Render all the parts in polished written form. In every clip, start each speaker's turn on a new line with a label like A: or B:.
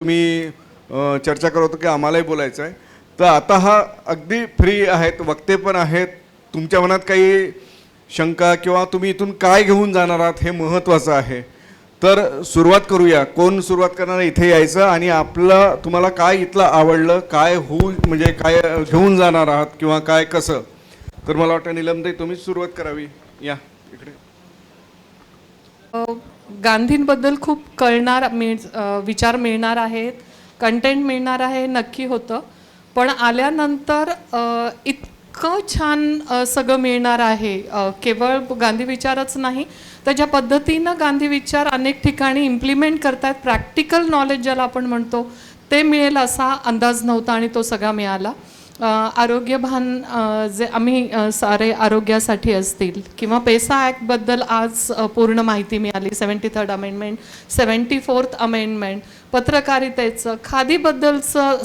A: तुम्ही चर्चा करत होतो की आम्हालाही बोलायचं आहे, तर आता हा अगदी फ्री आहेत, वक्ते पण आहेत. तुमच्या मनात काही शंका किंवा तुम्ही इथून काय घेऊन जाणार आहात हे महत्त्वाचं आहे. तर सुरुवात करूया. कोण सुरुवात करणार? इथे यायचं आणि आपलं तुम्हाला काय इथलं आवडलं, काय होऊ म्हणजे काय घेऊन जाणार आहात किंवा काय कसं. तर मला वाटतं नीलमताई तुम्हीच सुरुवात करावी. या इकडे.
B: गांधींबद्दल खूप विचार मिळणार आहेत, कंटेंट मिळणार आहे, नक्की होतं. पण आल्यानंतर इतकं छान सगळं मिळणार आहे. केवळ गांधी विचारच नाही, तर ज्या पद्धतीनं गांधी विचार अनेक ठिकाणी इम्प्लिमेंट करतात, प्रॅक्टिकल नॉलेज ज्याला आपण म्हणतो ते मिळेल असा अंदाज नव्हता आणि तो सगळा मिळाला. आरोग्यभान जे आम्ही सारे आरोग्यासाठी असतील किंवा पेसा ॲक्टबद्दल आज पूर्ण माहिती मिळाली. 73rd अमेंडमेंट, 74th अमेंडमेंट, पत्रकारितेचं, खादीबद्दलचं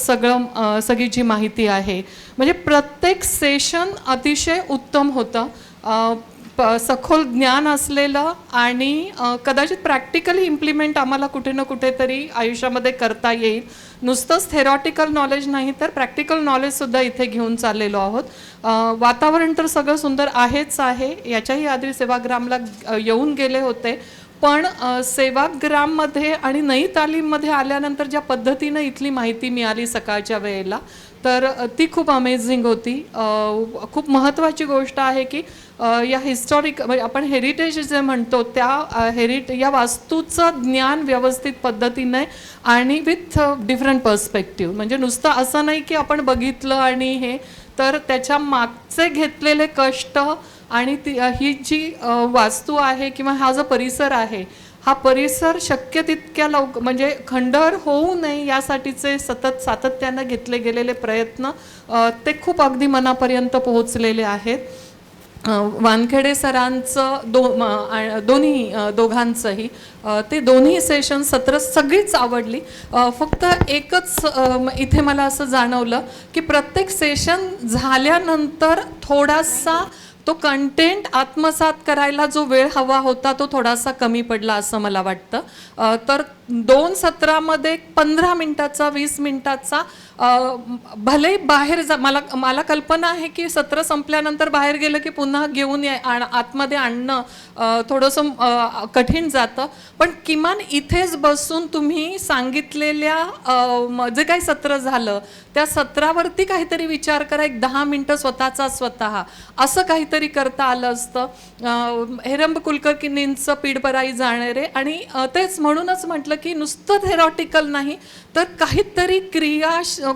B: सगळी जी माहिती आहे, म्हणजे प्रत्येक सेशन अतिशय उत्तम होतं. सखोल ज्ञान असलेलं आणि कदाचित प्रॅक्टिकली इम्प्लिमेंट आम्हाला कुठे ना कुठेतरी आयुष्यामध्ये करता येईल. नुसतंच थेरॉटिकल नॉलेज नाही तर प्रॅक्टिकल नॉलेजसुद्धा इथे घेऊन चाललेलो आहोत. वातावरण तर सगळं सुंदर आहेच आहे. याच्याही आधी सेवाग्रामला येऊन गेले होते, पण सेवाग्राममध्ये आणि नई तालीममध्ये आल्यानंतर ज्या पद्धतीनं इथली माहिती मिळाली सकाळच्या वेळेला, तर ती खूप अमेझिंग होती. खूप महत्त्वाची गोष्ट आहे की या हिस्टॉरिक म्हणजे आपण हेरिटेज जे म्हणतो त्या या वास्तूचं ज्ञान व्यवस्थित पद्धतीने आणि विथ डिफरंट पर्स्पेक्टिव्ह, म्हणजे नुसतं असं नाही की आपण बघितलं आणि हे, तर त्याच्या मागचे घेतलेले कष्ट आणि ही जी वास्तू आहे किंवा हा जो परिसर आहे, हा परिसर शक्य तितक्या म्हणजे खंडर होऊ नये यासाठीचे सातत्यानं घेतले गेलेले प्रयत्न ते खूप अगदी मनापर्यंत पोहोचलेले आहेत. वानखेडे सरांचं दोघांचंही ते दोन्ही सेशन सत्र सगळीच आवडली. फक्त एकच इथे मला असं जाणवलं की प्रत्येक सेशन झाल्यानंतर थोडासा तो कंटेंट आत्मसात करायला जो वेळ हवा होता तो थोडासा कमी पडला असं मला वाटतं. तर 2 सत्रामध्ये 15 मिनिटाचा 20 मिनिटाचा भले बाहेर मला कल्पना आहे की सत्र संपल्यानंतर बाहेर गेलं की पुन्हा घेऊन आतमध्ये आणणं थोडंसं कठीण जातं, पण किमान इथेच बसून तुम्ही सांगितलेल्या जे काही सत्र झालं त्या सत्रावरती काहीतरी विचार करा. एक 10 मिनिटं स्वतः असं काहीतरी करता आलं असतं. हेरंब कुलकर्णींचं पीडपराई जाणारे आणि तेच म्हणूनच म्हटलं की नुसतं थेरॉटिकल नाही तर काहीतरी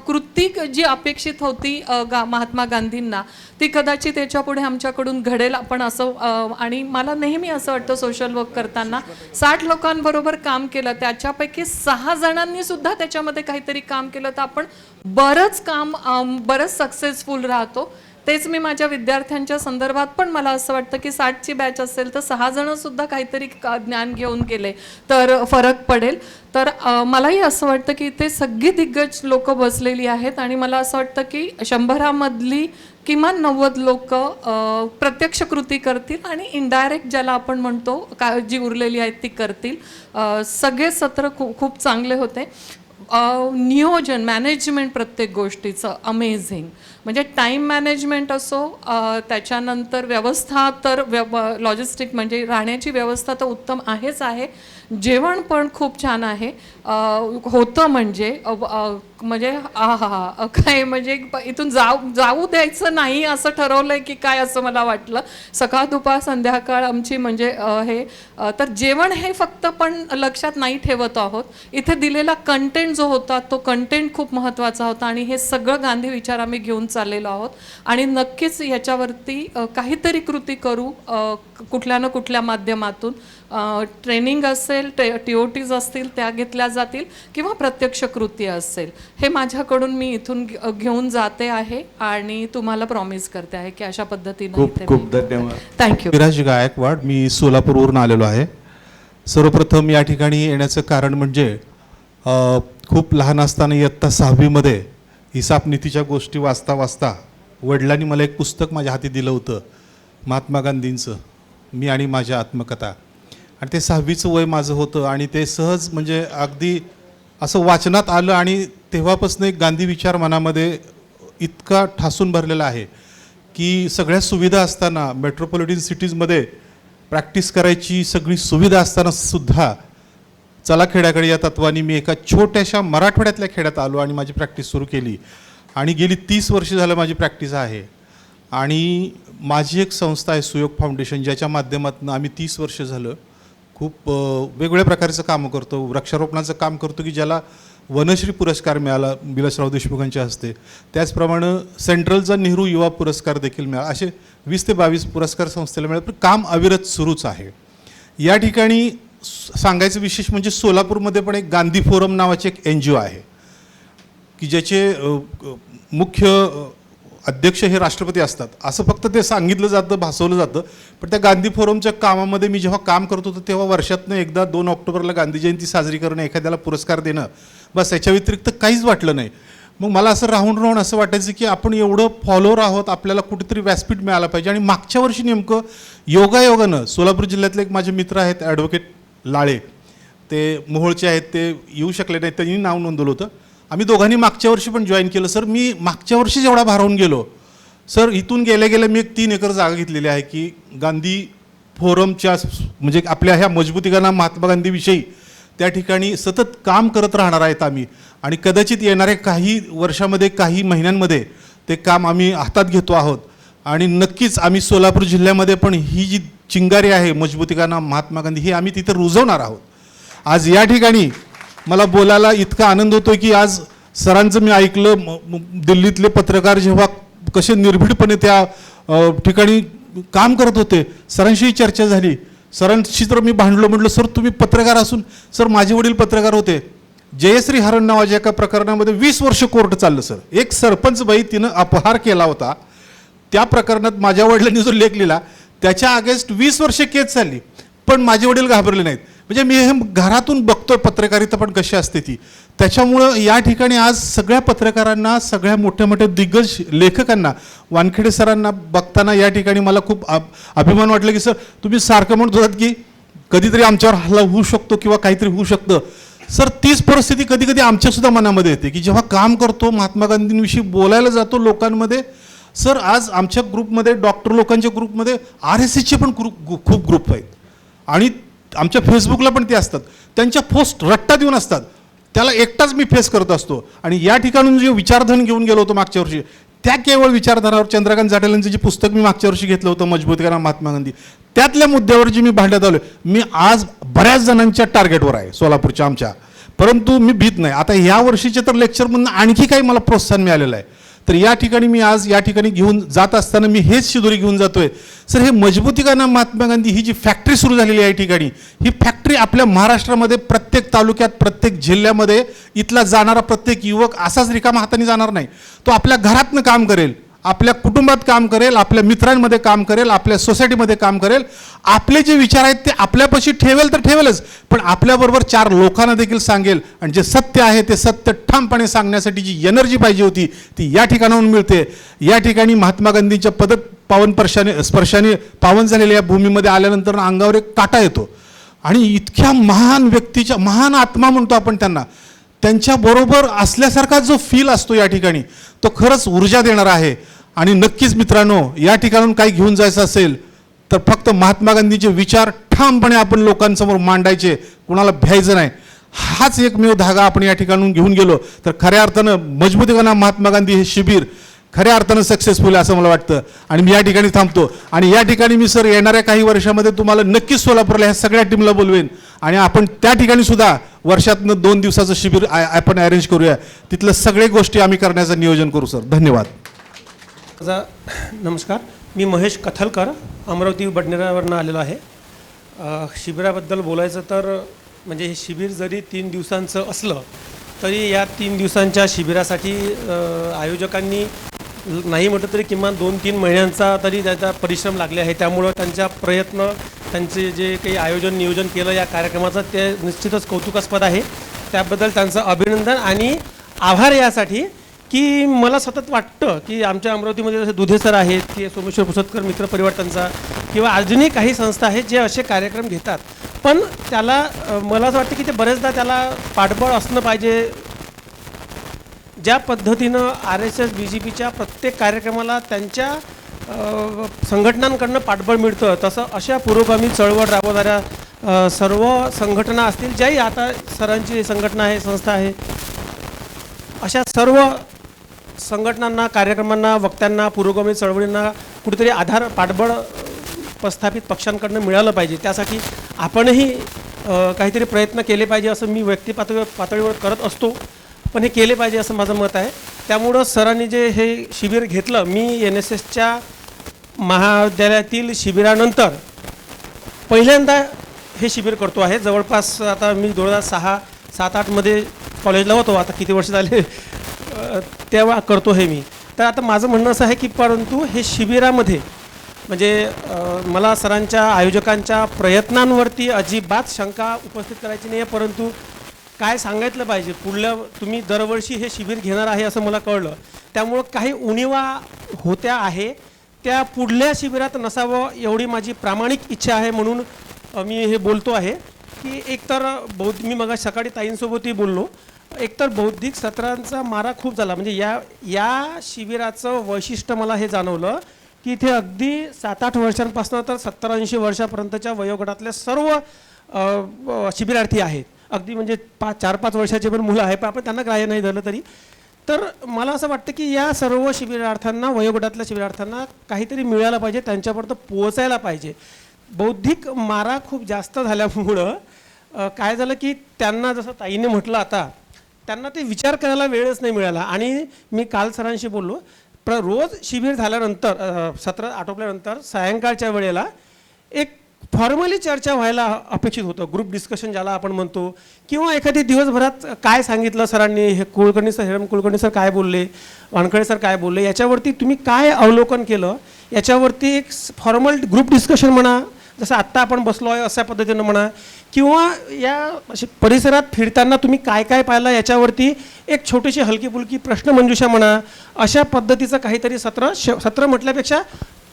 B: कृती जी अपेक्षित होती महात्मा गांधींना ती कदाचित त्याच्या पुढे आमच्याकडून घडेल. आपण असं आणि मला नेहमी असं वाटतं सोशल वर्क करताना 60 लोकांबरोबर काम केलं, त्याच्यापैकी 6 जणांनी सुद्धा त्याच्यामध्ये काहीतरी काम केलं तर आपण बरंच सक्सेसफुल राहतो. तेच मी माझ्या विद्यार्थ्यांच्या संदर्भात पण मला असं वाटतं की 60ची बॅच असेल तर 6 जण सुद्धा काहीतरी ज्ञान घेऊन गेले तर फरक पडेल. तर मलाही असं वाटतं की ते सगळी दिग्गज लोक बसलेली आहेत आणि मला असं वाटतं की 100मधली किमान 90 लोक प्रत्यक्ष कृती करतील आणि इनडायरेक्ट ज्याला आपण म्हणतो जी उरलेली आहेत ती करतील. सगळे सत्र खूप चांगले होते. नियोजन मॅनेजमेंट प्रत्येक गोष्टीचं अमेझिंग, म्हणजे टाईम मॅनेजमेंट असो, त्याच्यानंतर व्यवस्था तर लॉजिस्टिक म्हणजे राहण्याची व्यवस्था तर उत्तम आहेच आहे. जेवण पण खूप छान आहे होतं म्हणजे काय म्हणजे इथून जाऊ द्यायचं नाही असं ठरवलंय की काय असं मला वाटलं. सकाळ दुपार संध्याकाळ आमची म्हणजे हे तर जेवण हे फक्त पण लक्षात नाही ठेवत आहोत. इथे दिलेला कंटेंट जो होता तो कंटेंट खूप महत्त्वाचा होता आणि हे सगळं गांधी विचार आम्ही घेऊन चाललेलो आहोत आणि नक्कीच याच्यावरती काहीतरी कृती करू कुठल्या ना कुठल्या माध्यमातून. ट्रेनिंग असेल, TOTs असतील त्या घेतल्या जातील किंवा प्रत्यक्ष कृती असेल. हे माझ्याकडून मी इथून घेऊन जाते आहे आणि तुम्हाला प्रॉमिस करते आहे की अशा पद्धतीने.
A: खूप खूप धन्यवाद.
B: थँक्यू.
C: विराज गायकवाड, मी सोलापूरवरून आलेलो आहे. सर्वप्रथम या ठिकाणी येण्याचं कारण म्हणजे खूप लहान असताना इयत्ता 6वीमध्ये हिसाबनीतीच्या गोष्टी वाचता वडिलांनी मला एक पुस्तक माझ्या हाती दिलं होतं महात्मा गांधींचं, मी आणि माझ्या आत्मकथा. आणि ते 6वीचं वय माझं होतं आणि ते सहज म्हणजे अगदी असं वाचनात आलं आणि तेव्हापासून एक गांधी विचार मनामध्ये इतका ठासून भरलेला आहे की सगळ्या सुविधा असताना मेट्रोपॉलिटन सिटीजमध्ये प्रॅक्टिस करायची सगळी सुविधा असताना सुद्धा चला खेड्याकडे या तत्वाने मी एका छोट्याशा मराठवाड्यातल्या खेड्यात आलो आणि माझी प्रॅक्टिस सुरू केली आणि गेली 30 वर्ष झालं माझी प्रॅक्टिस आहे. आणि माझी एक संस्था आहे सुयोग फाउंडेशन, ज्याच्या माध्यमातून आम्ही 30 वर्ष झालं खूप वेगवेगळ्या प्रकारचं कामं करतो. वृक्षारोपणाचं काम करतो की ज्याला वनश्री पुरस्कार मिळाला विलासराव देशमुखांच्या हस्ते. त्याचप्रमाणे सेंट्रलचा नेहरू युवा पुरस्कार देखील मिळाला. असे 20 ते 22 पुरस्कार संस्थेला मिळाले. पण काम अविरत सुरूच आहे. या ठिकाणी सांगायचं विशेष म्हणजे सोलापूरमध्ये पण एक गांधी फोरम नावाचे एक NGO आहे की ज्याचे मुख्य अध्यक्ष हे राष्ट्रपती असतात. असं फक्त ते सांगितलं जातं, भासवलं जातं. पण त्या गांधी फोरमच्या कामामध्ये मी जेव्हा काम करत होतो तेव्हा वर्षातनं एकदा 2 ऑक्टोबरला गांधी जयंती साजरी करणं, एखाद्याला पुरस्कार देणं, बस याच्या व्यतिरिक्त काहीच वाटलं नाही. मग मला असं राहून असं वाटायचं की आपण एवढं फॉलोअर आहोत, आपल्याला कुठेतरी व्यासपीठ मिळालं पाहिजे. आणि मागच्या वर्षी नेमकं योगायोगानं सोलापूर जिल्ह्यातले एक माझे मित्र आहेत ॲडव्होकेट लाळे, ते मोहोळचे आहेत, ते येऊ शकले नाही, त्यांनी नाव नोंदवलं होतं. आम्ही दोघांनी मागच्या वर्षी पण जॉईन केलं. सर मी मागच्या वर्षीच एवढा भारावून गेलो सर. इथून गेल्या मी एक 3 एकर जागा घेतलेली आहे की गांधी फोरमच्या म्हणजे आपल्या ह्या मजबूतीकरणा महात्मा गांधीविषयी त्या ठिकाणी सतत काम करत राहणार आहेत आम्ही. आणि कदाचित येणाऱ्या काही वर्षामध्ये, काही महिन्यांमध्ये ते काम आम्ही हातात घेतो आहोत. आणि नक्कीच आम्ही सोलापूर जिल्ह्यामध्ये पण ही जी चिंगारी आहे मजबूतीकरणा महात्मा गांधी, ही आम्ही तिथे रुजवणार आहोत. आज या ठिकाणी मला बोलायला इतका आनंद होतो की आज सरांचं मी ऐकलं, दिल्लीतले पत्रकार जेव्हा कसे निर्भीडपणे त्या ठिकाणी काम करत होते, सरांशीही चर्चा झाली. सरांशी तर मी भांडलो, म्हटलं सर तुम्ही पत्रकार असून, सर माझे वडील पत्रकार होते. जयश्री हरण नावाच्या एका प्रकरणामध्ये 20 वर्ष कोर्ट चाललं सर. एक सरपंच बाई तिनं अपहार केला होता, त्या प्रकरणात माझ्या वडिलांनी जो लेख लिहिला त्याच्या अगेन्स्ट 20 वर्ष केस चालली, पण माझे वडील घाबरले नाहीत. म्हणजे मी हे घरातून बघतोय पत्रकारिता पण कशी असते ती. त्याच्यामुळं या ठिकाणी आज सगळ्या पत्रकारांना, सगळ्या मोठ्या मोठ्या दिग्गज लेखकांना, वानखेडे सरांना बघताना या ठिकाणी मला खूप अभिमान वाटलं की सर तुम्ही सारखं म्हणत होतात की कधीतरी आमच्यावर हल्ला होऊ शकतो किंवा काहीतरी होऊ शकतं. सर तीच परिस्थिती कधी कधी आमच्यासुद्धा मनामध्ये येते की जेव्हा काम करतो, महात्मा गांधींविषयी बोलायला जातो लोकांमध्ये. सर आज आमच्या ग्रुपमध्ये, डॉक्टर लोकांच्या ग्रुपमध्ये RSSचे पण खूप ग्रुप आहेत आणि आमच्या फेसबुकला पण ते असतात. त्यांच्या पोस्ट रट्टा देऊन असतात, त्याला एकटाच मी फेस करत असतो. आणि या ठिकाणून जे विचारधन घेऊन गेलो होतो मागच्या वर्षी, त्या केवळ विचारधारावर चंद्रकांत जाटलांचं जे पुस्तक मी मागच्या वर्षी घेतलं होतं मजबूतीकरणा महात्मा गांधी, त्यातल्या मुद्द्यावर जी मी भांडण्यात आलो, मी आज बऱ्याच जणांच्या टार्गेटवर आहे सोलापूरच्या आमच्या. परंतु मी भीत नाही. आता ह्या वर्षीच्या तर लेक्चरमधून आणखी काही मला प्रोत्साहन मिळालेलं आहे. तर या ठिकाणी मी आज या ठिकाणी घेऊन जात असताना मी हेच शिदोरी घेऊन जातोय. सर हे मजबूतीकरणा महात्मा गांधी ही जी फॅक्टरी सुरू झालेली आहे ठिकाणी, ही फॅक्टरी आपल्या महाराष्ट्रामध्ये प्रत्येक तालुक्यात, प्रत्येक जिल्ह्यामध्ये इथला जाणारा प्रत्येक युवक असाच रिकामा हाताने जाणार नाही. तो आपल्या घरातनं काम करेल, आपल्या कुटुंबात काम करेल, आपल्या मित्रांमध्ये काम करेल, आपल्या सोसायटीमध्ये काम करेल. आपले जे विचार आहेत ते आपल्यापाशी ठेवेल तर ठेवेलच, पण आपल्याबरोबर 4 लोकांना देखील सांगेल. आणि जे सत्य आहे ते सत्य ठामपणे सांगण्यासाठी जी एनर्जी पाहिजे होती ती या ठिकाणाहून मिळते. या ठिकाणी महात्मा गांधींच्या पावन स्पर्शाने पावन झालेल्या या भूमीमध्ये आल्यानंतर अंगावर एक काटा येतो. आणि इतक्या महान व्यक्तीच्या, महान आत्मा म्हणतो आपण त्यांना, त्यांच्याबरोबर असल्यासारखा जो फील असतो या ठिकाणी, तो खरंच ऊर्जा देणारा आहे. आणि नक्कीच मित्रांनो, या ठिकाणून काही घेऊन जायचं असेल तर फक्त महात्मा गांधीचे विचार ठामपणे आपण लोकांसमोर मांडायचे, कुणाला भ्यायचं नाही. हाच एकमेव धागा आपण या ठिकाणून घेऊन गेलो तर खऱ्या अर्थानं मजबूतीकरणा महात्मा गांधी हे शिबिर खऱ्या अर्थानं सक्सेसफुल आहे असं मला वाटतं. आणि मी या ठिकाणी थांबतो. आणि या ठिकाणी मी सर येणाऱ्या काही वर्षामध्ये तुम्हाला नक्कीच सोलापूरला ह्या सगळ्या टीमला बोलवेन आणि आपण त्या ठिकाणी सुद्धा वर्षातनं 2 दिवसाचं शिबिर आपण अरेंज करूया. तिथलं सगळे गोष्टी आम्ही करण्याचं नियोजन करू सर. धन्यवाद.
D: नमस्कार, मी महेश कथलकर, अमरावती बडनेरावरनं आलेलो आहे. शिबिराबद्दल बोलायचं तर म्हणजे हे शिबिर जरी 3 दिवसांचं असलं तरी या 3 दिवसांच्या शिबिरासाठी आयोजकांनी नाही म्हटलं तरी किमान 2-3 महिन्यांचा तरी त्याचा परिश्रम लागले आहे. त्यामुळं त्यांच्या प्रयत्न, त्यांचे जे काही आयोजन नियोजन केलं या कार्यक्रमाचं ते निश्चितच कौतुकास्पद आहे. त्याबद्दल त्यांचं अभिनंदन आणि आभार यासाठी की मला सतत वाटतं की आमच्या अमरावतीमध्ये जसे दुधे सर आहेत की सोमेश्वर पुसदकर मित्र परिवार त्यांचा, किंवा अजूनही काही संस्था आहेत जे असे कार्यक्रम घेतात. पण त्याला मला असं वाटतं की ते बरेचदा त्याला पाठबळ असणं पाहिजे. ज्या पद्धतीनं RSS BJPच्या प्रत्येक कार्यक्रमाला त्यांच्या संघटनांकडनं पाठबळ मिळतं, तसं अशा पुरोगामी चळवळ राबवणाऱ्या सर्व संघटना असतील, ज्याही आता सरांची संघटना आहे, संस्था आहे, अशा सर्व संघटनांना, कार्यक्रमांना, वक्त्यांना, पुरोगामी चळवळींना कुठेतरी आधार, पाठबळ प्रस्थापित पक्षांकडनं मिळालं पाहिजे. त्यासाठी आपणही काहीतरी प्रयत्न केले पाहिजे असं मी पातळीवर करत असतो, पण हे केले पाहिजे असं माझं मत आहे. त्यामुळं सरांनी जे हे शिबिर घेतलं, मी NSSच्या महाविद्यालयातील शिबिरानंतर पहिल्यांदा हे शिबिर करतो आहे. जवळपास आता मी 2006-7-8मध्ये कॉलेजला होतो, आता किती वर्ष झाले तेव्हा करतो हे मी. तर आता माझं म्हणणं असं आहे की परंतु हे शिबिरामध्ये म्हणजे मला सरांच्या, आयोजकांच्या प्रयत्नांवरती अजिबात शंका उपस्थित करायची नाही आहे, परंतु काय सांगितलं पाहिजे, पुढल्या तुम्ही दरवर्षी हे शिबिर घेणार आहे असं मला कळलं, त्यामुळं काही उणिवा होत्या आहे, त्या पुढल्या शिबिरात नसावं एवढी माझी प्रामाणिक इच्छा आहे. म्हणून मी हे बोलतो आहे की एकतर मी मग सकाळी ताईंसोबतही बोललो, एकतर बौद्धिक सत्रांचा मारा खूप झाला. म्हणजे या शिबिराचं वैशिष्ट्य मला हे जाणवलं की इथे अगदी 7-8 वर्षांपासून तर 70-80 वर्षापर्यंतच्या वयोगटातले सर्व शिबिरार्थी आहेत. अगदी म्हणजे 4-5 वर्षाचे पण मुलं आहे, पण आपण त्यांना ग्राह्य नाही धरलं तरी. तर मला असं वाटतं की या सर्व शिबिरार्थ्यांना, वयोगटातल्या शिबिरार्थ्यांना काहीतरी मिळायला पाहिजे, त्यांच्यापर्यंत पोहोचायला पाहिजे. बौद्धिक मारा खूप जास्त झाल्यामुळं काय झालं की त्यांना, जसं ताईने म्हटलं, आता त्यांना ते विचार करायला वेळच नाही मिळाला. आणि मी काल सरांशी बोललो, रोज शिबिर झाल्यानंतर, सत्र आटोपल्यानंतर सायंकाळच्या वेळेला एक फॉर्मली चर्चा व्हायला अपेक्षित होतं, ग्रुप डिस्कशन ज्याला आपण म्हणतो, किंवा एखादी दिवसभरात काय सांगितलं सरांनी, हे Kulkarni sir, Hiram Kulkarni sir काय बोलले, वानखडे सर काय बोलले, याच्यावरती तुम्ही काय अवलोकन केलं, याच्यावरती एक फॉर्मल ग्रुप डिस्कशन म्हणा, जसं आत्ता आपण बसलो आहे अशा पद्धतीनं म्हणा, किंवा या अशी परिसरात फिरताना तुम्ही काय काय पाहिलं याच्यावरती एक छोटीशी हलकी फुलकी प्रश्नमंजुषा म्हणा, अशा पद्धतीचं काहीतरी सत्र म्हटल्यापेक्षा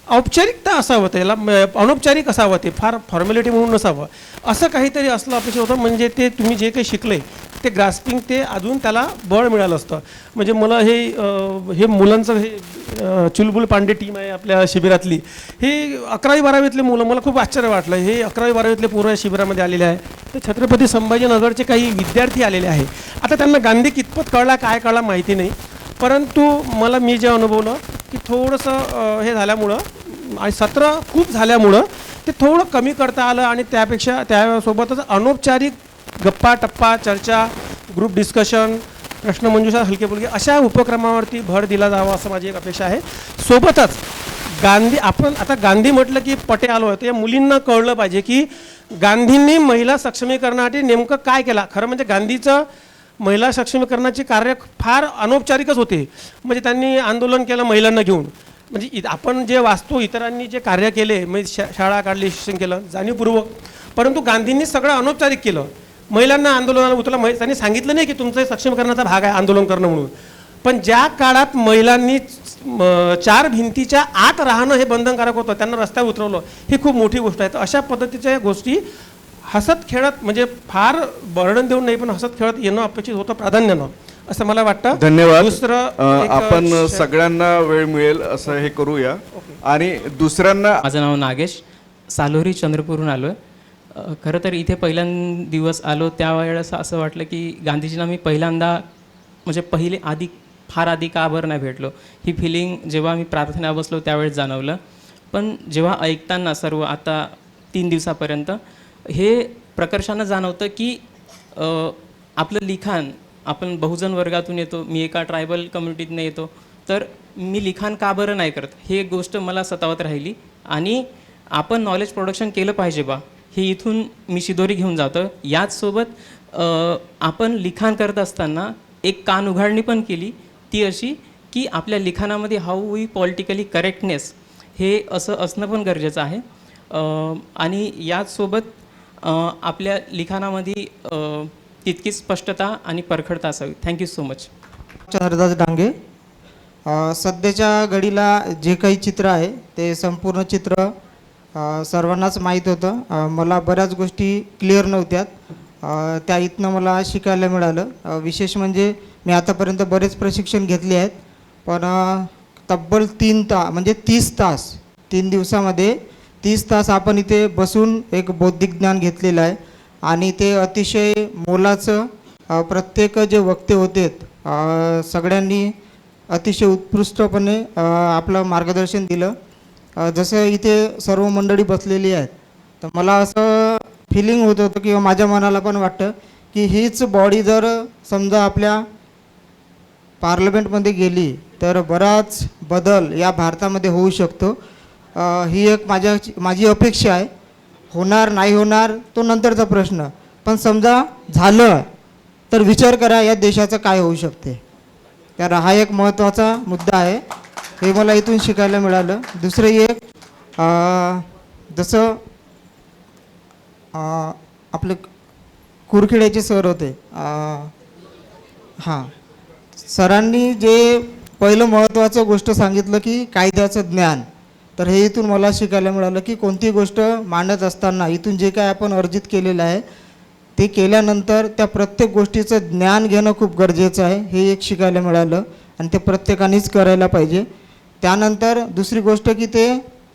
D: औपचारिकता असावं, त्याला अनौपचारिक असावं, ते फार फॉर्मॅलिटी म्हणून नसावं, असं काहीतरी असलं अपेक्षित होतं. म्हणजे ते तुम्ही जे काही शिकले ते ग्रास्पिंग, ते अजून त्याला बळ मिळालं असतं. म्हणजे मला हे मुलांचं हे चुलबुल पांडे टीम आहे आपल्या शिबिरातली, हे 11वी-12वीतले मुलं, मला खूप आश्चर्य वाटलं. हे 11वी-12वीतले पूर्ण शिबिरामध्ये आलेले आहे. ते छत्रपती संभाजीनगरचे काही विद्यार्थी आलेले आहे. आता त्यांना गांधी कितपत कळला, काय कळला माहिती नाही, परंतु मी जे अनुभवलं की थोडंसं हे झाल्यामुळं आणि सत्र खूप झाल्यामुळं ते थोडं कमी करता आलं. आणि त्यापेक्षा त्यासोबतच अनौपचारिक गप्पा टप्पा, चर्चा, ग्रुप डिस्कशन, प्रश्नमंजुषा, हलके फुलके अशा उपक्रमावरती भर दिला जावा असं माझी एक अपेक्षा आहे. सोबतच आपण आता गांधी म्हटलं की पटे आलो आहे, तर या मुलींना कळलं पाहिजे की गांधींनी महिला सक्षमीकरणासाठी नेमकं काय केलं. खरं म्हणजे गांधीचं महिला सक्षमीकरणाचे कार्य फार अनौपचारिकच होते. म्हणजे त्यांनी आंदोलन केलं महिलांना घेऊन, म्हणजे आपण जे वाचतो इतरांनी जे कार्य केले, म्हणजे शाळा काढली, शिक्षण केलं जाणीवपूर्वक, परंतु गांधींनी सगळं अनौपचारिक केलं. महिलांना आंदोलनाला उतरला, त्यांनी सांगितलं नाही की तुमचं सक्षमीकरणाचा भाग आहे आंदोलन करणं म्हणून. पण ज्या काळात महिलांनी 4 भिंतीच्या आत राहणं हे बंधनकारक होतं, त्यांना रस्त्यावर उतरवलं, ही खूप मोठी गोष्ट आहे. तर अशा पद्धतीच्या गोष्टी हसत खेळत, म्हणजे फार बर्डन देऊन नाही, पण हसत खेळत येणं अपेक्षित होतं प्राधान्यानं, असं मला वाटतं.
A: धन्यवाद.
D: दुसरं
A: आपण सगळ्यांना वेळ मिळेल असं हे करूया. आणि दुसऱ्यांना,
E: माझं नाव नागेश, सालोरी चंद्रपूरहून आलो आहे. खरं तर इथे पहिल्यांदा दिवस आलो त्यावेळेस असं वाटलं की गांधीजींना मी पहिल्यांदा, म्हणजे फार आधी का बरं नाही भेटलो, ही फिलिंग जेव्हा मी प्रार्थना बसलो त्यावेळेस जाणवलं. पण जेव्हा ऐकताना सर्व आता 3 दिवसापर्यंत हे प्रकर्षानं जाणवतं की आपलं लिखाण, आपण बहुजन वर्गातून येतो, मी एका ट्रायबल कम्युनिटीतनं येतो, तर मी लिखाण का बरं नाही करत, हे गोष्ट मला सतावत राहिली. आणि आपण नॉलेज प्रोडक्शन केलं पाहिजे बा, हे इथून मी शिदोरी घेऊन जातो. याचसोबत आपण लिखाण करत असताना एक कान उघाडणी पण केली, ती अशी की आपल्या लिखाणामध्ये हाऊ वी पॉलिटिकली करेक्टनेस हे असं असणं पण गरजेचं आहे. आणि याचसोबत आपल्या लिखाणामध्ये तितकीच स्पष्टता आणि परखडता असावी. Thank you so much.
F: Chandradas Dange. सध्याच्या घडीला जे काही चित्र आहे ते संपूर्ण चित्र सर्वांनाच माहीत होतं. मला बऱ्याच गोष्टी क्लिअर नव्हत्या. त्या इथनं मला शिकायला मिळालं. विशेष म्हणजे मी आतापर्यंत बरेच प्रशिक्षण घेतले आहेत, पण तब्बल 30 तास 3 दिवसामध्ये 30 तास आपण इथे बसून एक बौद्धिक ज्ञान घेतलेलं आहे आणि ते अतिशय मोलाचं. प्रत्येक जे वक्ते होते सगळ्यांनी अतिशय उत्कृष्टपणे आपलं मार्गदर्शन दिलं. जसं इथे सर्व मंडळी बसलेली आहेत, तर मला असं फिलिंग होत होतं किंवा माझ्या मनाला पण वाटतं की हीच बॉडी जर समजा आपल्या पार्लमेंटमध्ये गेली तर बराच बदल या भारतामध्ये होऊ शकतो. ही एक माझी अपेक्षा आहे. होणार नाही होणार तो नंतरचा प्रश्न, पण समजा झालं तर विचार करा या देशाचं काय होऊ शकते. तर हा एक महत्त्वाचा मुद्दा आहे, हे मला इथून शिकायला मिळालं. दुसरं एक जसं आपले कुरखेड्याचे सर होते, हां, सरांनी जे पहिलं महत्त्वाचं गोष्ट सांगितलं की कायद्याचं ज्ञान. तर हे इथून मला शिकायला मिळालं की कोणती गोष्ट मांडत असताना इथून जे काय आपण अर्जित केलेलं आहे ते केल्यानंतर त्या प्रत्येक गोष्टीचं ज्ञान घेणं खूप गरजेचं आहे, हे एक शिकायला मिळालं आणि ते प्रत्येकानेच करायला पाहिजे. त्यानंतर दुसरी गोष्ट की ते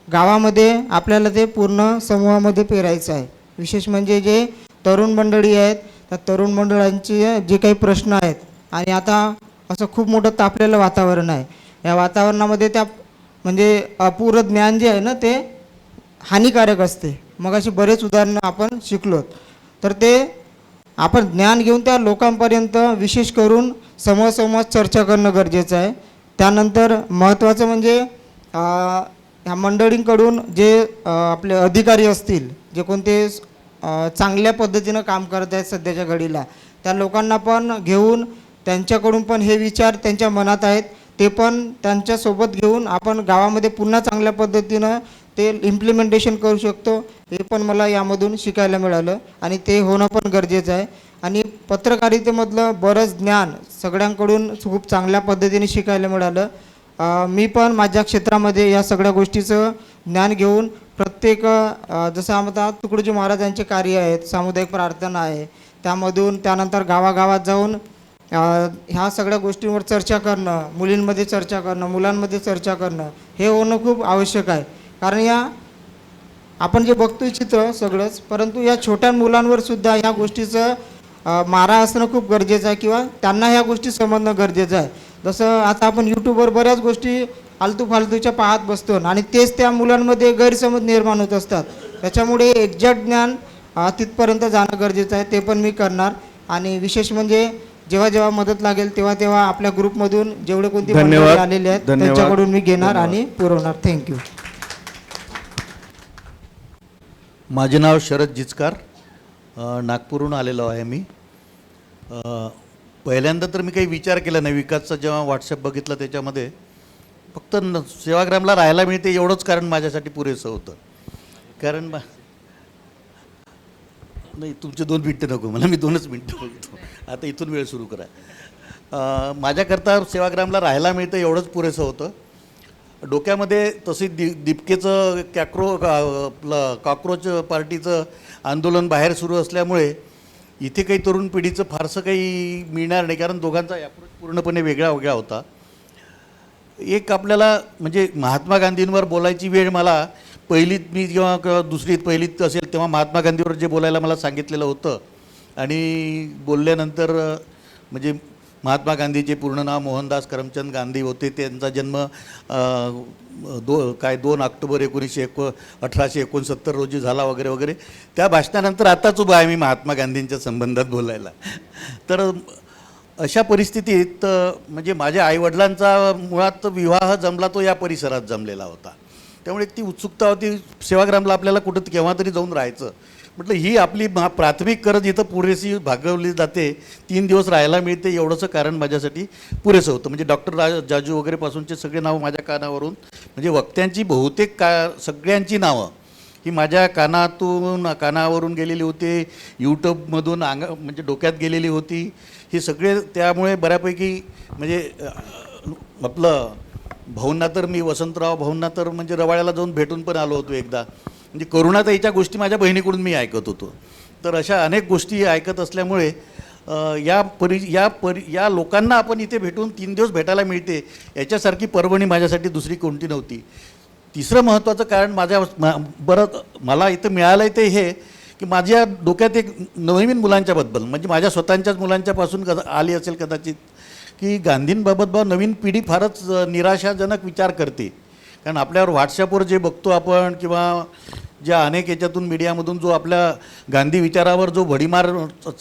F: गावामध्ये आपल्याला ते पूर्ण समूहामध्ये पेरायचं आहे. विशेष म्हणजे जे तरुण मंडळी आहेत त्या तरुण मंडळांचे जे काही प्रश्न आहेत, आणि आता असं खूप मोठं तापलेलं वातावरण आहे, या वातावरणामध्ये त्या म्हणजे अपूर्ण ज्ञान जे आहे ना ते हानिकारक असते. मग अशी बरेच उदाहरणं आपण शिकलोत. तर ते आपण ज्ञान घेऊन त्या लोकांपर्यंत विशेष करून समोरासमोर चर्चा करणं गरजेचं आहे. त्यानंतर महत्त्वाचं म्हणजे ह्या मंडळींकडून जे आपले अधिकारी असतील, जे कोणते चांगल्या पद्धतीनं काम करत आहेत सध्याच्या घडीला, त्या लोकांना पण घेऊन त्यांच्याकडून पण हे विचार त्यांच्या मनात आहेत ते पण त्यांच्यासोबत घेऊन आपण गावामध्ये पुन्हा चांगल्या पद्धतीनं ते इम्प्लिमेंटेशन करू शकतो, हे पण मला यामधून शिकायला मिळालं आणि ते होणं पण गरजेचं आहे. आणि पत्रकारितेमधलं बरंच ज्ञान सगळ्यांकडून खूप चांगल्या पद्धतीने शिकायला मिळालं. मी पण माझ्या क्षेत्रामध्ये या सगळ्या गोष्टीचं ज्ञान घेऊन प्रत्येक जसं आता तुकडोजी महाराजांचे कार्य आहेत, सामुदायिक प्रार्थना आहे, त्यामधून त्यानंतर गावागावात जाऊन ह्या सगळ्या गोष्टींवर चर्चा करणं, मुलींमध्ये चर्चा करणं, मुलांमध्ये चर्चा करणं, हे होणं खूप आवश्यक आहे. कारण या आपण जे बघतोय चित्र सगळंच, परंतु या छोट्या मुलांवर सुद्धा ह्या गोष्टीचं मारा असणं खूप गरजेचं आहे किंवा त्यांना ह्या गोष्टी समजणं गरजेचं आहे. जसं आता आपण यूट्यूबवर बऱ्याच गोष्टी फालतू फालतूच्या पाहत बसतो आणि तेच त्या मुलांमध्ये गैरसमज निर्माण होत असतात. त्याच्यामुळे एक्झॅक्ट ज्ञान तिथपर्यंत जाणं गरजेचं आहे, ते पण मी करणार. आणि विशेष म्हणजे जेव्हा जेव्हा मदत लागेल तेव्हा तेव्हा आपल्या ग्रुपमधून जेवढे कोणते मंडळी आलेले आहेत त्यांच्याकडून मी घेणार आणि पुरवणार. थँक्यू.
G: माझे नाव शरद जिचकार, नागपूरहून आलेलो आहे मी. पहिल्यांदा तर मी काही विचार केला नाही. विकासचा जेव्हा व्हॉट्सअप बघितलं त्याच्यामध्ये फक्त सेवाग्रामला राहायला मिळते एवढंच कारण माझ्यासाठी पुरेसं होतं. कारण नाही, तुमचे 2 मिनटं नको मला, मी 2च मिनटं बोलतो. आता इथून वेळ सुरू करा. माझ्याकरता सेवाग्रामला राहायला मिळतं एवढंच पुरेसं होतं. डोक्यामध्ये तशी दिपकेचं आपलं कॉक्रोच पार्टीचं आंदोलन बाहेर सुरू असल्यामुळे इथे काही तरुण पिढीचं फारसं काही मिळणार नाही, कारण दोघांचा अप्रोच पूर्णपणे वेगळा होता. एक आपल्याला म्हणजे महात्मा गांधींवर बोलायची वेळ मला पहिलीत मी किंवा दुसरीत पहिलीत असेल तेव्हा महात्मा गांधीवर जे बोलायला मला सांगितलेलं होतं आणि बोलल्यानंतर म्हणजे महात्मा गांधीचे पूर्ण नाव मोहनदास करमचंद गांधी होते. त्यांचा जन्म 2 ऑक्टोबर 1869 रोजी झाला वगैरे वगैरे. त्या भाषणानंतर आताच उभा आहे मी महात्मा गांधींच्या संबंधात बोलायला. तर अशा परिस्थितीत म्हणजे माझ्या आईवडिलांचा मुळात विवाह जमला तो या परिसरात जमलेला होता. त्यामुळे ती उत्सुकता होती सेवाग्रामला आपल्याला कुठं केव्हा तरी जाऊन राहायचं. म्हटलं ही आपली प्राथमिक गरज इथं पुरेशी भागवली जाते, 3 दिवस राहायला मिळते एवढंचं कारण माझ्यासाठी पुरेसं होतं. म्हणजे डॉक्टर जाजू वगैरेपासूनचे सगळे नावं माझ्या कानावरून म्हणजे वक्त्यांची बहुतेक सगळ्यांची नावं ही माझ्या कानावरून गेलेली होती, यूट्यूबमधून म्हणजे डोक्यात गेलेली होती. हे सगळे त्यामुळे बऱ्यापैकी म्हणजे आपलं भाऊंना तर मी वसंतराव भाऊंना तर म्हणजे रवाड्याला जाऊन भेटून पण आलो होतो एकदा. म्हणजे करुणाताईच्या गोष्टी माझ्या बहिणीकडून मी ऐकत होतो. तर अशा अनेक गोष्टी ऐकत असल्यामुळे या लोकांना आपण इथे भेटून 3 दिवस भेटायला मिळते, याच्यासारखी पर्वणी माझ्यासाठी दुसरी कोणती नव्हती. तिसरं महत्त्वाचं कारण मला इथं मिळालं आहे ते हे की माझ्या डोक्यात एक नवीन मुलांच्याबद्दल, म्हणजे माझ्या स्वतःच्याच मुलांच्यापासून आली असेल कदाचित, की गांधींबाबत नवीन पिढी फारच निराशाजनक विचार करते. कारण आपल्यावर व्हॉट्सॲपवर जे बघतो आपण किंवा ज्या अनेक याच्यातून मीडियामधून जो आपल्या गांधी विचारावर जो भडीमार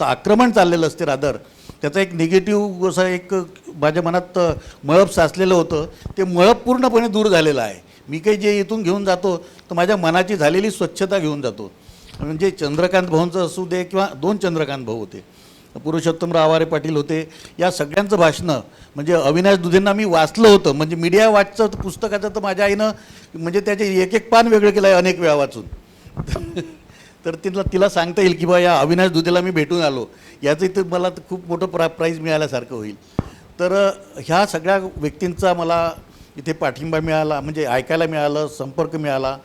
G: आक्रमण चाललेलं असते रादर, त्याचा एक निगेटिव्ह असं एक माझ्या मनात मळप साचलेलं होतं. ते मळप पूर्णपणे दूर झालेलं आहे. मी काही जे इथून घेऊन जातो तर माझ्या मनाची झालेली स्वच्छता घेऊन जातो. म्हणजे चंद्रकांत भाऊंचं असू दे किंवा 2 चंद्रकांत भाऊ होते, पुरुषोत्तमराव आवारे पाटील होते, या सगळ्यांचं भाषणं म्हणजे अविनाश दुधेंना मी वाचलं होतं. म्हणजे मीडिया वाचचं पुस्तकाचं तर माझ्या आईनं म्हणजे त्याचे एक पान वेगळं केलं आहे अनेक वेळा वाचून. तर तिला सांगता येईल की बा या अविनाश दुधेला मी भेटून आलो, याचं इथं मला खूप मोठं प्राईज मिळाल्यासारखं होईल. तर ह्या सगळ्या व्यक्तींचा मला इथे पाठिंबा मिळाला, म्हणजे ऐकायला मिळालं, संपर्क मिळाला.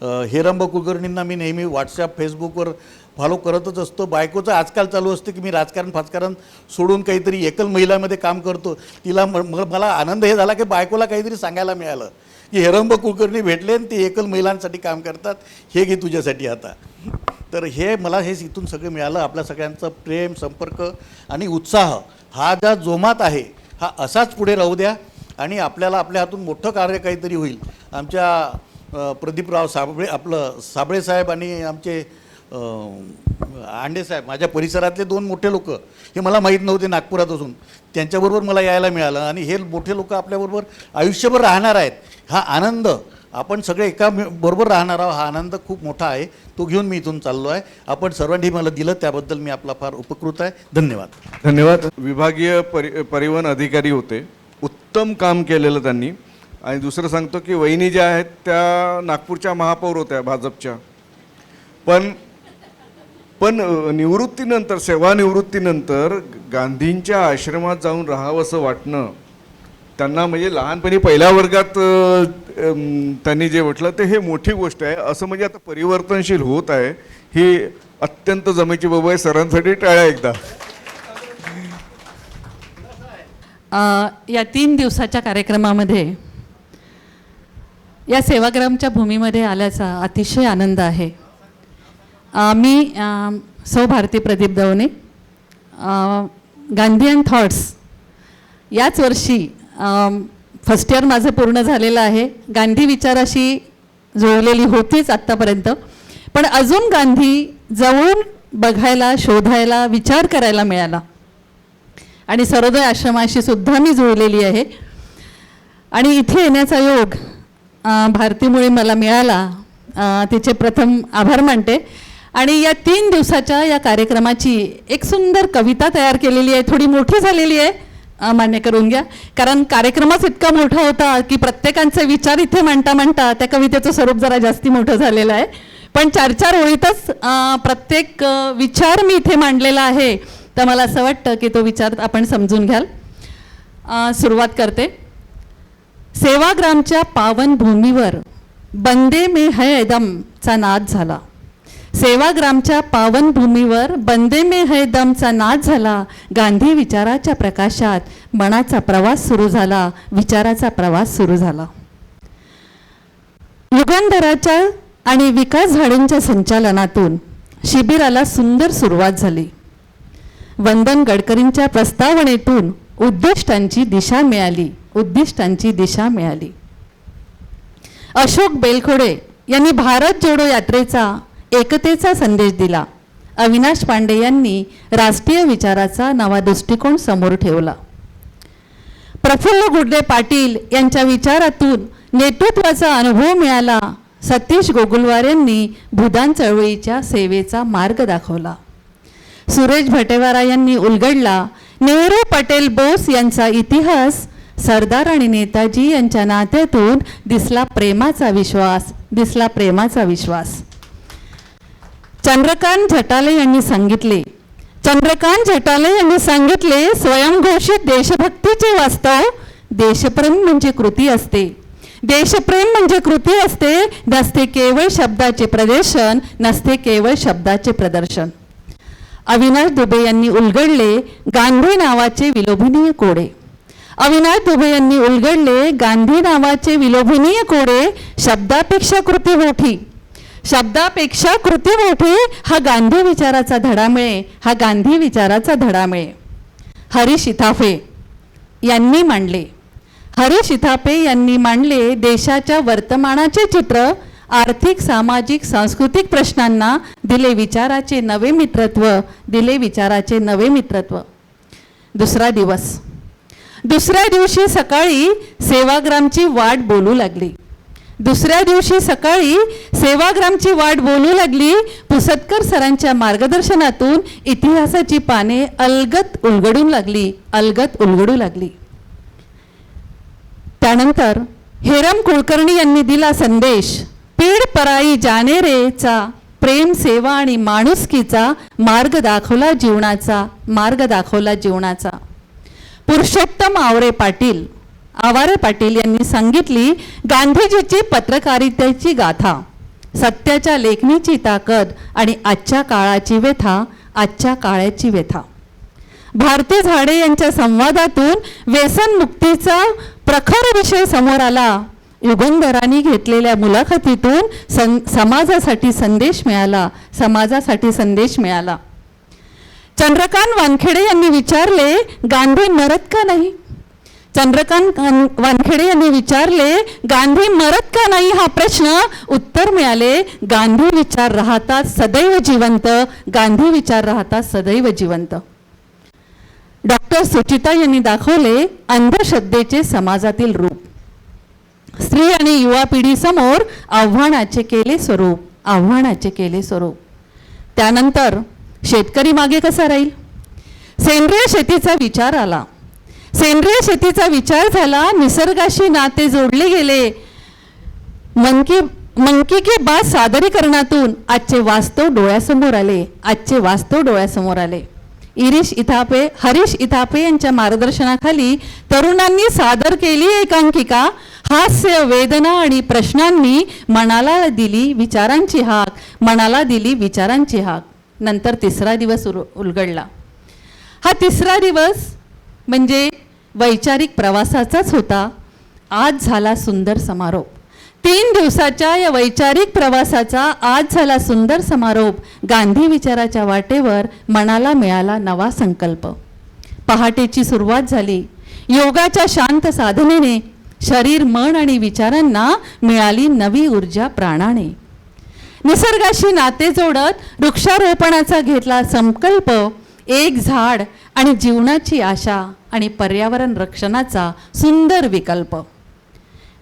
G: हेरंब कुलकर्णींना मी नेहमी व्हॉट्सॲप फेसबुकवर फॉलो करतच असतो. बायकोचं आजकाल चालू असतं की मी राजकारण सोडून काहीतरी एकल महिलामध्ये काम करतो. तिला मला आनंद हे झाला की बायकोला काहीतरी सांगायला मिळालं की हेरंब कुलकर्णी भेटले आणि ते एकल महिलांसाठी काम करतात, हे घे तुझ्यासाठी आता. तर हे मला हे इथून सगळं मिळालं. आपल्या सगळ्यांचं प्रेम, संपर्क आणि उत्साह हा ज्या जोमात आहे हा असाच पुढे राहू द्या आणि आपल्याला आपल्या हातून मोठं कार्य काहीतरी होईल. आमच्या प्रदीपराव साबळे साहेब आणि आमचे आंडे साहेब, माझ्या परिसरातले 2 मोठे लोक, हे मला माहीत नव्हते नागपुरात असून, त्यांच्याबरोबर मला यायला मिळालं. आणि हे मोठे लोक आपल्याबरोबर आयुष्यभर राहणार आहेत. हा आनंद, आपण सगळे एका बरोबर राहणार आहोत, हा आनंद खूप मोठा आहे. तो घेऊन मी इथून चाललो आहे. आपण सर्वांनी मला दिलं त्याबद्दल मी आपला फार उपकृत आहे. धन्यवाद.
A: धन्यवाद. विभागीय परिवहन अधिकारी होते, उत्तम काम केलेलं त्यांनी. आणि दुसरं सांगतो की वहिनी ज्या आहेत त्या नागपूरच्या महापौर होत्या भाजपच्या, पण निवृत्तीनंतर, सेवानिवृत्तीनंतर गांधींच्या आश्रमात जाऊन राहावं असं वाटणं त्यांना, म्हणजे लहानपणी पहिल्या वर्गात त्यांनी जे म्हटलं ते हे मोठी गोष्ट आहे. असं म्हणजे आता परिवर्तनशील होत आहे, ही अत्यंत जमेची बाबू आहे. सरांसाठी टाळ्या एकदा.
H: या 3 दिवसाच्या कार्यक्रमामध्ये या सेवाग्रामच्या भूमीमध्ये आल्याचा अतिशय आनंद आहे. मी सौ भारती प्रदीप दवणे, गांधी अँड थॉट्स याच वर्षी फर्स्ट इयर माझं पूर्ण झालेलं आहे. गांधी विचाराशी जोडलेली होतीच आत्तापर्यंत, पण अजून गांधी जवळून बघायला, शोधायला, विचार करायला मिळाला. आणि सर्वोदय आश्रमाशी सुद्धा मी जुळलेली आहे. आणि इथे येण्याचा योग भारतीमुळे मला मिळाला, तिचे प्रथम आभार मानते. आणि या 3 दिवसाच्या या कार्यक्रमाची एक सुंदर कविता तयार केलेली आहे, थोडी मोठी झालेली आहे, मान्य करून घ्या. कारण कार्यक्रमच इतका मोठा होता की प्रत्येकांचे विचार इथे मांडता त्या कवितेचं स्वरूप जरा जास्ती मोठं झालेलं आहे. पण 4-4 ओळीतच प्रत्येक विचार मी इथे मांडलेला आहे. तर मला असं वाटतं की तो विचार आपण समजून घ्याल. सुरुवात करते. सेवाग्रामच्या पावन भूमीवर बंदे में है दमचा नाद झाला. सेवाग्रामच्या पावन भूमीवर बंदे में है दमचा नाद झाला. गांधी विचाराच्या प्रकाशात मनाचा प्रवास सुरू झाला, विचाराचा प्रवास सुरू झाला. युगंधराच्या आणि विकास झाडेंच्या संचालनातून शिबिराला सुंदर सुरुवात झाली. वंदन गडकरींच्या प्रस्तावनेतून उद्दिष्टांची दिशा मिळाली. अशोक बेलखोडे यांनी भारत जोडो यात्रेचा एकतेचा संदेश दिला. अविनाश पांडे यांनी राष्ट्रीय विचाराचा नवा दृष्टिकोन समोर ठेवला. प्रफुल्ल गुड्डे पाटील यांच्या विचारातून नेतृत्वाचा अनुभव मिळाला. सतीश गोगुलवार यांनी भूदान चळवळीच्या सेवेचा मार्ग दाखवला. सुरेश भटेवारा यांनी उलगडला नेहरू पटेल बोस यांचा इतिहास. सरदार आणि नेताजी यांच्या नात्यातून दिसला प्रेमाचा विश्वास. चंद्रकांत झटाले यांनी सांगितले स्वयंघोषित देशभक्तीचे वास्तव देशप्रेम म्हणजे कृती असते. देशप्रेम म्हणजे कृती असते, नसते केवळ शब्दाचे प्रदर्शन, नसते केवळ शब्दाचे प्रदर्शन. अविनाश दुबे यांनी उलगडले गांधी नावाचे विलोभनीय कोडे. अविनाश दुबे यांनी उलगडले गांधी नावाचे विलोभनीय कोडे. शब्दापेक्षा कृती मोठी, शब्दापेक्षा कृती मोठी, हा गांधी विचाराचा धडा मिळे, हा गांधी विचाराचा धडा मिळे. हरीश इथापे यांनी मांडले, हरीश इथापे यांनी मांडले देशाच्या वर्तमानाचे चित्र. आर्थिक, सामाजिक, सांस्कृतिक प्रश्नांना दिले विचाराचे नवे मित्रत्व, दिले विचाराचे नवे मित्रत्व. दुसरा दिवस. दुसऱ्या दिवशी सकाळी सेवाग्रामची वाट बोलू लागली. दुसऱ्या दिवशी सकाळी सेवाग्रामची वाट बोलू लागली. पुसदकर सरांच्या मार्गदर्शनातून इतिहासाची पाने अलगद उलगडू लागली, अलगद उलगडू लागली. त्यानंतर हेरम कुलकर्णी यांनी दिला संदेश. पीड पराई जाने रेचा, प्रेम, सेवा आणि माणुसकीचा मार्ग दाखवला जीवनाचा, मार्ग दाखवला जीवनाचा. पुरुषोत्तम आवारे पाटील यांनी सांगितली गांधीजीची पत्रकारितेची गाथा, सत्याच्या लेखणीची ताकद आणि आजच्या काळाची व्यथा, आजच्या काळाची व्यथा. भारती झाडे यांच्या संवादातून व्यसनमुक्तीचा प्रखर विषय समोर आला. युगंधरांनी घेतलेल्या मुलाखतीतून समाजासाठी संदेश मिळाला, समाजासाठी संदेश मिळाला. चंद्रकांत वानखेडे यांनी विचारले गांधी मरत का नाही. चंद्रकांत वानखेडे यांनी विचारले गांधी मरत का नाही हा प्रश्न. उत्तर मिळाले गांधी विचार राहतात सदैव जिवंत, गांधी विचार राहतात सदैव जिवंत. डॉक्टर सुचिता यांनी दाखवले अंधश्रद्धेचे समाजातील रूप. स्त्री आणि युवा पिढीसमोर आव्हानाचे केले स्वरूप, आव्हानाचे केले स्वरूप. त्यानंतर शेतकरी मागे कसा राहील. सेंद्रिय शेतीचा विचार आला. सेंद्रिय शेतीचा विचार झाला. निसर्गाशी नाते जोडले गेले. मंकी की बात सादरीकरणातून आजचे वास्तव डोळ्यासमोर आले, आजचे वास्तव डोळ्यासमोर आले. हरीश इथापे यांच्या मार्गदर्शनाखाली तरुणांनी सादर केली एकांकिका. हास्य, वेदना आणि प्रश्नांनी मनाला दिली विचारांची हाक, मनाला दिली विचारांची हाक. नंतर तिसरा दिवस उलगडला. हा तिसरा दिवस म्हणजे वैचारिक प्रवासाचाच होता. आज झाला सुंदर समारोप. 3 दिवसाच्या या वैचारिक प्रवासाचा आज झाला सुंदर समारोप. गांधी विचाराच्या वाटेवर मनाला मिळाला नवा संकल्प. पहाटेची सुरुवात झाली. योगाच्या शांत साधनेने शरीर, मन आणि विचारांना मिळाली नवी ऊर्जा प्राणाने. निसर्गाशी नाते जोडत वृक्षारोपणाचा घेतला संकल्प. एक झाड आणि जीवनाची आशा आणि पर्यावरण रक्षणाचा सुंदर विकल्प.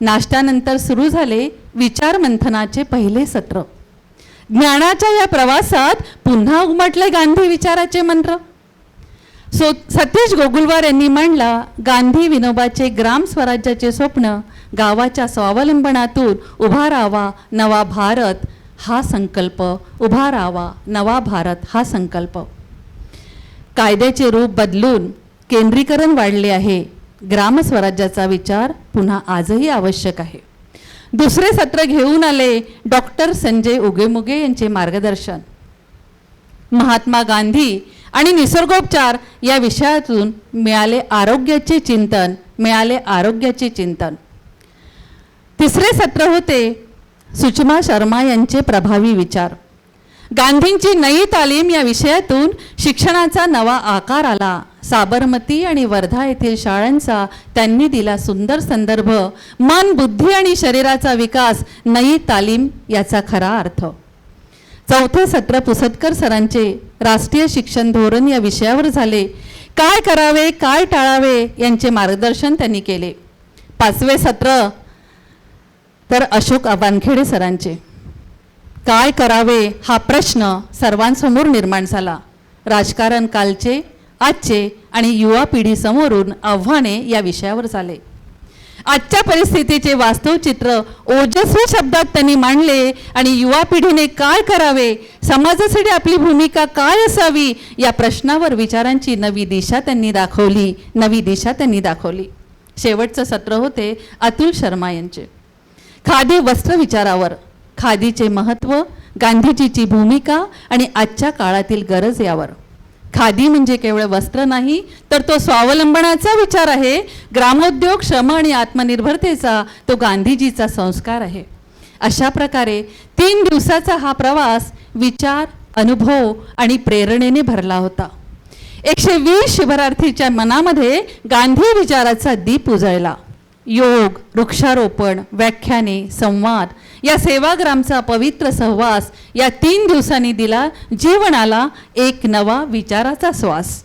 H: नाश्त्यानंतर सुरू झाले विचार मंथनाचे पहिले सत्र. ज्ञानाच्या या प्रवासात पुन्हा उमटले गांधी विचाराचे मंत्र. सतीश गोगुलवार यांनी मांडला गांधी विनोबाचे ग्राम स्वराज्याचे स्वप्न. गावाच्या स्वावलंबनातून उभा राहावा नवा भारत हा संकल्प, उभा राहावा नवा भारत हा संकल्प. कायद्याचे रूप बदलून केंद्रीकरण वाढले आहे. ग्रामस्वराज्याचा विचार पुन्हा आजही आवश्यक आहे. दुसरे सत्र घेऊन आले डॉक्टर संजय उगेमुगे यांचे मार्गदर्शन. महात्मा गांधी आणि निसर्गोपचार या विषयातून मिळाले आरोग्याचे चिंतन, मिळाले आरोग्याचे चिंतन. तिसरे सत्र होते सुषमा शर्मा यांचे प्रभावी विचार. गांधींची नई तालीम या विषयातून शिक्षणाचा नवा आकार आला. साबरमती आणि वर्धा येथील शाळांचा त्यांनी दिला सुंदर संदर्भ. मन, बुद्धी आणि शरीराचा विकास, नई तालीम याचा खरा अर्थ. चौथे सत्र पुसदकर सरांचे राष्ट्रीय शिक्षण धोरण या विषयावर झाले. काय करावे, काय टाळावे यांचे मार्गदर्शन त्यांनी केले. पाचवे सत्र तर अशोक वानखेडे सरांचे. काय करावे हा प्रश्न सर्वांसमोर निर्माण झाला. राजकारण कालचे, आजचे आणि युवा पिढीसमोरून आव्हाने या विषयावर झाले. आजच्या परिस्थितीचे वास्तव चित्र ओजस्वी शब्दात त्यांनी मांडले आणि युवा पिढीने काय करावे, समाजासाठी आपली भूमिका काय असावी या प्रश्नावर विचारांची नवी दिशा त्यांनी दाखवली, नवी दिशा त्यांनी दाखवली. शेवटचं सत्र होते अतुल शर्मा यांचे. खादी वस्त्र विचारावर, खादीचे महत्त्व, गांधीजीची भूमिका आणि आजच्या काळातील गरज यावर. खादी म्हणजे केवळ वस्त्र नाही, तर तो स्वावलंबनाचा विचार आहे. ग्रामोद्योग, श्रम आणि आत्मनिर्भरतेचा तो गांधीजीचा संस्कार आहे. अशा प्रकारे 3 दिवसाचा हा प्रवास विचार, अनुभव आणि प्रेरणेने भरला होता. 120 शिबिरार्थीच्या मनामध्ये गांधी विचाराचा दीप उजळला. योग, वृक्षारोपण, व्याख्याने, संवाद या सेवाग्रामचा पवित्र सहवास या 3 दिवसांनी दिला जीवनाला एक नवा विचाराचा श्वास.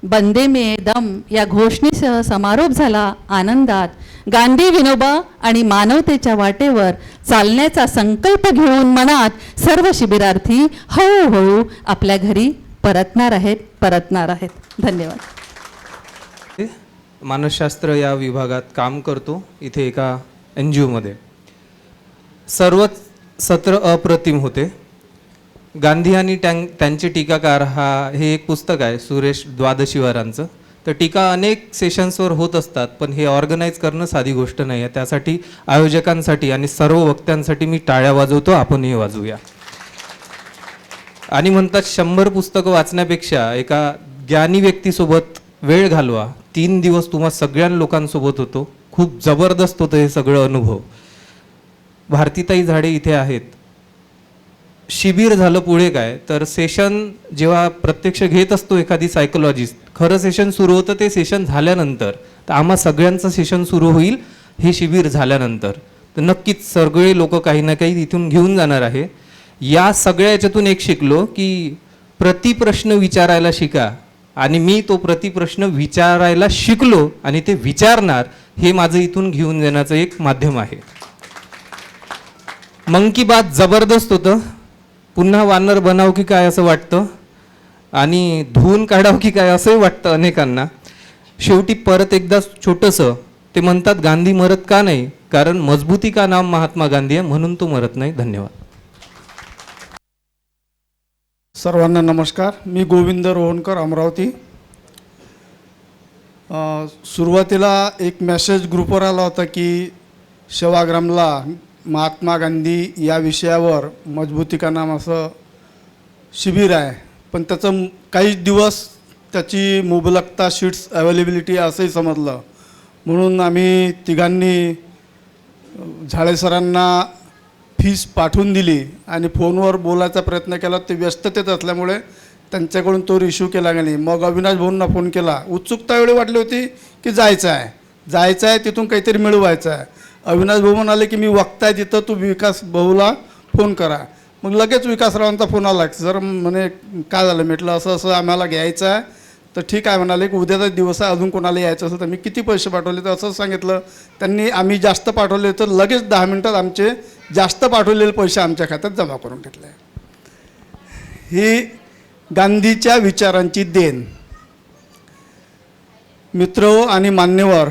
H: बंदे में दम या घोषणेसह समारोप झाला आनंदात. गांधी, विनोबा आणि मानवतेच्या वाटेवर चालण्याचा संकल्प घेऊन मनात सर्व शिबिरार्थी हळूहळू आपल्या घरी परतणार आहेत. धन्यवाद.
I: मानसशास्त्र या विभागात काम करतो इथे एका NGOमध्ये. सर्वच सत्र अप्रतिम होते. गांधी आणि त्यांचे टीकाकार हे एक पुस्तक आहे सुरेश द्वादशीवारांचं. तर टीका अनेक सेशन्सवर होत असतात, पण हे ऑर्गनाईज करणं साधी गोष्ट नाही आहे. त्यासाठी आयोजकांसाठी आणि सर्व वक्त्यांसाठी मी टाळ्या वाजवतो, आपणही वाजवूया. आणि म्हणतात 100 पुस्तकं वाचण्यापेक्षा एका ज्ञानी व्यक्तीसोबत वेळ घालवा. 3 दिवस तुम्हा सगळ्या लोकांसोबत होतो. खूप जबरदस्त होतं हे सगळं अनुभव. भारतीताई झाडे इथे आहेत. शिबिर झालं, पुढे काय तर सेशन जेव्हा प्रत्यक्ष घेत असतो एखादी सायकोलॉजिस्ट, खरं सेशन सुरू होतं ते सेशन झाल्यानंतर. तर आम्हा सगळ्यांचं सेशन सुरू होईल हे शिबिर झाल्यानंतर. तर नक्कीच सगळे लोक काही ना काही इथून घेऊन जाणार आहे. या सगळ्या याच्यातून एक शिकलो की प्रतिप्रश्न विचारायला शिका. आणि मी तो प्रतिप्रश्न विचारायला शिकलो आणि ते विचारणार, हे माझं इथून घेऊन जाण्याचं एक माध्यम आहे. मन की बात जबरदस्त होतं. पुन्हा वानर बनाव की काय असं वाटतं, आणि धुवून काढावं की काय असंही वाटतं अनेकांना. शेवटी परत एकदा छोटंसं, ते म्हणतात गांधी मरत का नाही, कारण मजबूती का नाम महात्मा गांधी आहे, म्हणून तो मरत नाही. धन्यवाद.
J: सर्वांना नमस्कार. मी गोविंद रोहनकर, अमरावती. सुरुवातीला एक मेसेज ग्रुपवर आला होता की सेवाग्रामला महात्मा गांधी या विषयावर मजबूती का नाम असं शिबिर आहे. पण त्याचं काही दिवस त्याची मुबलकता, शीट्स अवेलेबिलिटी असंही समजलं. म्हणून आम्ही तिघांनी झाडे सरांना फीस पाठवून दिली आणि फोनवर बोलायचा प्रयत्न केला. ते व्यस्ततेत असल्यामुळे त्यांच्याकडून तो रिश्यू केला गेला. मग अविनाश भाऊंना फोन केला. उत्सुकता एवढी वाटली होती की जायचं आहे, तिथून काहीतरी मिळवायचं आहे. अविनाश भाऊ म्हणाले की मी वक्ता आहे तिथं, तू विकास भाऊला फोन करा. मग लगेच विकासरावांचा फोन आला. सर म्हणे काय झालं, म्हटलं असं असं आम्हाला घ्यायचं आहे. तर ठीक आहे म्हणाले की उद्याचा दिवस आहे, अजून कोणाला यायचं असेल तर. मी किती पैसे पाठवले तर असं सांगितलं त्यांनी. आम्ही जास्त पाठवले तर लगेच 10 मिनटात आमचे जास्त पाठवलेले पैसे आमच्या खात्यात जमा करून घेतले. ही गांधीच्या विचारांची देण. मित्र आणि मान्यवर,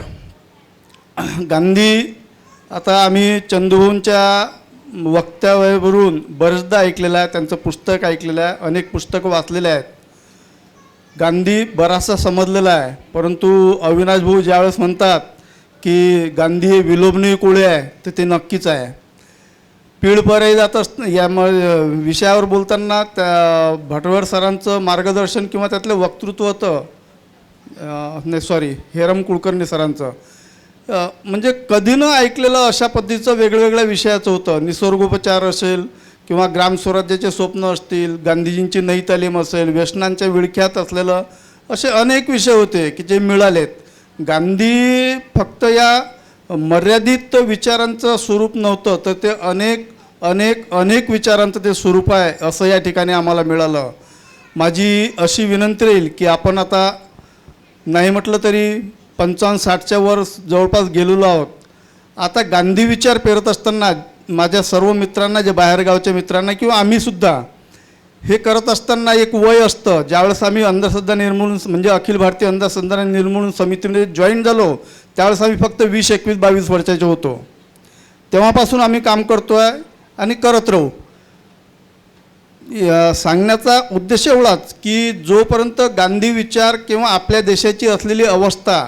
J: गांधी आता आम्ही चंदूभाऊंच्या वक्तव्यावरून बरेचदा ऐकलेलं आहे, त्यांचं पुस्तक ऐकलेलं आहे, अनेक पुस्तकं वाचलेले आहेत. गांधी बराचसा समजलेला आहे. परंतु अविनाश भाऊ ज्यावेळेस म्हणतात की गांधी हे विलोभनीय कुळे आहे, तर ते नक्कीच आहे. पीळपर्यंत जात असतं या विषयावर बोलताना त्या भटवळ सरांचं मार्गदर्शन किंवा त्यातलं वक्तृत्व होतं, हेरम कुलकर्णी सरांचं. म्हणजे कधी न ऐकलेलं अशा पद्धतीचं वेगवेगळ्या विषयाचं होतं. निसर्गोपचार असेल किंवा ग्रामस्वराज्याचे स्वप्न असतील, गांधीजींची नई तालीम असेल, व्यसनांच्या विळख्यात असलेलं असे अनेक विषय होते की जे मिळालेत. गांधी फक्त या मर्यादित विचारांचं स्वरूप नव्हतं, तर ते अनेक अनेक अनेक विचारांचं ते स्वरूप आहे असं या ठिकाणी आम्हाला मिळालं. माझी अशी विनंती राहील की आपण आता नाही म्हटलं तरी 55-60च्या वर जवळपास गेलेलो आहोत. आता गांधी विचार पेरत असताना माझ्या सर्व मित्रांना, जे बाहेरगावच्या मित्रांना किंवा आम्हीसुद्धा हे करत असताना एक वय असतं. ज्यावेळेस आम्ही अंधश्रद्धा निर्मूलन म्हणजे अखिल भारतीय अंधश्रद्धा निर्मूलन समितीमध्ये जॉईन झालो, त्यावेळेस आम्ही फक्त 20, 21, 22 वर्षाचे होतो. तेव्हापासून आम्ही काम करतो आहे आणि करत राहू. सांगण्याचा उद्देश एवढाच की जोपर्यंत गांधी विचार किंवा आपल्या देशाची असलेली अवस्था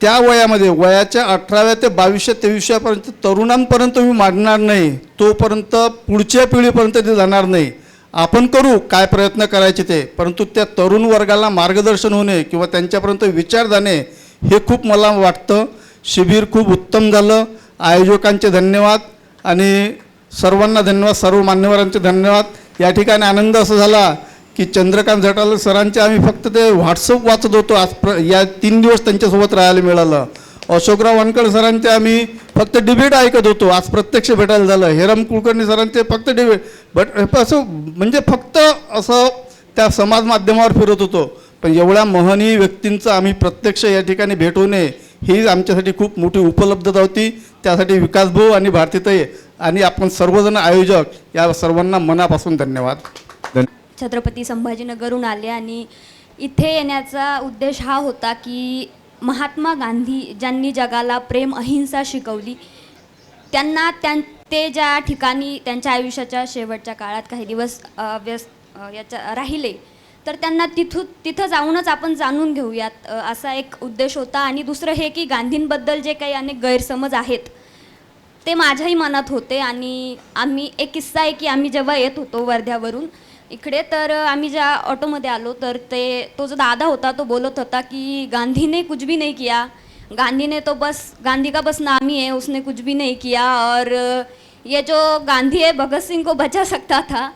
J: त्या वयामध्ये वयाच्या 18व्या ते 22-23पर्यंत तरुणांपर्यंत मी मांडणार नाही, तोपर्यंत पुढच्या पिढीपर्यंत ते जाणार नाही. आपण करू काय प्रयत्न करायचे ते, परंतु त्या तरुण वर्गाला मार्गदर्शन होणे किंवा त्यांच्यापर्यंत विचार जाणे हे खूप मला वाटतं. शिबिर खूप उत्तम झालं. आयोजकांचे धन्यवाद आणि सर्वांना धन्यवाद, सर्व मान्यवरांचे धन्यवाद. या ठिकाणी आनंद असा झाला की चंद्रकांत झटाले सरांचे आम्ही फक्त ते व्हॉट्सअप वाचत होतो. आज या 3 दिवस त्यांच्यासोबत राहायला मिळालं. अशोकराव वानखडे सरांचे आम्ही फक्त डिबेट ऐकत होतो, आज प्रत्यक्ष भेटायला झालं. हेराम कुलकर्णी सरांचे फक्त डिबेट, बट असं म्हणजे फक्त असं त्या समाज माध्यमावर फिरत होतो. पण एवढ्या महनीय व्यक्तींचं आम्ही प्रत्यक्ष या ठिकाणी भेट होणे ही आमच्यासाठी खूप मोठी उपलब्धता होती. त्यासाठी विकासभाऊ आणि भारतीताई आणि आपण सर्वजण आयोजक या सर्वांना मनापासून धन्यवाद.
K: छत्रपती संभाजीनगरहून आले आणि इथे येण्याचा उद्देश हा होता की महात्मा गांधी ज्यांनी जगाला प्रेम अहिंसा शिकवली, त्यांना ते ज्या ठिकाणी त्यांच्या आयुष्याच्या शेवटच्या काळात काही दिवस राहिले, तर त्यांना तिथं जाऊनच आपण जाणून घेऊयात असा एक उद्देश होता. आणि दुसरं हे की गांधींबद्दल जे काही अनेक गैरसमज आहेत ते माझ्याही मनात होते. आणि एक किस्सा आहे की आम्ही जेव्हा येत होतो वर्ध्यावरून इकडे, तर आम्ही ज्या ऑटोमध्ये आलो तर तो जो दादा होता तो बोलत होता की गांधी ने कुछ भी नहीं किया, गांधी का बस नाम ही है, उसने कुछ भी नहीं किया, और ये जो गांधी है भगत सिंह को बचा सकता था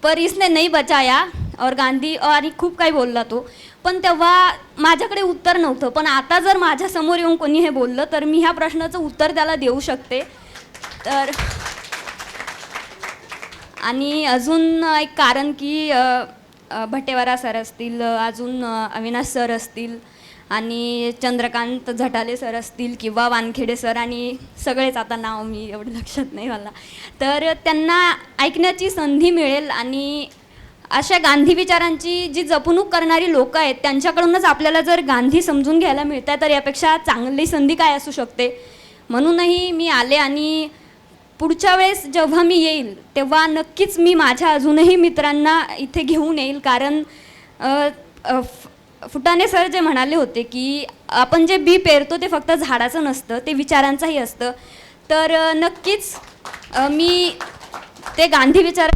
K: पर इसने नहीं बचाया, और गांधी आणि खूप काही बोलला तो. पण तेव्हा माझ्याकडे उत्तर नव्हतं. पण आता जर माझ्यासमोर येऊन कोणी हे बोललं तर मी ह्या प्रश्नाचं उत्तर त्याला देऊ शकते. तर आणि अजून एक कारण की भट्टेवारा सर असतील, अजून अविनाश सर असतील आणि चंद्रकांत झटाले सर असतील किंवा वानखेडे सर आणि सगळेच, आता नाव मी एवढं लक्षात नाही मला, तर त्यांना ऐकण्याची संधी मिळेल. आणि अशा गांधी विचारांची जी जपणूक करणारी लोक आहेत त्यांच्याकडूनच आपल्याला जर गांधी समजून घ्यायला मिळत आहे तर यापेक्षा चांगली संधी काय असू शकते. म्हणूनही मी आले आणि पुढच्या वेळेस जेव्हा मी येईल तेव्हा नक्कीच मी माझ्या अजूनही मित्रांना इथे घेऊन येईल. कारण फुटाणे सर जे म्हणाले होते की आपण जे बी पेरतो ते फक्त झाडाचं नसतं, ते विचारांचंही असतं. तर नक्कीच मी ते गांधी विचार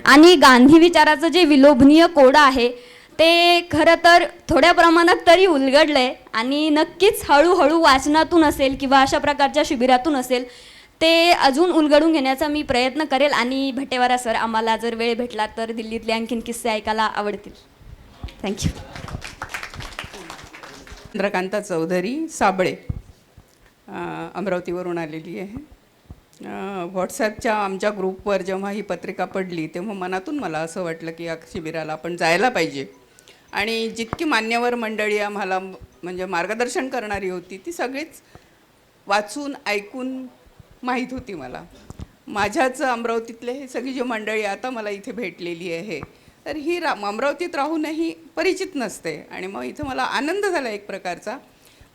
K: आणि गांधी विचाराचं जे विलोभनीय कोड आहे ते खरं तर थोड्या प्रमाणात तरी उलगडलंय. आणि नक्कीच हळूहळू वाचनातून असेल किंवा अशा प्रकारच्या शिबिरातून असेल ते अजून उलगडून घेण्याचा मी प्रयत्न करेल. आणि भट्टेवारा सर, आम्हाला जर वेळ भेटला तर दिल्लीतले आणखीन किस्से ऐकायला आवडतील. थँक्यू.
L: चंद्रकांता चौधरी साबळे, अमरावतीवरून आलेली आहे. व्हॉट्सॲपच्या आमच्या ग्रुपवर जेव्हा ही पत्रिका पडली तेव्हा मनातून मला असं वाटलं की या शिबिराला आपण जायला पाहिजे. आणि जितकी मान्यवर मंडळी आम्हाला म्हणजे मार्गदर्शन करणारी होती ती सगळीच वाचून ऐकून माहीत होती मला. माझ्याच अमरावतीतले हे सगळी जी मंडळी आता मला इथे भेटलेली आहे तर ही अमरावतीत राहूनही परिचित नसते. आणि मग इथं मला आनंद झाला एक प्रकारचा.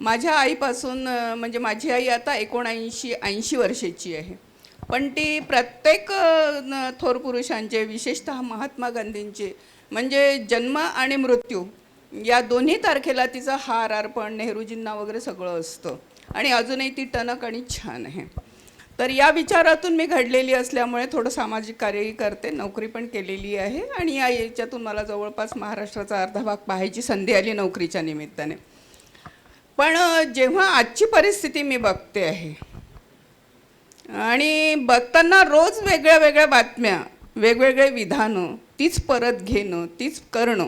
L: माझ्या आईपासून म्हणजे माझी आई आता 79-80 वर्षाची आहे, पण ती प्रत्येक थोर पुरुषांचे विशेषतः महात्मा गांधींचे म्हणजे जन्म आणि मृत्यू या दोन्ही तारखेला तिचं हार अर्पण नेहरूजींना वगैरे सगळं असतं. आणि अजूनही ती टणक आणि छान आहे. तर या विचारातून मी घडलेली असल्यामुळे थोडं सामाजिक कार्यही करते, नोकरी पण केलेली आहे. आणि या याच्यातून मला जवळपास महाराष्ट्राचा अर्धा भाग पाहायची संधी आली नोकरीच्या निमित्ताने. पण जेव्हा आजची परिस्थिती मी बघते आहे आणि बघताना रोज वेगळ्या वेगळ्या बातम्या, वेगवेगळे विधानं, तीच परत घेणं, तीच करणं.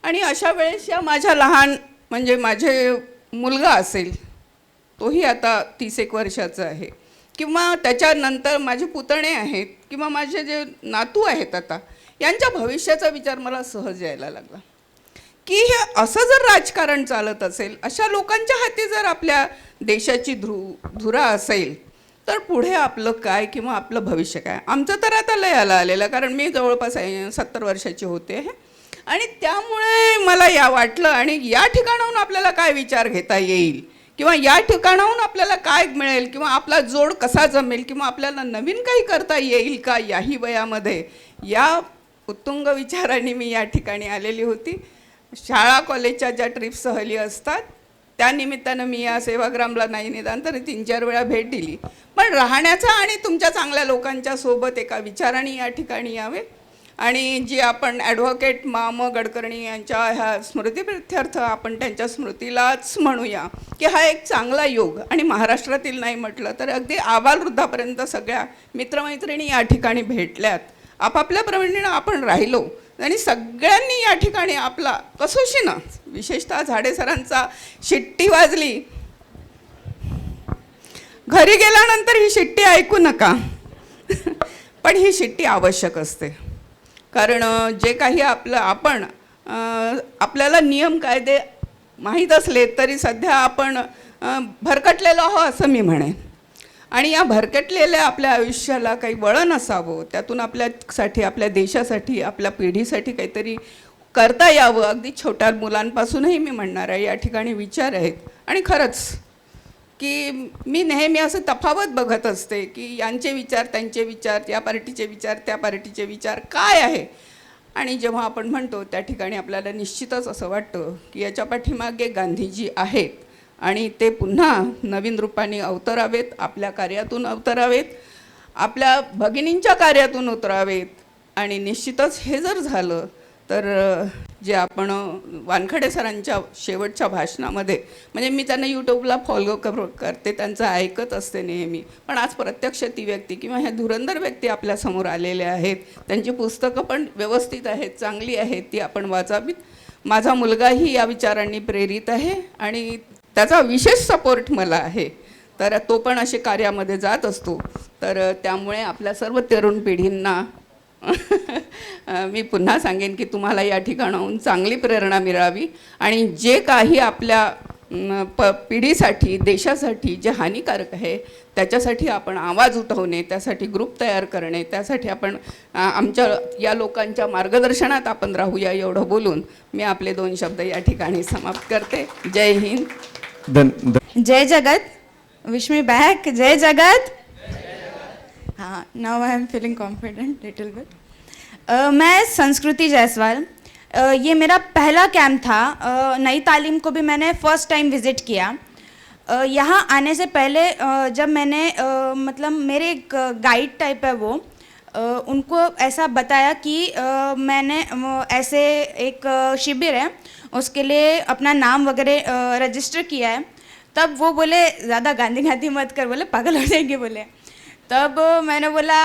L: आणि अशा वेळेस या माझ्या लहान म्हणजे माझे मुलगा असेल, तोही आता 31 वर्षाचा आहे, किंवा त्याच्यानंतर माझे पुतणे आहेत किंवा माझे जे नातू आहेत आता, यांच्या भविष्याचा विचार मला सहज यायला लागला की हे असं जर राजकारण चालत असेल, अशा लोकांच्या हाती जर आपल्या देशाची धुरा असेल तर पुढे आपलं काय किंवा आपलं भविष्य काय. आमचं तर आता लय आलेलं, कारण मी जवळपास 70 वर्षाची होते आहे आणि त्यामुळे मला वाटलं आणि या ठिकाणाहून आपल्याला काय विचार घेता येईल किंवा या ठिकाणाहून आपल्याला काय मिळेल किंवा आपला जोड कसा जमेल किंवा आपल्याला नवीन काही करता येईल का याही वयामध्ये, या उत्तुंग विचारांनी मी या ठिकाणी आलेली होती. शाळा कॉलेजच्या ज्या ट्रिप सहली असतात त्या निमित्तानं मी या सेवाग्रामला नाही निदान तर 3-4 वेळा भेट दिली. पण राहण्याचा आणि तुमच्या चांगल्या लोकांच्या सोबत एका विचाराने या ठिकाणी यावे आणि जी आपण ॲडव्होकेट मा. गडकर्णी यांच्या ह्या स्मृतिप्रित्यर्थ आपण त्यांच्या स्मृतीलाच म्हणूया की हा एक चांगला योग आणि महाराष्ट्रातील नाही म्हटलं तर अगदी आबालवृद्धापर्यंत सगळ्या मित्रमैत्रिणी या ठिकाणी भेटल्यात. आपापल्या प्रमाणे आपण राहिलो आणि सगळ्यांनी या ठिकाणी आपला कसोशीनं विशेषतः झाडे सरांचा शिट्टी वाजली. घरी गेल्यानंतर ही शिट्टी ऐकू नका पण ही शिट्टी आवश्यक असते. कारण जे काही आपल्याला नियम कायदे माहीत असले तरी सध्या आपण भरकटलेलो आहोत असं मी म्हणेन. आणि या भरकटलेल्या आपल्या आयुष्याला काही वळण असावं, त्यातून आपल्यासाठी, आपल्या देशासाठी, आपल्या पिढीसाठी काहीतरी करता यावं. अगदी छोट्या मुलांपासूनही मी म्हणणार आहे या ठिकाणी विचार आहेत. आणि खरंच की मी नेहमी असं तफावत बघत असते की यांचे विचार, त्यांचे विचार, या पार्टीचे विचार, त्या पार्टीचे विचार काय आहे. आणि जेव्हा आपण म्हणतो त्या ठिकाणी आपल्याला निश्चितच असं वाटतं की याच्या पाठीमागे गांधीजी आहेत आणि ते पुन्हा नवीन रूपाने अवतरावेत, आपल्या कार्यातून अवतरावेत, आपल्या भगिनींच्या कार्यातून उतरावेत. आणि निश्चितच हे जर झालं तर जे आपण वानखडे सरांच्या शेवटच्या भाषणामध्ये, म्हणजे मी त्यांना यूट्यूबला फॉलो करते, त्यांचं ऐकत असते नेहमी, पण आज प्रत्यक्ष ती व्यक्ती किंवा ह्या धुरंधर व्यक्ती आपल्यासमोर आलेल्या आहेत. त्यांची पुस्तकं पण व्यवस्थित आहेत, चांगली आहेत, ती आपण वाचावीत. माझा मुलगाही या विचारांनी प्रेरित आहे आणि त्याचा विशेष सपोर्ट मला आहे. तर तो पण असे कार्यामध्ये जात असतो. तर त्यामुळे आपल्या सर्व तरुण पिढींना मी पुन्हा सांगेन की तुम्हाला या ठिकाणाहून चांगली प्रेरणा मिळावी आणि जे काही आपल्या पिढीसाठी, देशासाठी जे हानिकारक आहे त्याच्यासाठी आपण आवाज उठवणे, त्यासाठी ग्रुप तयार करणे, त्यासाठी आपण आमच्या या लोकांच्या मार्गदर्शनात आपण राहूया एवढं बोलून मी आपले 2 शब्द या ठिकाणी समाप्त करते. जय हिंद.
M: जय जगत. Wish me back. जय जगत. हाँ, now I am feeling confident little bit. मैं संस्कृति जायसवाल. ये मेरा पहला कैंप था. नई तालीम को भी मैंने फ़र्स्ट टाइम विज़िट किया. यहाँ आने से पहले जब मैंने मतलब मेरे एक गाइड टाइप है वो, उनको ऐसा बताया कि मैंने ऐसे एक शिविर है उसके लिए अपना नाम वगैरह रजिस्टर किया है. तब वो बोले ज़्यादा गांधी गांधी मत कर, बोले पागल हो जाएंगे बोले. तब मैंने बोला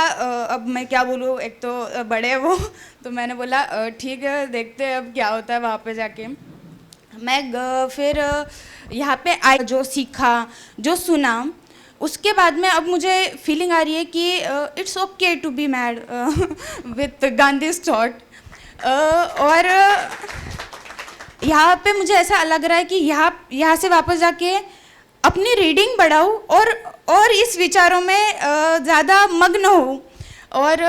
M: अब मैं क्या बोलूँ, एक तो बड़े हैं वो, तो मैंने बोला ठीक है देखते हैं अब क्या होता है वहाँ पे जाके. मैं फिर यहाँ पे आई, जो सीखा, जो सुना, उसके बाद में अब मुझे फीलिंग आ रही है कि इट्स ओके टू बी मैड विथ गांधीज थॉट. और यहाँ पे मुझे ऐसा लग रहा है कि यहाँ से वापस जाके अपनी रीडिंग बढ़ाऊँ और इस विचारों में ज़्यादा मग्न हो और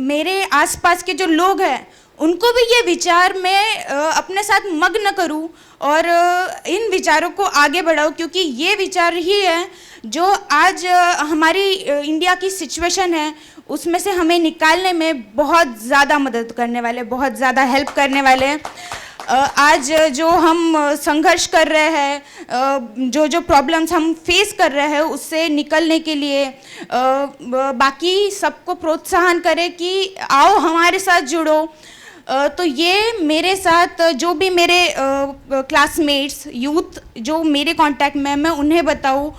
M: मेरे आसपास के जो लोग हैं उनको भी ये विचार में अपने साथ मग्न करूं और इन विचारों को आगे बढ़ाऊं, क्योंकि ये विचार ही है जो आज हमारी इंडिया की सिचुएशन है उसमें से हमें निकालने में बहुत ज़्यादा मदद करने वाले, बहुत ज़्यादा हेल्प करने वाले हैं. आज जो हम संघर्ष कर रहे हैं, जो प्रॉब्लम्स हम फेस कर रहे हैं उससे निकलने के लिए बाकी सबको प्रोत्साहन करें कि आओ हमारे साथ जुड़ो. तो ये मेरे साथ जो भी मेरे क्लासमेट्स, यूथ जो मेरे कांटेक्ट में, मैं उन्हें बताऊँ,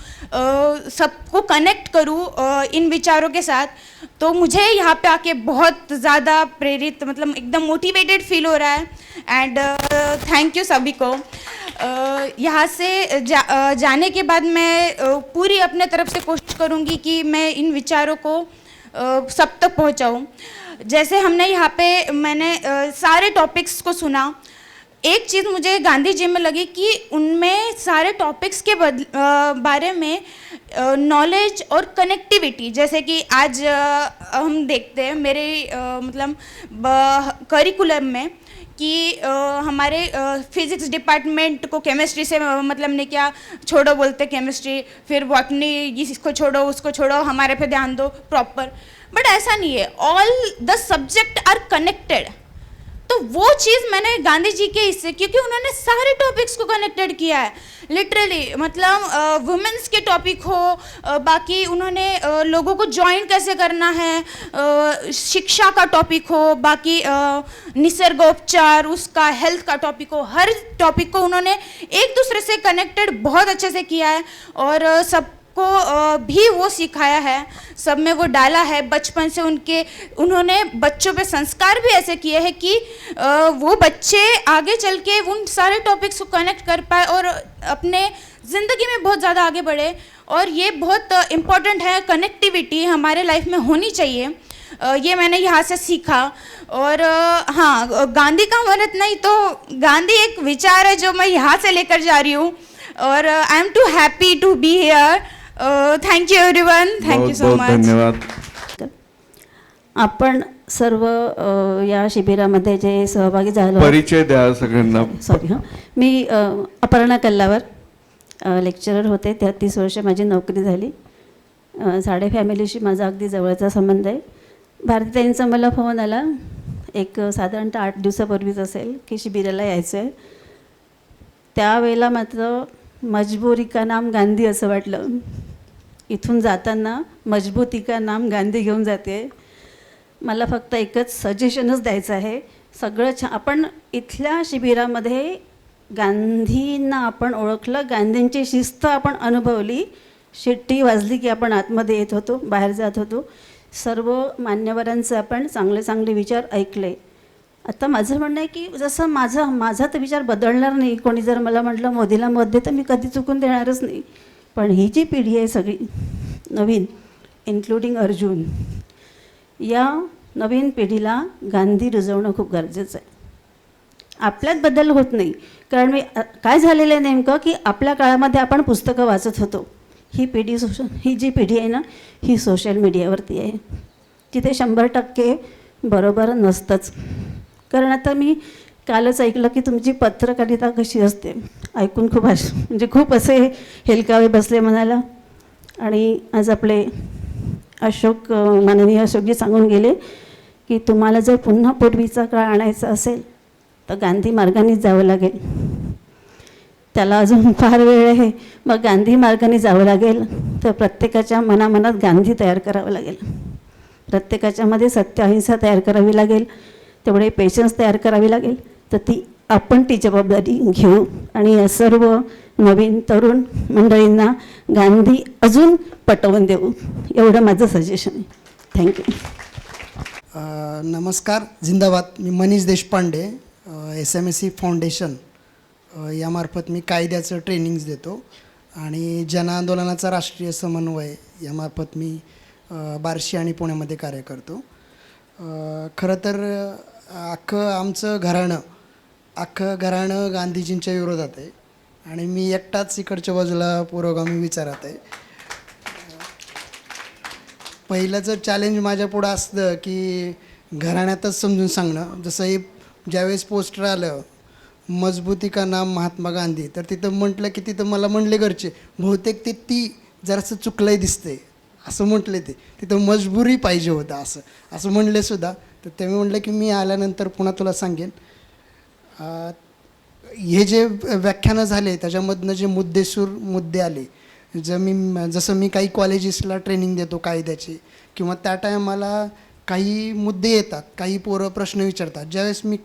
M: सबको कनेक्ट करूँ इन विचारों के साथ. तो मुझे यहाँ पे आके बहुत ज़्यादा प्रेरित, मतलब एकदम मोटिवेटेड फील हो रहा है. एंड थैंक यू सभी को. यहाँ से जाने के बाद मैं पूरी अपने तरफ से कोशिश करूँगी कि मैं इन विचारों को सब तक पहुँचाऊँ. जैसे हमने यहाँ पे मैंने सारे टॉपिक्स को सुना, एक चीज़ मुझे गांधी जी में लगी कि उनमें सारे टॉपिक्स के बारे में नॉलेज और कनेक्टिविटी, जैसे कि आज हम देखते हैं मेरे मतलब करिकुलम में कि हमारे फिजिक्स डिपार्टमेंट को केमिस्ट्री से मतलब नहीं, क्या छोड़ो बोलते केमिस्ट्री, फिर बॉटनी इसको छोड़ो उसको छोड़ो, हमारे पे ध्यान दो प्रॉपर। बट ऐसा नहीं है, all the subject are connected. तो वो चीज़ मैंने गांधी जी के इससे, क्योंकि उन्होंने सारे टॉपिक्स को कनेक्टेड किया है लिटरली, मतलब वुमेंस के टॉपिक हो, बाकी उन्होंने लोगों को ज्वाइन कैसे करना है, शिक्षा का टॉपिक हो, बाकी निसर्गोपचार उसका, हेल्थ का टॉपिक हो, हर टॉपिक को उन्होंने एक दूसरे से कनेक्टेड बहुत अच्छे से किया है और सबको भी वो सिखाया है, सब में वो डाला है बचपन से। उन्होंने बच्चों पे संस्कार भी ऐसे किए हैं कि वो बच्चे आगे चल के उन सारे टॉपिक्स को कनेक्ट कर पाए और अपने ज़िंदगी में बहुत ज़्यादा आगे बढ़े। और ये बहुत इम्पॉर्टेंट है, कनेक्टिविटी हमारे लाइफ में होनी चाहिए, ये मैंने यहाँ से सीखा। और हाँ, गांधी का अमृत नहीं तो गांधी एक विचार है जो मैं यहाँ से लेकर जा रही हूँ और I am too happy to be here. Thank you everyone, thank you so
A: बहुत
M: मच।
A: धन्यवाद.
H: आपण सर्व या शिबिरामध्ये जे सहभागी झालो,
A: परिचय द्या सगळ्यांना.
H: सॉरी हां, मी अपर्णा कल्लावर लेक्चरर होते. 33 वर्ष माझी नोकरी झाली. साडे फॅमिलीशी माझा अगदी जवळचा संबंध आहे. भारतीताईंचा मला फोन आला एक साधारणतः 8 दिवसापूर्वीच असेल की शिबिराला यायचं आहे. त्यावेळेला मात्र मजबूरी का नाम गांधी असं वाटलं. इथून जाताना मजबूती का नाम गांधी घेऊन जाते. मला फक्त एकच सजेशनच द्यायचं आहे, सगळं आपण इथल्या शिबिरामध्ये गांधींना आपण ओळखलं, गांधींची शिस्त आपण अनुभवली, शिट्टी वाजली की आपण आतमध्ये येत होतो, बाहेर जात होतो. सर्व मान्यवरांचे आपण चांगले चांगले विचार ऐकले. आता माझं म्हणणं आहे की जसं माझा तर विचार बदलणार नाही. कोणी जर मला म्हटलं मोदीला मत दे तर मी कधी चुकून देणारच नाही. पण ही जी पिढी आहे सगळी नवीन, इन्क्लुडिंग अर्जुन, या नवीन पिढीला गांधी रुजवणं खूप गरजेचं आहे. आपल्यात बदल होत नाही, कारण काय झालेलं आहे नेमकं की आपल्या काळामध्ये आपण पुस्तकं वाचत होतो. ही जी पिढी आहे ना, ही सोशल मीडियावरती आहे, तिथे 100% बरोबर नसतंच. कारण आता मी कालच ऐकलं की तुमची पत्रकारिता कशी असते, ऐकून खूप असे हेलकावे बसले मनाला. आणि आज आपले माननीय अशोकजी सांगून गेले की तुम्हाला जर पुन्हा पूर्वीचा काळ आणायचा असेल तर गांधी मार्गानेच जावं लागेल. त्याला अजून फार वेळ आहे. मग गांधी मार्गाने जावं लागेल तर प्रत्येकाच्या मनामनात गांधी तयार करावं लागेल. प्रत्येकाच्यामध्ये सत्य अहिंसा तयार करावी लागेल. तेवढे पेशन्स तयार करावी लागेल. तर आपण ती जबाबदारी घेऊ आणि या सर्व नवीन तरुण मंडळींना गांधी अजून पटवून देऊ, एवढं माझं सजेशन आहे. थँक्यू.
N: नमस्कार, जिंदाबाद. मी मनीष देशपांडे, SMSC फाउंडेशन यामार्फत मी कायद्याचं ट्रेनिंग्स देतो आणि जनआंदोलनाचा राष्ट्रीय समन्वय यामार्फत मी बार्शी आणि पुण्यामध्ये कार्य करतो. खरं तर आमचं घराणं गांधीजींच्या विरोधात आहे आणि मी एकटाच इकडच्या बाजूला पुरोगामी विचारात आहे. पहिलंचं चॅलेंज माझ्या पुढं असतं की घराण्यातच समजून सांगणं. जसं हे ज्यावेळेस पोस्टर आलं मजबूती का नाम महात्मा गांधी, तर तिथं म्हटलं की तिथं मला म्हणले घरचे बहुतेक ती जरासं चुकलंय दिसते असं म्हटले. तिथं मजबुरी पाहिजे होतं असं म्हणले सुद्धा. तर ते मी म्हटलं की मी आल्यानंतर पुन्हा तुला सांगेन. हे जे व्याख्यानं झाले त्याच्यामधनं जे मुद्दे आले, जसं मी काही कॉलेजेसला ट्रेनिंग देतो कायद्याची, किंवा त्या टायमाला काही मुद्दे येतात, काही पोरं प्रश्न विचारतात. ज्यावेळेस मी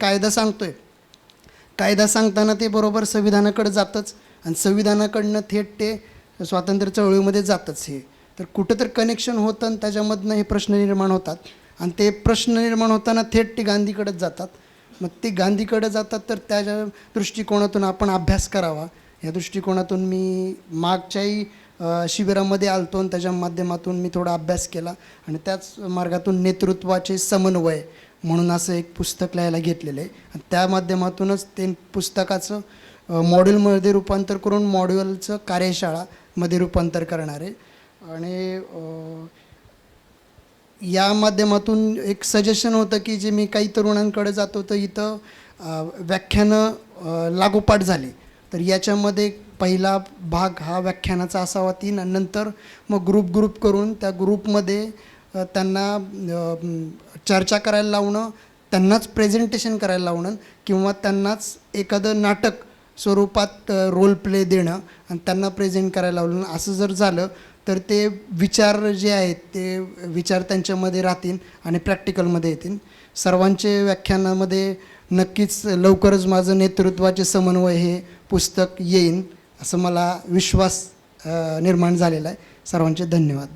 N: कायदा सांगताना ते बरोबर संविधानाकडे जातंच आणि संविधानाकडनं थेट ते स्वातंत्र्य चळवळीमध्ये जातंच. हे तर कुठं तर कनेक्शन होतं आणि त्याच्यामधनं हे प्रश्न निर्माण होतात आणि ते प्रश्न निर्माण होताना थेट ते गांधीकडेच जातात. मग ते गांधीकडे जातात तर त्याच्या दृष्टिकोनातून आपण अभ्यास करावा, या दृष्टिकोनातून मी मागच्याही शिबिरामध्ये आलतो आणि त्याच्या माध्यमातून मी थोडा अभ्यास केला आणि त्याच मार्गातून नेतृत्वाचे समन्वय म्हणून असं एक पुस्तक लिहायला घेतलेलं आहे. आणि त्या माध्यमातूनच ते पुस्तकाचं मॉड्यूलमध्ये रूपांतर करून मॉड्यूलचं कार्यशाळामध्ये रूपांतर करणार आहे. आणि या माध्यमातून एक सजेशन होतं की जे मी काही तरुणांकडे जातो तर इथं व्याख्यानं लागोपाठ झाली. तर याच्यामध्ये पहिला भाग हा व्याख्यानाचा असावा 3 आणि नंतर मग ग्रुप करून त्या ग्रुपमध्ये त्यांना चर्चा करायला लावणं, त्यांनाच प्रेझेंटेशन करायला लावणं किंवा त्यांनाच एखादं नाटक स्वरूपात रोल प्ले देणं आणि त्यांना प्रेझेंट करायला लावणं. असं जर झालं तर ते विचार जे आहेत ते विचार त्यांच्यामध्ये राहतील आणि प्रॅक्टिकलमध्ये येतील. सर्वांचे व्याख्यानामध्ये नक्कीच लवकरच माझं नेतृत्वाचे समन्वय हे पुस्तक येईन असं मला विश्वास निर्माण झालेला आहे. सर्वांचे धन्यवाद.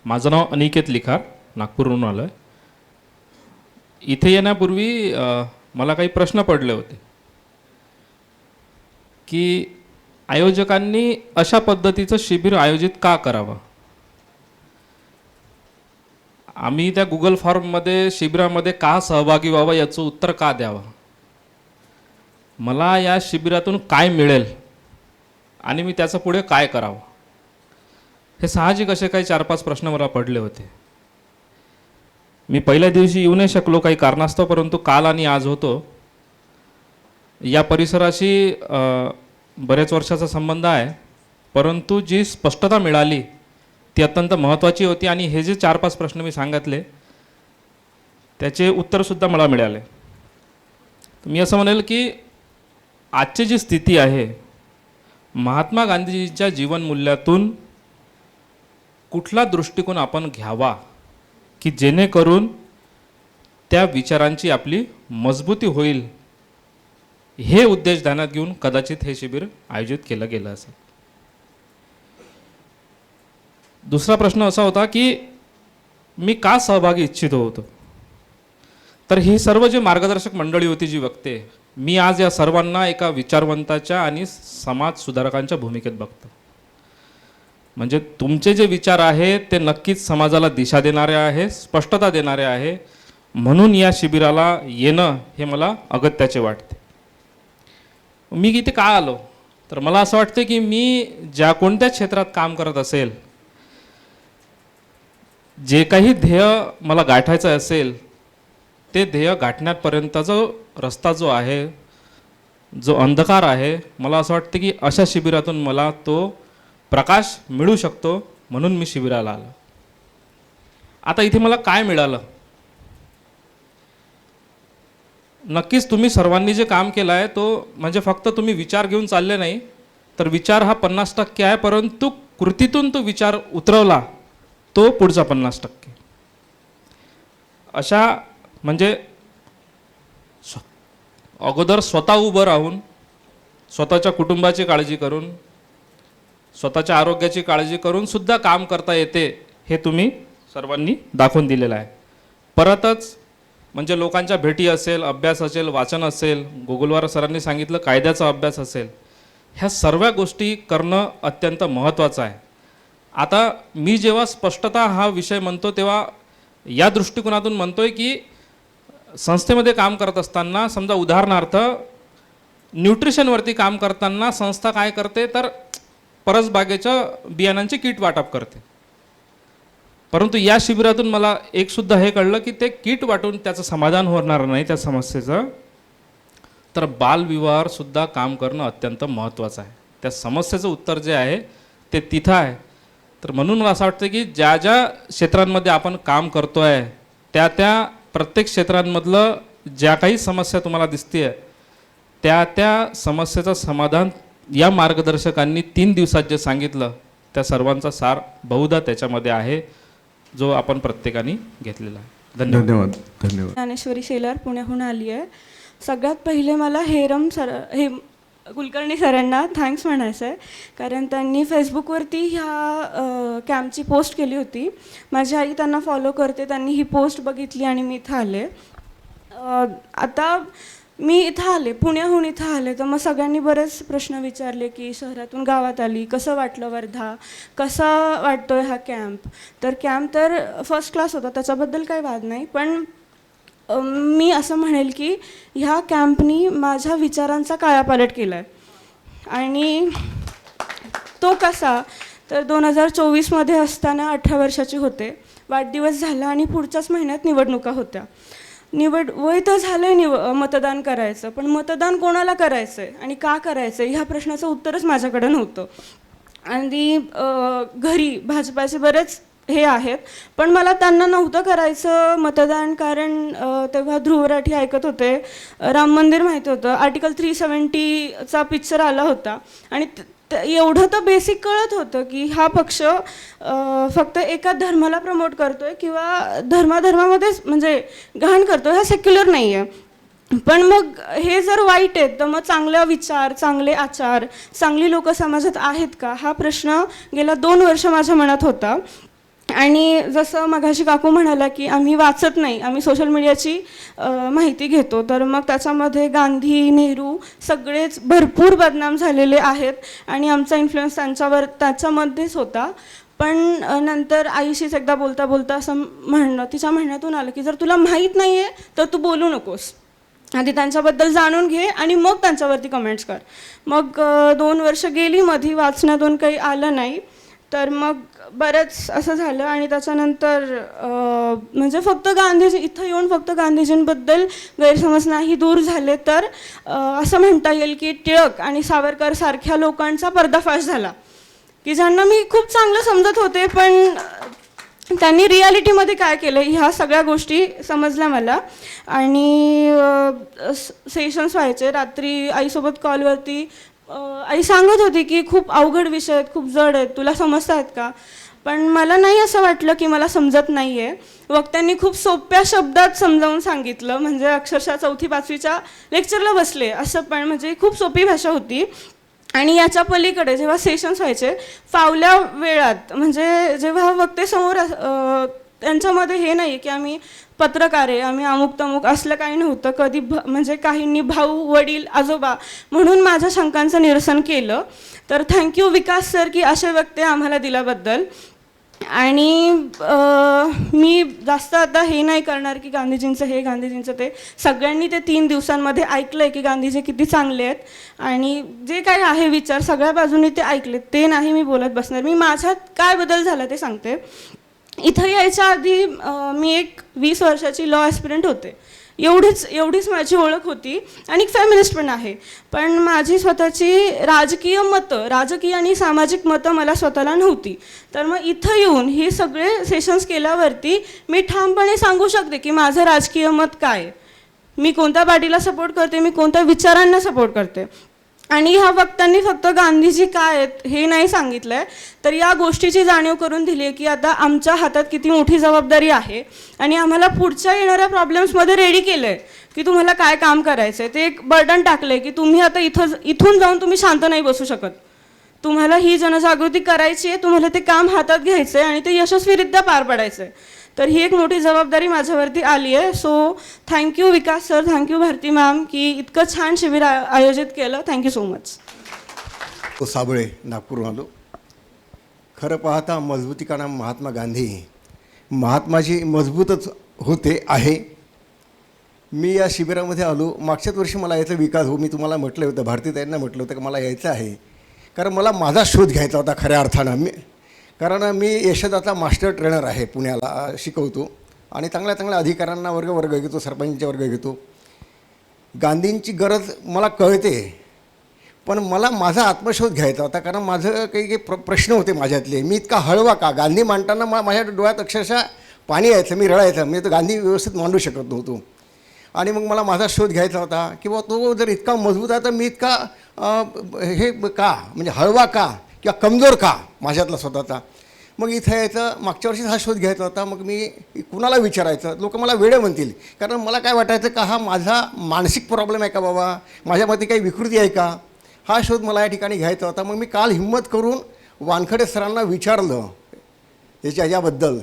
O: माझं नाव अनिकेत लिखार, नागपूरहून आलो आहे. इथे येण्यापूर्वी मला काही प्रश्न पडले होते की आयोजकांनी अशा पद्धतीचं शिबिर आयोजित का करावं. आम्ही त्या गुगल फॉर्ममध्ये शिबिरामध्ये का सहभागी व्हावं याचं उत्तर का द्यावं, मला या शिबिरातून काय मिळेल आणि मी त्याचं पुढे काय करावं, हे साहजिक असे काही 4-5 प्रश्न मला पडले होते. मी पहिल्या दिवशी येऊ नाही शकलो काही कारणास्तव, परंतु काल आणि आज होतो. या परिसराशी बरेच वर्षाचा संबंध आहे, परंतु जी स्पष्टता मिळाली ती अत्यंत महत्त्वाची होती आणि हे जे 4-5 प्रश्न मी सांगितले त्याचे उत्तरसुद्धा मला मिळाले. मी असं म्हणेल की आजची जी स्थिती आहे, महात्मा गांधीजींच्या जीवनमूल्यातून कुठला दृष्टिकोन आपण घ्यावा की जेणेकरून त्या विचारांची आपली मजबूती होईल, हे उद्देश ध्यानात घेऊन कदाचित हे शिबिर आयोजित केलं गेलं असेल. दुसरा प्रश्न असा होता की मी का सहभागी इच्छित होतो. तर ही सर्व जे मार्गदर्शक मंडळी होती जी बघते, मी आज या सर्वांना एका विचारवंताच्या आणि समाज सुधारकांच्या भूमिकेत बघतो. म्हणजे तुमचे जे विचार आहेत ते नक्कीच समाजाला दिशा देणारे आहे, स्पष्टता देणारे आहे. म्हणून या शिबिराला येणं हे मला अगत्याचे वाटते. मी इथे का आलो, तर मला असं वाटतं की मी ज्या कोणत्या क्षेत्रात काम करत असेल, जे काही ध्येय मला गाठायचं असेल, ते ध्येय गाठण्यापर्यंतचा जो रस्ता जो आहे, जो अंधकार आहे, मला असं वाटतं की अशा शिबिरातून मला तो प्रकाश मिळू शकतो. म्हणून मी शिबिराला आलो. आता इथे मला काय मिळालं, नक्कीच तुम्ही सर्वांनी जे काम केलं आहे तो म्हणजे फक्त तुम्ही विचार घेऊन चालले नाही, तर विचार हा 50% आहे, परंतु कृतीतून तो विचार उतरवला तो पुढचा 50%. अशा म्हणजे अगोदर स्वतः उभं राहून, स्वतःच्या कुटुंबाची काळजी करून, स्वतःच्या आरोग्याची काळजी करून सुद्धा काम करता येते, हे तुम्ही सर्वांनी दाखवून दिलेलं आहे. परतच म्हणजे लोकांच्या भेटी असेल, अभ्यास असेल, वाचन असेल, गुगलवर सरांनी सांगितलं कायद्याचा अभ्यास असेल, ह्या सर्व गोष्टी करणं अत्यंत महत्त्वाचं आहे. आता मी जेव्हा स्पष्टता हा विषय म्हणतो तेव्हा या दृष्टिकोनातून म्हणतोय की संस्थेमध्ये काम करत असताना, समजा उदाहरणार्थ न्यूट्रिशनवरती काम करताना संस्था काय करते, तर परसबागेच्या बियाणांची किट वाटप करते. परंतु या शिबिरातून मला एकसुद्धा हे कळलं की ते किट वाटून त्याचं समाधान होणार नाही त्या समस्येचं, तर बालविवाहावर सुद्धा काम करणं अत्यंत महत्त्वाचं आहे. त्या समस्येचं उत्तर जे आहे ते तिथं आहे. तर म्हणून मला असं वाटतं की ज्या ज्या क्षेत्रांमध्ये आपण काम करतो आहे, त्या त्या प्रत्येक क्षेत्रांमधलं ज्या काही समस्या तुम्हाला दिसते आहे, त्या त्या समस्येचं समाधान या मार्गदर्शकांनी 3 दिवसात जे सांगितलं त्या सर्वांचा सार बहुधा त्याच्यामध्ये आहे, जो आपण प्रत्येकाने घेतलेला आहे. धन्यवाद.
P: ज्ञानेश्वरी शेलार, पुण्याहून आली आहे. सगळ्यात पहिले मला हे कुलकर्णी सरांना थँक्स म्हणायचं आहे, कारण त्यांनी फेसबुकवरती ह्या कॅम्पची पोस्ट केली होती. माझी आई त्यांना फॉलो करते, त्यांनी ही पोस्ट बघितली आणि मी इथं आले. आता मी इथं आले, पुण्याहून इथं आले, तर मग सगळ्यांनी बरेच प्रश्न विचारले की शहरातून गावात आली, कसं वाटलं वर्धा, कसा वाटतोय हा कॅम्प. तर कॅम्प तर फर्स्ट क्लास होता, त्याच्याबद्दल काही वाद नाही, पण मी असं म्हणेल की ह्या कॅम्पनी माझ्या विचारांचा कायापालट केला आहे. आणि तो कसा, तर 2024मध्ये असताना 18 वर्षाची होते. वाढदिवस झाला आणि पुढच्याच महिन्यात निवडणुका होत्या. वय तर झालं आहे मतदान करायचं, पण मतदान कोणाला करायचं आहे आणि का करायचं आहे ह्या प्रश्नाचं उत्तरच माझ्याकडे नव्हतं. आणि घरी भाजपाचे बरेच हे आहेत, पण मला त्यांना नव्हतं करायचं मतदान, कारण तेव्हा ध्रुव राठी ऐकत होते, राम मंदिर माहिती होतं, आर्टिकल 370चा पिक्चर आला होता आणि एवढं तर बेसिक कळत होतं की हा पक्ष फक्त एका धर्माला प्रमोट करतोय किंवा धर्माधर्मामध्येच म्हणजे घाण करतोय, हा सेक्युलर नाही आहे. पण मग हे जर वाईट आहेत तर मग चांगले विचार, चांगले आचार, चांगली लोक समाजात आहेत का, हा प्रश्न गेल्या 2 वर्ष माझ्या मनात होता. आणि जसं मघाशी काकू म्हणाला की आम्ही वाचत नाही, आम्ही सोशल मीडियाची माहिती घेतो, तर मग त्याच्यामध्ये गांधी, नेहरू सगळेच भरपूर बदनाम झालेले आहेत आणि आमचा इन्फ्लुएन्स त्याच्यामध्येच होता. पण नंतर आईशीच एकदा बोलता बोलता असं तिच्या म्हणण्यातून आलं की जर तुला माहीत नाही आहे तर तू बोलू नकोस, आधी त्यांच्याबद्दल जाणून घे आणि मग त्यांच्यावरती कमेंट्स कर. मग 2 वर्ष गेली, मध्ये वाचण्यातून काही आलं नाही, तर मग बरंच असं झालं. आणि त्याच्यानंतर म्हणजे फक्त गांधीजी इथं येऊन फक्त गांधीजींबद्दल गैरसमज नाही दूर झाले, तर असं म्हणता येईल की टिळक आणि सावरकर सारख्या लोकांचा पर्दाफाश झाला की ज्यांना मी खूप चांगलं समजत होते, पण त्यांनी रियालिटीमध्ये काय केलं ह्या सगळ्या गोष्टी समजल्या मला. आणि सेशन्स व्हायचे रात्री, आईसोबत कॉलवरती आई सांगत होती की खूप अवघड विषय आहेत, खूप जड आहेत, तुला समजत आहेत का, पण मला नाही असं वाटलं की मला समजत नाही आहे. वक्त्यांनी खूप सोप्या शब्दात समजावून सांगितलं, म्हणजे अक्षरशः 4वी-5वीच्या लेक्चरला बसले असं, पण म्हणजे खूप सोपी भाषा होती. आणि याच्या पलीकडे जेव्हा सेशन्स व्हायचे फावल्या वेळात, म्हणजे जेव्हा वक्ते समोर त्यांच्यामध्ये हे नाही की आम्ही पत्रकार आहे, आम्ही अमुक तमुक असलं काही नव्हतं कधी, म्हणजे काहींनी भाऊ, वडील, आजोबा म्हणून माझ्या शंकांचं निरसन केलं. तर थँक्यू विकास सर की असे वक्ते आम्हाला दिल्याबद्दल. आणि मी जास्त आता हे नाही करणार की गांधीजींचं हे गांधीजींचं ते, सगळ्यांनी ते 3 दिवसांमध्ये ऐकलं आहे की गांधीजी किती चांगले आहेत आणि जे काय आहे विचार सगळ्या बाजूंनी ते ऐकलेत, ते नाही मी बोलत बसणार. मी माझ्यात काय बदल झाला ते सांगते. इथं यायच्या आधी मी एक 20 वर्षाची लॉ ॲस्पिरंट होते, एवढीच माझी ओळख होती आणि फेमिनिस्ट पण आहे, पण माझी स्वतःची राजकीय आणि सामाजिक मतं मला स्वतःला नव्हती. तर मग इथं येऊन हे सगळे सेशन्स केल्यावरती मी ठामपणे सांगू शकते की माझं राजकीय मत काय, मी कोणत्या पार्टीला सपोर्ट करते, मी कोणत्या विचारांना सपोर्ट करते. आणि ह्या वक्त्यांनी फक्त गांधीजी काय आहेत हे नाही सांगितलं आहे, तर या गोष्टीची जाणीव करून दिली आहे की आता आमच्या हातात किती मोठी जबाबदारी आहे आणि आम्हाला पुढच्या येणाऱ्या प्रॉब्लेम्समध्ये रेडी केलं आहे की तुम्हाला काय काम करायचं आहे. ते एक बर्डन टाकलं आहे की तुम्ही आता इथून जाऊन तुम्ही शांत नाही बसू शकत, तुम्हाला ही जनजागृती करायची आहे, तुम्हाला ते काम हातात घ्यायचं आहे आणि ते यशस्वीरित्या पार पाडायचं आहे. तर ही एक मोठी जबाबदारी माझ्यावरती आली आहे. So thank you Vikas sir, thank you Bharti ma'am की इतकं छान शिबिर आयोजित केलं. Thank you so much.
Q: साबळे, नागपूरहून आलो. खरं पाहता मजबूतीकरण महात्मा गांधी महात्माजी मजबूतच होते आहे. मी या शिबिरामध्ये आलो, मागच्याच वर्षी मला यायचं विकास मी तुम्हाला म्हटलं होतं, भारतीताईंना म्हटलं होतं की मला यायचं आहे, कारण मला माझा शोध घ्यायचा होता खऱ्या अर्थानं. कारण मी यशदाचा मास्टर ट्रेनर आहे, पुण्याला शिकवतो आणि चांगल्या अधिकाऱ्यांना वर्ग घेतो, सरपंचांचे वर्ग घेतो. गांधींची गरज मला कळते, पण मला माझा आत्मशोध घ्यायचा होता, कारण माझं काही प्रश्न होते माझ्यातले. मी इतका हळवा का, गांधी मांडताना माझ्या डोळ्यात अक्षरशः पाणी यायचं, मी रडायचं, मी तर गांधी व्यवस्थित मांडू शकत नव्हतो. आणि मग मला माझा शोध घ्यायचा होता की बुवा तो जर इतका मजबूत आहे तर मी इतका हे का, म्हणजे हळवा का किंवा कमजोर का माझ्यातला स्वतःचा. मग इथं यायचं, मागच्या वर्षीच हा शोध घ्यायचा होता. मग मी कुणाला विचारायचं, लोक मला वेडे म्हणतील, कारण मला काय वाटायचं का हा माझा मानसिक प्रॉब्लेम आहे का बाबा, माझ्यामध्ये काही विकृती आहे का, हा शोध मला या ठिकाणी घ्यायचा होता. मग मी काल हिंमत करून वानखडे सरांना विचारलं याबद्दल.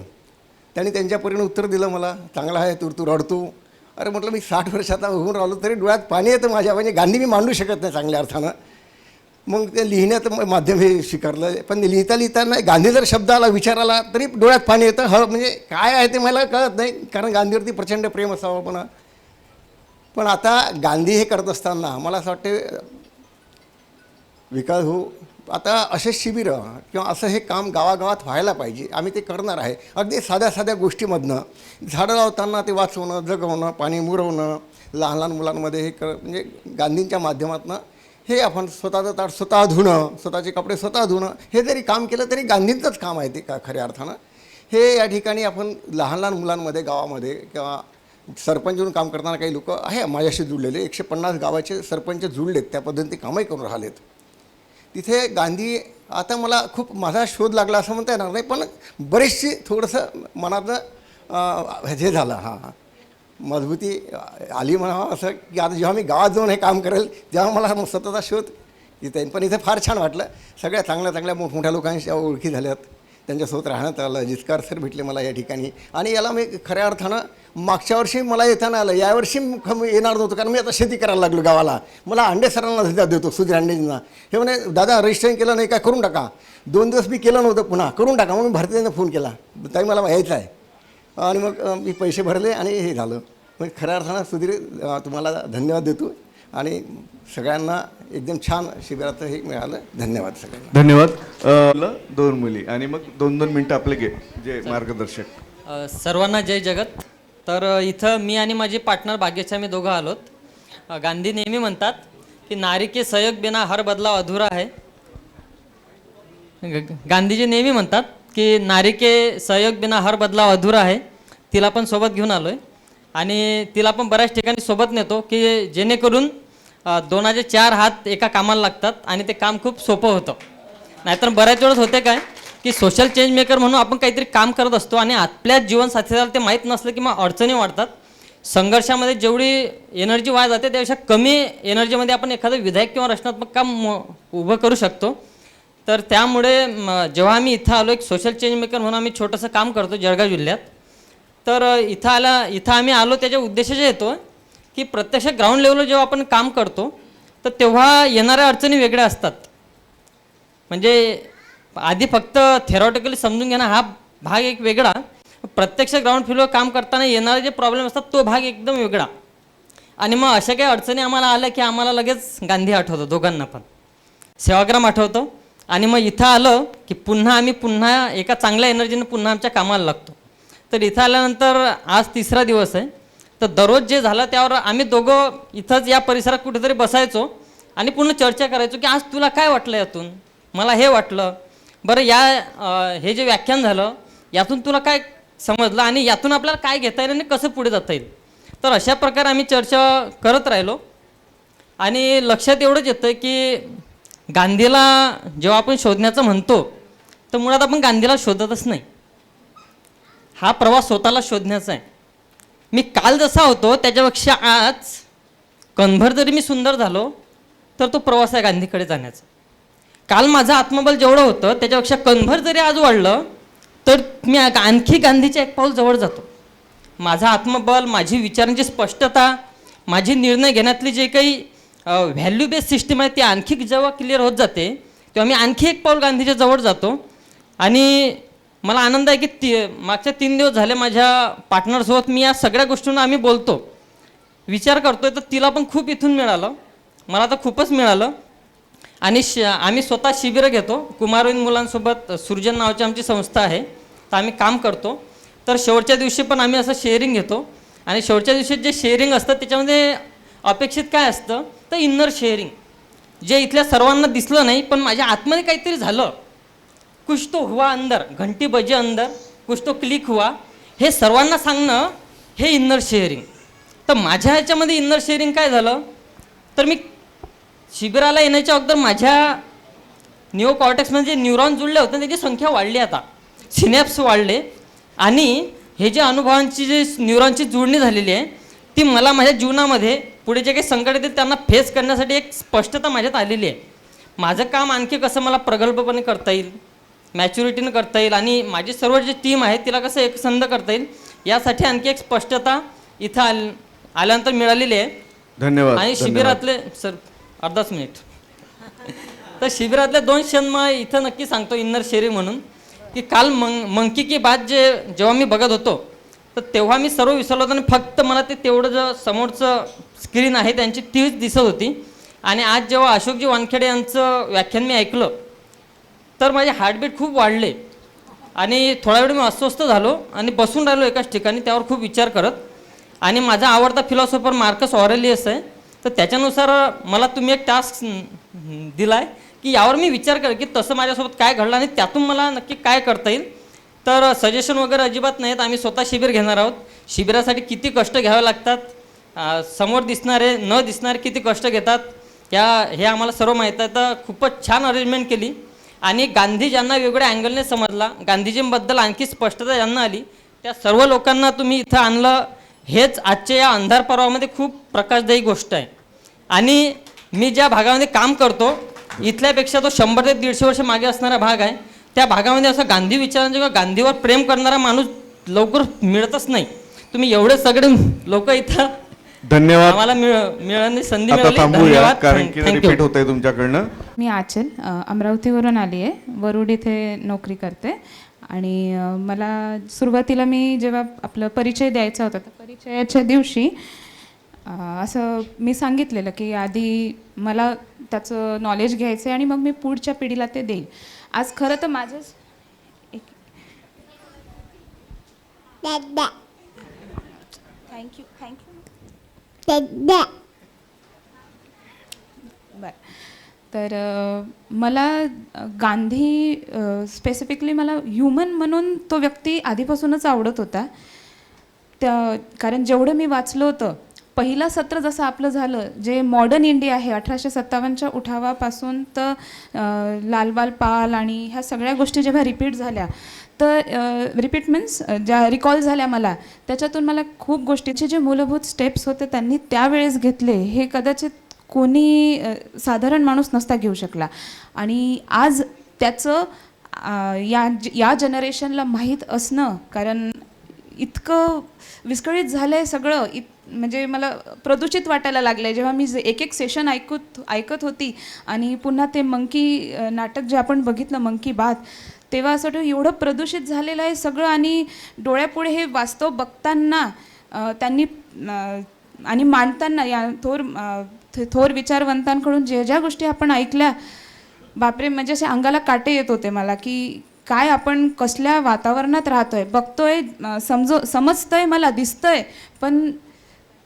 Q: त्यांनी त्यांच्या परीने उत्तर दिलं मला, चांगला आहे तू रडतो. अरे म्हटलं मी 60 वर्षाचा होऊन राहिलो तरी डोळ्यात पाणी येतं माझ्या, म्हणजे गांधी मी मांडू शकत नाही चांगल्या अर्थानं. मग ते लिहिण्याचं माध्यम हे स्वीकारलं, पण लिहिता नाही, गांधी जर शब्द आला विचाराला तरी डोळ्यात पाणी येतं. म्हणजे काय आहे ते मला कळत नाही, कारण गांधीवरती प्रचंड प्रेम असावं. पण आता गांधी हे करत असताना मला असं वाटते विकास हो. आता असे शिबिरं किंवा असं हे काम गावागावात व्हायला पाहिजे. आम्ही ते करणार आहे. अगदी साध्या साध्या गोष्टीमधनं झाडं लावताना ते वाचवणं, जगवणं, पाणी मुरवणं, लहान लहान मुलांमध्ये हे म्हणजे गांधींच्या माध्यमातून हे आपण स्वतःचं ताट स्वतः धुणं, स्वतःचे कपडे स्वतः धुणं, हे जरी काम केलं तरी गांधींचंच काम आहे ते खऱ्या अर्थानं. हे या ठिकाणी आपण लहान लहान मुलांमध्ये गावामध्ये किंवा सरपंच म्हणून काम करताना काही लोक आहे माझ्याशी जुळलेले 150 गावाचे सरपंच जुळलेत, त्या पद्धतीने कामही करून राहिलेत. तिथे गांधी आता मला खूप माझा शोध लागला असं म्हणता येणार नाही, पण बरीचशी थोडंसं मनातलं हे झालं, हां मजबूती आली म्हणावं असं की आता जेव्हा मी गावात जाऊन हे काम करेल तेव्हा मला स्वतःचा शोध इथे येईल. पण इथे फार छान वाटलं. सगळ्या चांगल्या चांगल्या मोठमोठ्या लोकांशी ओळखी झाल्यात, त्यांच्यासोबत राहण्यात आलं. जिचकार सर भेटले मला या ठिकाणी. आणि याला मी खऱ्या अर्थानं मागच्या वर्षी मला येताना आलं, यावर्षी येणार नव्हतं कारण मी आता शेती करायला लागलो गावाला. मला अंडे सरांना सुद्धा देतो, सुधीर अंडेंना. हे म्हणे दादा रजिस्ट्रेशन केलं नाही काय, करून टाका. 2 दिवस मी केलं नव्हतं, पुन्हा करून टाका म्हणून भारतीयांना फोन केला, ताई मला यायचं आहे. आणि मग मी पैसे भरले आणि हे झालं. मग खऱ्या अर्थानं सुधीर तुम्हाला धन्यवाद देतो आणि सगळ्यांना एकदम छान शिबिराचं हे मिळालं. धन्यवाद सगळ्यांना.
A: धन्यवाद. 2 मुली आणि मग 2-2 मिनटं आपले जे मार्गदर्शक.
R: सर्वांना जय जगत. तर इथं मी आणि माझे पार्टनर भाग्यच्या आम्ही दोघं आलोत. गांधी नेहमी म्हणतात की नारी के सहयोग बिना हर बदलाव अधुरा है. गांधीजी नेहमी म्हणतात की नारी के सहयोग बिना हर बदलाव अधुरा है. तिला पण सोबत घेऊन आलो आहे आणि तिला पण बऱ्याच ठिकाणी सोबत नेतो की जेणेकरून 2चे 4 हात एका कामाला लागतात आणि ते काम खूप सोपं होतं. नाहीतर बऱ्याच वेळेस होते काय की सोशल चेंज मेकर म्हणून आपण काहीतरी काम करत असतो आणि आपल्या जीवनसाथीला ते माहीत नसलं की मग अडचणी वाढतात. संघर्षामध्ये जेवढी एनर्जी वाया जाते त्यापेक्षा कमी एनर्जीमध्ये आपण एखादं विधायक किंवा रचनात्मक काम उभं करू शकतो. तर त्यामुळे जेव्हा आम्ही इथं आलो, एक सोशल चेंज मेकर म्हणून आम्ही छोटंसं काम करतो जळगाव जिल्ह्यात. तर इथं आम्ही आलो त्याच्या उद्देशाचे येतो की प्रत्यक्ष ग्राउंड लेवलवर जेव्हा आपण काम करतो तर तेव्हा येणाऱ्या अडचणी वेगळ्या असतात. म्हणजे आधी फक्त थेरॉटिकली समजून घेणं हा भाग एक वेगळा, प्रत्यक्ष ग्राउंड फ्लोअर काम करताना येणारे जे प्रॉब्लेम असतात तो भाग एकदम वेगळा. आणि मग अशा काही अडचणी आम्हाला आल्या की आम्हाला लगेच गांधी आठवतो, दोघांना पण सेवाग्राम आठवतो. आणि मग इथं आलं की आम्ही पुन्हा एका चांगल्या एनर्जीनं पुन्हा आमच्या कामाला लागतो. तर इथं आल्यानंतर आज 3रा दिवस आहे. तर दररोज जे झालं त्यावर आम्ही दोघं इथंच या परिसरात कुठेतरी बसायचो आणि पूर्ण चर्चा करायचो की आज तुला काय वाटलं यातून, मला हे वाटलं, बरं हे जे व्याख्यान झालं यातून तुला काय समजलं आणि यातून आपल्याला काय घेता येईल आणि कसं पुढे जाता येईल. तर अशा प्रकारे आम्ही चर्चा करत राहिलो. आणि लक्षात एवढंच येतं की गांधीला जेव्हा आपण शोधण्याचं म्हणतो तर मुळात आपण गांधीला शोधतच नाही. हा प्रवास स्वतःला शोधण्याचा आहे. मी काल जसा होतो त्याच्यापेक्षा आज कणभर जरी मी सुंदर झालो तर तो प्रवास आहे गांधीकडे जाण्याचा. काल माझं आत्मबल जेवढं होतं त्याच्यापेक्षा कणभर जरी आज वाढलं तर मी आणखी गांधीच्या एक पाऊल जवळ जातो. माझं आत्मबल, माझी विचारांची स्पष्टता, माझी निर्णय घेण्यातली जे काही व्हॅल्यू बेस्ड सिस्टीम आहे ती आणखी जेव्हा क्लिअर होत जाते तेव्हा मी आणखी एक पाऊल गांधीच्या जवळ जातो. आणि मला आनंद आहे की मागच्या 3 दिवस झाले माझ्या पार्टनरसोबत मी या सगळ्या गोष्टींना आम्ही बोलतो, विचार करतोय. तर तिला पण खूप इथून मिळालं, मला तर खूपच मिळालं. आणि आम्ही स्वतः शिबिरं घेतो. कुमारवीन मुलांसोबत सृजन नावाची आमची संस्था आहे, तर आम्ही काम करतो. तर शेवटच्या दिवशी पण आम्ही असं शेअरिंग घेतो. आणि शेवटच्या दिवशी जे शेअरिंग असतं त्याच्यामध्ये अपेक्षित काय असतं तर इन्नर शेअरिंग, जे इथल्या सर्वांना दिसलं नाही पण माझ्या आतमध्ये काहीतरी झालं, कुछ तो हुआ अंदर, घंटी बजे अंदर, कुछ तो क्लिक हुआ, हे सर्वांना सांगणं हे इन्नर शेअरिंग. तर माझ्या ह्याच्यामध्ये इन्नर शेअरिंग काय झालं तर मी शिबिराला येण्याच्या अगोदर माझ्या न्यूरो कॉर्टेक्समध्ये जे न्यूरॉन जुळले होते त्याची संख्या वाढली, आता सिनॅप्स वाढले. आणि हे जे अनुभवांची जे न्यूरॉनची जुळणी झालेली आहे ती मला माझ्या जीवनामध्ये पुढे जे काही संकट येतील त्यांना फेस करण्यासाठी एक स्पष्टता माझ्यात आलेली आहे. माझं काम आणखी कसं मला प्रगल्भपणे करता येईल, मॅच्युरिटीनं करता येईल आणि माझी सर्व जी टीम आहे तिला कसं एकसंध करता येईल यासाठी आणखी एक स्पष्टता इथं आल्यानंतर मिळालेली आहे.
A: धन्यवाद.
R: आणि शिबिरातले सर अर्धाच मिनिट तर शिबिरातले 2 क्षण मग इथं नक्की सांगतो इन्नर शेअरिंग म्हणून की काल मंकी की बात जेव्हा मी बघत होतो तर तेव्हा मी सर्व विसरलो होतो आणि फक्त मला ते तेवढं जे समोरचं स्क्रीन आहे त्यांची तीच दिसत होती आणि आज जेव्हा अशोकजी वानखेडे यांचं व्याख्यान मी ऐकलं तर माझे हार्टबीट खूप वाढले आणि थोडा वेळ मी अस्वस्थ झालो आणि बसून राहिलो एकाच ठिकाणी त्यावर खूप विचार करत. आणि माझा आवडता फिलॉसॉफर मार्कस ऑरेलियस आहे, तर त्याच्यानुसार मला तुम्ही एक टास्क दिला आहे की यावर मी विचार कर की तसं माझ्यासोबत काय घडलं आणि त्यातून मला नक्की काय करता येईल. तर सजेशन वगैरे अजिबात नाहीत, आम्ही स्वतः शिबिर घेणार आहोत. शिबिरासाठी किती कष्ट घ्यावे लागतात, समोर दिसणारे न दिसणारे किती कष्ट घेतात हे आम्हाला सर्व माहीत आहे. तर खूपच छान अरेंजमेंट केली आणि गांधी ज्यांना वेगवेगळ्या अँगलने समजला, गांधीजींबद्दल आणखी स्पष्टता ज्यांना आली, त्या सर्व लोकांना तुम्ही इथं आणलं. हेच आजच्या या अंधार पर्वामध्ये खूप प्रकाशदायी गोष्ट आहे. आणि मी ज्या भागामध्ये काम करतो इथल्यापेक्षा तो 100 ते 150 वर्ष मागे असणारा भाग आहे. त्या भागामध्ये असं गांधी विचारांचा किंवा गांधीवर प्रेम करणारा माणूस लवकर मिळतच नाही. तुम्ही एवढे सगळे लोक इथं
A: धन्यवाद.
R: आम्हाला मिळण्याची संधी
A: आता
R: मिळाली.
A: थांबूया
R: धन्यवाद.
A: कारण की
R: Thank you.
A: रिपीट होत आहे तुमच्याकडनं.
M: मी आचल अमरावतीवरून आली आहे, वरुड इथे नोकरी करते. आणि मला सुरुवातीला मी जेव्हा आपलं परिचय द्यायचा होता तर परिचयाच्या दिवशी असं मी सांगितलेलं की आधी मला त्याचं नॉलेज घ्यायचं आहे आणि मग मी पुढच्या पिढीला ते देईन. आज खरं तर माझंच थँक्यू बरं. तर मला गांधी स्पेसिफिकली मला ह्युमन म्हणून तो व्यक्ती आधीपासूनच आवडत होता. कारण जेवढं मी वाचलं होतं, पहिलं सत्र जसं आपलं झालं जे मॉडर्न इंडिया आहे 1857च्या उठावापासून तर लालबाल पाल आणि ह्या सगळ्या गोष्टी जेव्हा रिपीट झाल्या तर रिपीट मीन्स ज्या रिकॉल झाल्या मला, त्याच्यातून मला खूप गोष्टीचे जे मूलभूत स्टेप्स होते त्यांनी त्यावेळेस घेतले हे कदाचित कोणी साधारण माणूस नसता घेऊ शकला. आणि आज त्याचं या जनरेशनला माहीत असणं, कारण इतकं विस्कळीत झालं आहे सगळं, म्हणजे मला प्रदूषित वाटायला लागलं आहे जेव्हा मी एक एक सेशन ऐकत होती. आणि पुन्हा ते मंकी नाटक जे आपण बघितलं मंकी बात, तेव्हा असं वाटतं एवढं प्रदूषित झालेलं आहे सगळं. आणि डोळ्यापुढे हे वास्तव बघताना त्यांनी आणि मांडताना या थोर विचारवंतांकडून ज्या गोष्टी आपण ऐकल्या, बापरे, म्हणजे असे अंगाला काटे येत होते मला की काय आपण कसल्या वातावरणात राहतोय, बघतोय, समजतंय, मला दिसतंय, पण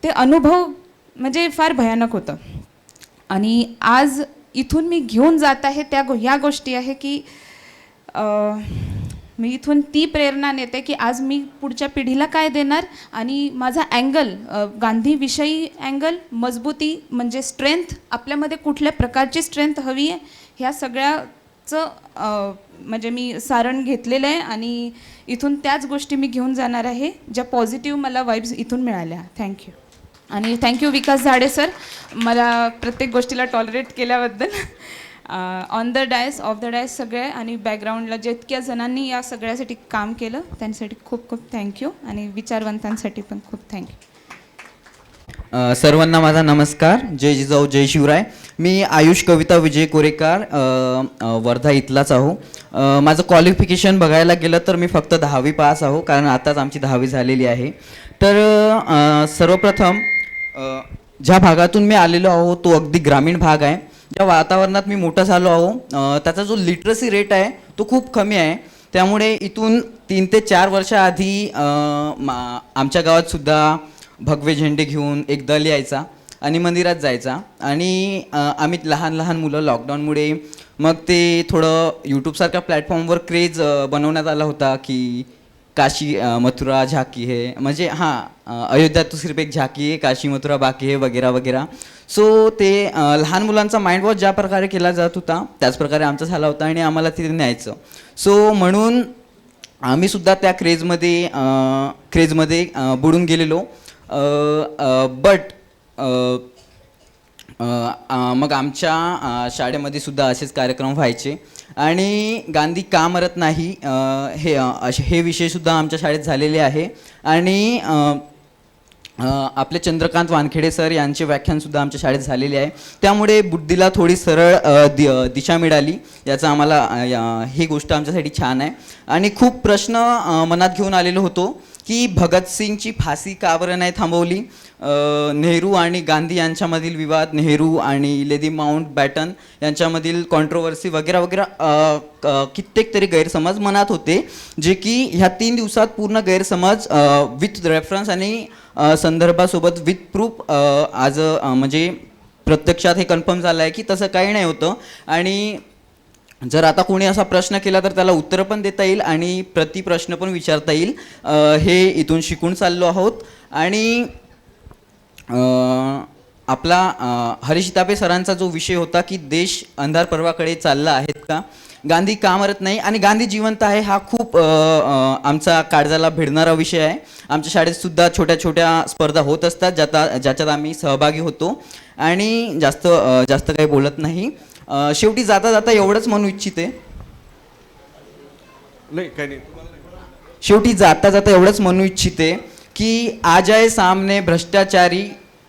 M: ते अनुभव म्हणजे फार भयानक होतं. आणि आज इथून मी घेऊन जात आहे ह्या गोष्टी आहे की मी इथून ती प्रेरणा नेते की आज मी पुढच्या पिढीला काय देणार. आणि माझा अँगल गांधीविषयी अँगल, मजबूती म्हणजे स्ट्रेंथ, आपल्यामध्ये कुठल्या प्रकारची स्ट्रेंथ हवी आहे ह्या सगळ्याचं म्हणजे मी सारण घेतलेलं आहे. आणि इथून त्याच गोष्टी मी घेऊन जाणार आहे ज्या पॉझिटिव्ह मला वाईब्स इथून मिळाल्या. थँक्यू. आणि थँक्यू विकास झाडे सर, मला प्रत्येक गोष्टीला टॉलरेट केल्याबद्दल. On the dais, off the dais सगळे आणि बॅकग्राऊंडला जितक्या जणांनी या सगळ्यासाठी काम केलं त्यांच्यासाठी खूप खूप थँक्यू. आणि विचारवंतांसाठी पण खूप थँक्यू.
S: सर्वांना माझा नमस्कार. जय जिजाऊ जय शिवराय. मी आयुष कविता विजय कोरेकर, वर्धा इथलाच आहो. माझं क्वालिफिकेशन बघायला गेलं तर मी फक्त 10वी पास आहो, कारण आताच आमची 10वी झालेली आहे. तर सर्वप्रथम ज्या भागातून मी आलेलो आहो तो अगदी ग्रामीण भाग आहे. ज्या वातावरणात मी मोठा झालो आहो त्याचा जो लिटरसी रेट आहे तो खूप कमी आहे. त्यामुळे इथून 3 ते 4 वर्षाआधी आमच्या गावात सुद्धा भगवे झेंडे घेऊन एक दल यायचा आणि मंदिरात जायचा. आणि आम्ही लहान लहान मुलं लॉकडाऊनमुळे मग ते थोडं यूट्यूबसारख्या प्लॅटफॉर्मवर क्रेज बनवण्यात आला होता की काशी मथुरा झाकी है, म्हणजे हां अयोध्या तो सिर्फ एक झाकी है, काशी मथुरा बाकी है वगैरे वगैरे. सो ते लहान मुलांचा माइंड वॉश ज्या प्रकारे केला जात होता त्याच प्रकारे आमचा झाला होता आणि आम्हाला तिथे न्यायचं. सो म्हणून आम्ही सुद्धा त्या क्रेजमध्ये बुडून गेलेलो. बट मग आमच्या शाळेमध्ये सुद्धा असेच कार्यक्रम व्हायचे. आणि गांधी का मरत नाही हे विषयसुद्धा आमच्या शाळेत झालेले आहे. आणि आपले चंद्रकांत वानखेडे सर यांचे व्याख्यानसुद्धा आमच्या शाळेत झालेले आहे. त्यामुळे बुद्धीला थोडी सरळ दिशा मिळाली, याचा आम्हाला ही गोष्ट आमच्यासाठी छान आहे. आणि खूप प्रश्न मनात घेऊन आलेलो होतो की भगतसिंगची फाशी का बरं नाही थांबवली, नेहरू आणि गांधी यांच्यामधील विवाद, नेहरू आणि लेडी माउंट बॅटन यांच्यामधील कॉन्ट्रोवर्सी वगैरे वगैरे कित्येक तरी गैरसमज मनात होते, जे की ह्या 3 दिवसात पूर्ण गैरसमज विथ रेफरन्स आणि संदर्भासोबत विथ प्रूफ आज म्हणजे प्रत्यक्षात हे कन्फर्म झालं आहे की तसं काही नाही होतं. आणि जर आता कोणी असा प्रश्न केला तर त्याला उत्तरं पण देता येईल आणि प्रतिप्रश्न पण विचारता येईल. हे इथून शिकून चाललो आहोत. आणि आपला हरीश तापे सरांचा जो विषय होता की देश अंधार पर्वाकडे चालला आहेत का, गांधी का मरत नाही आणि गांधी जिवंत आहे, हा खूप आमचा काळजाला भिडणारा विषय आहे. आमच्या शाळेत सुद्धा छोट्या छोट्या स्पर्धा होत असतात ज्याच्यात आम्ही सहभागी होतो. आणि जास्त काही बोलत नाही. शेवटी जाता जाता एवढंच म्हणू इच्छिते, शेवटी जाता जाता एवढंच म्हणू इच्छिते कि आ जाए सामने भ्रष्टाचारी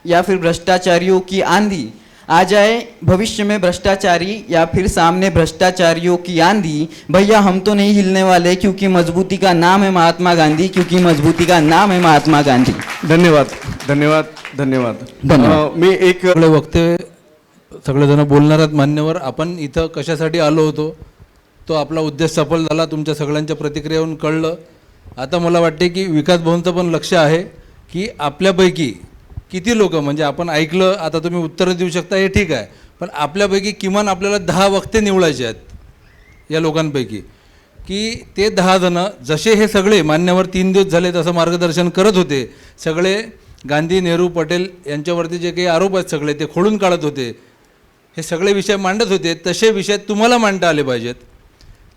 S: या फिर भ्रष्टाचारियों की आंधी, आ जाए भविष्य में भ्रष्टाचारी या फिर सामने भ्रष्टाचारियों की आंधी, भैया हम तो नहीं हिलने वाले क्योंकि मजबूती का नाम है महात्मा गांधी, क्योंकि मजबूती का नाम है महात्मा गांधी.
A: धन्यवाद धन्यवाद धन्यवाद. मी एक
T: वक्तव्य सगळेजण बोलणाऱ्यात मान्यवर, आपण इथं कशासाठी आलो होतो तो आपला उद्देश सफल झाला. तुमच्या सगळ्यांच्या प्रतिक्रियेवरून कळलं. आता मला वाटते की विकास भाऊंचं पण लक्ष आहे की आपल्यापैकी किती लोक, म्हणजे आपण ऐकलं, आता तुम्ही उत्तरं देऊ शकता हे ठीक आहे, पण आपल्यापैकी किमान आपल्याला 10 वक्ते निवडायचे आहेत या लोकांपैकी, की ते 10 जणं जसे हे सगळे मान्यवर 3 दिवस झाले तसं मार्गदर्शन करत होते, सगळे गांधी नेहरू पटेल यांच्यावरती जे काही आरोप आहेत सगळे ते खोडून काढत होते, हे सगळे विषय मांडत होते, तसे विषय तुम्हाला मांडता आले पाहिजेत.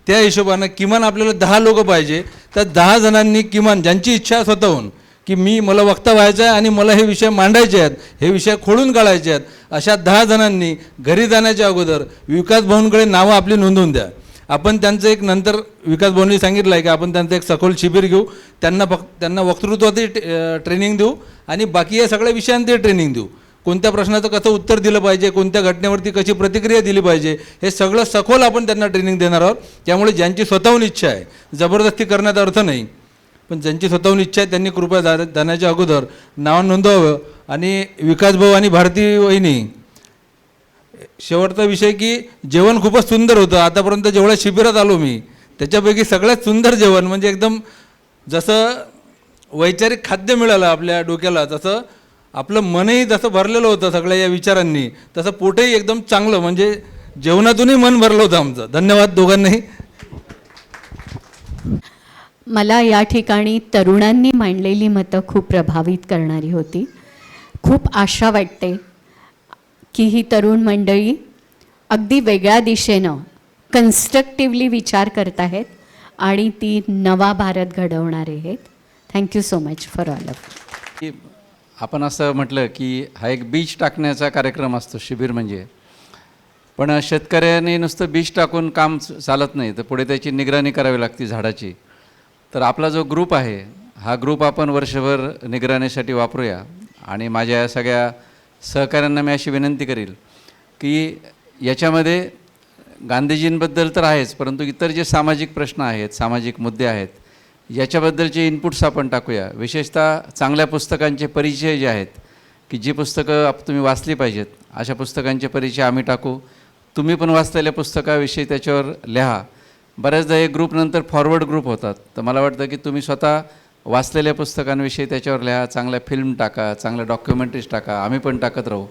T: त्या हिशोबानं किमान आपल्याला 10 लोक पाहिजे. तर 10 जणांनी किमान ज्यांची इच्छा स्वतःहून की मला वक्ता व्हायचं आहे आणि मला हे विषय मांडायचे आहेत, हे विषय खोडून काढायचे आहेत, अशा 10 जणांनी घरी जाण्याच्या अगोदर विकास भाऊंकडे नावं आपली नोंदवून द्या. आपण त्यांचं एक नंतर विकास भाऊंनी सांगितलं आहे की आपण त्यांचं एक सखोल शिबिर घेऊ, त्यांना वक्तृत्वाची ट्रेनिंग देऊ आणि बाकी या सगळ्या विषयांची ट्रेनिंग देऊ. कोणत्या प्रश्नाचं कसं उत्तर दिलं पाहिजे, कोणत्या घटनेवरती कशी प्रतिक्रिया दिली पाहिजे, हे सगळं सखोल आपण त्यांना ट्रेनिंग देणार आहोत. त्यामुळे ज्यांची स्वतःहून इच्छा आहे, जबरदस्ती करण्याचा अर्थ नाही, पण ज्यांची स्वतःहून इच्छा आहे त्यांनी कृपया जाण्याच्या अगोदर नाव नोंदवावं. आणि विकास भाऊ आणि भारती वहिनी, शेवटचा विषय की जेवण खूपच सुंदर होतं. आतापर्यंत जेवढ्या शिबिरात आलो मी त्याच्यापैकी सगळ्यात सुंदर जेवण, म्हणजे एकदम जसं वैचारिक खाद्य मिळालं आपल्या डोक्याला, तसं आपलं मनही जसं भरलेलं होतं सगळ्या या विचारांनी, तसं पोटही एकदम चांगलं, म्हणजे जेवणातूनही मन भरलं होतं आमचं. धन्यवाद दोघांनाही.
U: मला या ठिकाणी तरुणांनी मांडलेली मतं खूप प्रभावित करणारी होती. खूप आशा वाटते की ही तरुण मंडळी अगदी वेगळ्या दिशेनं कन्स्ट्रक्टिव्हली विचार करत आहेत आणि ती नवा भारत घडवणार आहेत. Thank you so much for all of.
V: आपण असं म्हटलं की हा एक बीज टाकण्याचा कार्यक्रम असतो शिबिर म्हणजे, पण शेतकऱ्याने नुसतं बीज टाकून काम चालत नाही, तर पुढे त्याची निगराणी करावी लागते झाडाची. तर आपला जो ग्रुप आहे हा ग्रुप आपण वर्षभर निगराणीसाठी वापरूया. आणि माझ्या सगळ्या सहकाऱ्यांना मी अशी विनंती करेल की याच्यामध्ये गांधीजींबद्दल तर आहेच, परंतु इतर जे सामाजिक प्रश्न आहेत, सामाजिक मुद्दे आहेत, याच्याबद्दलचे इनपुट्स आपण टाकूया. विशेषतः चांगल्या पुस्तकांचे परिचय जे आहेत की जी पुस्तकं तुम्ही वाचली पाहिजेत, अशा पुस्तकांचे परिचय आम्ही टाकू. तुम्ही पण वाचलेल्या पुस्तकाविषयी त्याच्यावर लिहा. बऱ्याचदा एक ग्रुप नंतर फॉरवर्ड ग्रुप होतात, तर मला वाटतं की तुम्ही स्वतः वाचलेल्या पुस्तकांविषयी त्याच्यावर लिहा, चांगल्या फिल्म टाका, चांगल्या डॉक्युमेंटरीज टाका, आम्ही पण टाकत राहू.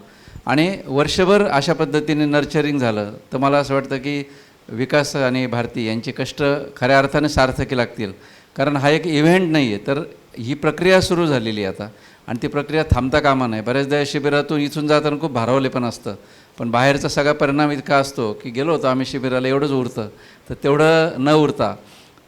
V: आणि वर्षभर अशा पद्धतीने नर्चरिंग झालं तर मला असं वाटतं की विकास आणि भारती यांचे कष्ट खऱ्या अर्थाने सार्थकी लागतील. कारण हा एक इव्हेंट नाही आहे, तर ही प्रक्रिया सुरू झालेली आहे आता, आणि ती प्रक्रिया थांबता कामा नाही. बऱ्याचदा या शिबिरातून इथून जाताना खूप भारावले पण असतं, पण बाहेरचा सगळा परिणाम इतका असतो की गेलो होतो आम्ही शिबिराला एवढंच उरतं, तर तेवढं न उरता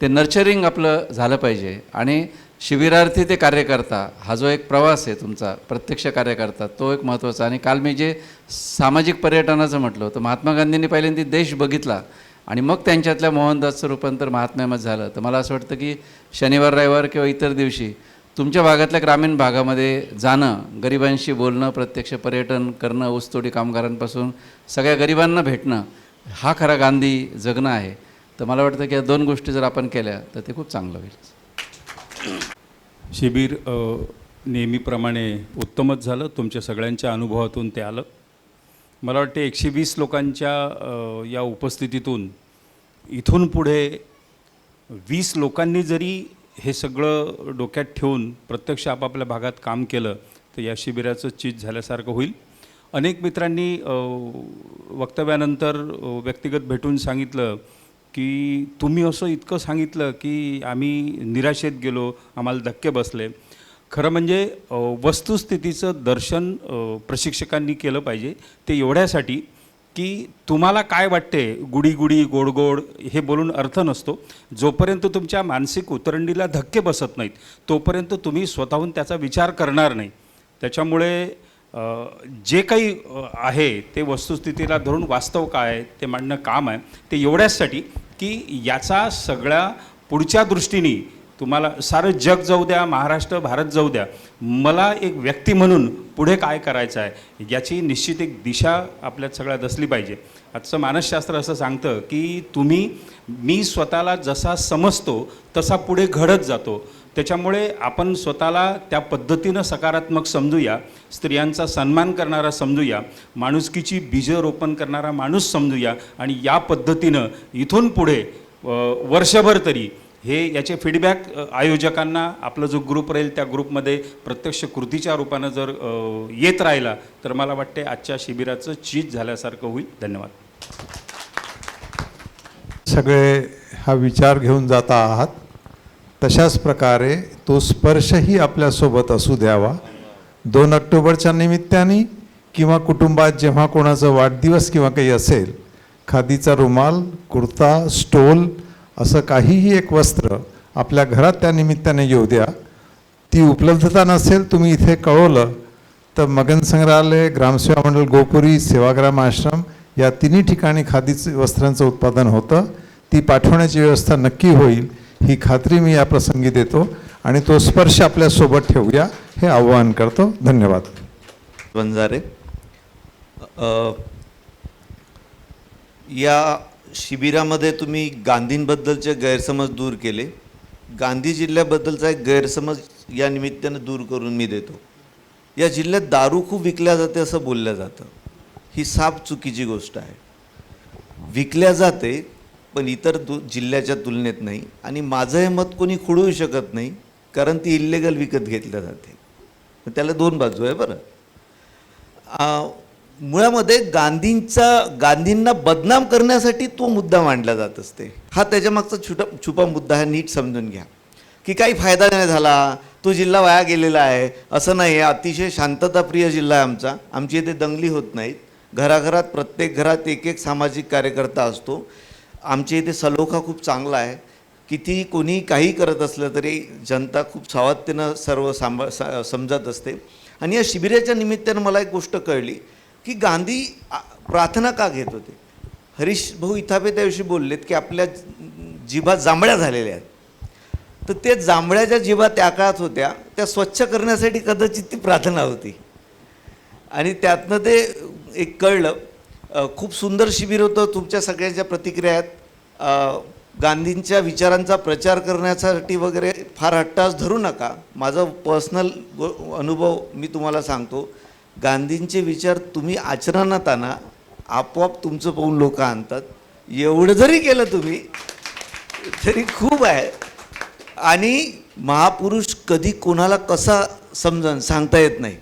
V: ते नर्चरिंग आपलं झालं पाहिजे. आणि शिबिरार्थी ते कार्यकर्ता हा जो एक प्रवास आहे तुमचा, प्रत्यक्ष कार्यकर्ता, तो एक महत्त्वाचा. आणि काल मी जे सामाजिक पर्यटनाचं म्हटलं होतं, महात्मा गांधींनी पहिल्यांदा देश बघितला आणि मग त्यांच्यातल्या मोहनदासचं रूपांतर महात्म्यामध्ये झालं. तर मला असं वाटतं की शनिवार रविवार किंवा इतर दिवशी तुमच्या भागातल्या ग्रामीण भागामध्ये जाणं, गरिबांशी बोलणं, प्रत्यक्ष पर्यटन करणं, ऊसतोडी कामगारांपासून सगळ्या गरिबांना भेटणं, हा खरा गांधी जगणं आहे. तर मला वाटतं की या 2 गोष्टी जर आपण केल्या तर ते खूप चांगलं होईल.
B: शिबिर नेहमीप्रमाणे उत्तमच झालं. तुमच्या सगळ्यांच्या अनुभवातून ते आलं. मला वाटते 120 लोकांच्या या उपस्थितीतून इथून पुढे 20 लोकांनी जरी हे सगळं डोक्यात ठेवून प्रत्यक्ष आपापल्या भागात काम केलं तर या शिबिराचं चीज झाल्यासारखं होईल. अनेक मित्रांनी वक्तव्यानंतर व्यक्तिगत भेटून सांगितलं की तुम्ही असं इतकं सांगितलं की आम्ही निराशेत गेलो, आम्हाला धक्के बसले. खरं म्हणजे वस्तुस्थितीचं दर्शन प्रशिक्षकांनी केलं पाहिजे. ते एवढ्यासाठी की तुम्हाला काय वाटते, गुडी गुडी गोड गोड हे बोलून अर्थ नसतो. जोपर्यंत तुमच्या मानसिक उतरंडीला धक्के बसत नाहीत तोपर्यंत तुम्ही स्वतःहून त्याचा विचार करणार नाही. त्याच्यामुळे जे काही आहे ते वस्तुस्थितीला धरून वास्तव काय आहे ते मांडणं काम आहे. ते एवढ्याचसाठी की याचा सगळ्या पुढच्या दृष्टीने तुम्हाला सारं जग जाऊ द्या, महाराष्ट्र भारत जाऊ द्या, मला एक व्यक्ती म्हणून पुढे काय करायचं आहे याची निश्चित एक दिशा आपल्यात सगळ्यात असली पाहिजे. आजचं मानसशास्त्र असं सांगतं की मी स्वतःला जसा समजतो तसा पुढे घडत जातो. त्याच्यामुळे आपण स्वतःला त्या पद्धतीनं सकारात्मक समजूया, स्त्रियांचा सन्मान करणारा समजूया, माणुसकीची बीजं रोपण करणारा माणूस समजूया आणि या पद्धतीनं इथून पुढे वर्षभर तरी हे याचे फीडबॅक आयोजकांना आपला जो ग्रुप राहील त्या ग्रुपमध्ये प्रत्यक्ष कृतीच्या रूपानं जर येत राहिला तर मला वाटते आजच्या शिबिराचं चीज झाल्यासारखं होईल. धन्यवाद.
C: सगळे हा विचार घेऊन जाता आहात तशाच प्रकारे तो स्पर्शही आपल्यासोबत असू द्यावा. 2 ऑक्टोबरच्या निमित्ताने किंवा कुटुंबात जेव्हा कोणाचा वाढदिवस किंवा काही असेल, खादीचा रुमाल, कुर्ता, स्टोल असं काहीही एक वस्त्र आपल्या घरात त्या निमित्ताने येऊ द्या. ती उपलब्धता नसेल, तुम्ही इथे कळवलं तर मगन संग्रहालय, ग्रामसेवा मंडळ गोपुरी, सेवाग्राम आश्रम या तिन्ही ठिकाणी खादीचं वस्त्रांचं उत्पादन होतं. ती पाठवण्याची व्यवस्था नक्की होईल ही खात्री मी या प्रसंगी देतो आणि तो स्पर्श आपल्यासोबत ठेवूया हे आवाहन करतो. धन्यवाद.
G: बंजारे, या शिबिरामध्ये तुम्ही गांधींबद्दलचे गैरसमज दूर केले. गांधी जिल्ह्याबद्दलचा एक गैरसमज या निमित्तानं दूर करून मी देतो. या जिल्ह्यात दारू खूप विकल्या जाते असं बोललं जातं. ही साफ चुकीची गोष्ट आहे. विकल्या जाते पण इतर जिल्ह्याच्या तुलनेत नाही. आणि माझं हे मत कोणी खुडवू शकत नाही कारण ती इल्लेगल विकत घेतल्या जाते. त्याला 2 बाजू आहे बरं. मुळामध्ये गांधींना बदनाम करण्यासाठी तो मुद्दा मांडला जात असते. हा त्याच्यामागचा छुपा मुद्दा आहे. नीट समजून घ्या की काही फायदा नाही झाला, तो जिल्हा वाया गेलेला आहे असं नाही आहे. अतिशय शांतताप्रिय जिल्हा आहे आमचा. आमची इथे दंगली होत नाहीत. घराघरात प्रत्येक घरात एक सामाजिक कार्यकर्ता असतो. आमच्या इथे सलोखा खूप चांगला आहे. किती कोणी काही करत असलं तरी जनता खूप सावधतेनं सर्व समजत असते. आणि या शिबिराच्या निमित्तानं मला एक गोष्ट कळली की गांधी प्रार्थना का घेत होते. हरीश भाऊ इथापे त्याविषयी बोललेत की आपल्या जिभा जांभळ्या झालेल्या आहेत. तर ते जांभळ्याच्या जिभा त्या काळात होत्या, त्या स्वच्छ करण्यासाठी कदाचित ती प्रार्थना होती. आणि त्यातनं ते एक कळलं. खूप सुंदर शिबिर होतं. तुमच्या सगळ्यांच्या प्रतिक्रिया आहेत. गांधींच्या विचारांचा प्रचार करण्यासाठी वगैरे फार हट्टास धरू नका. माझा पर्सनल अनुभव मी तुम्हाला सांगतो. गांधींचे विचार तुम्ही आचरणात आणा, आपोआप तुमचं पाहून लोक आणतात. एवढं जरी केलं तुम्ही तरी खूप आहे. आणि महापुरुष कधी कोणाला कसा समजून सांगता येत नाही.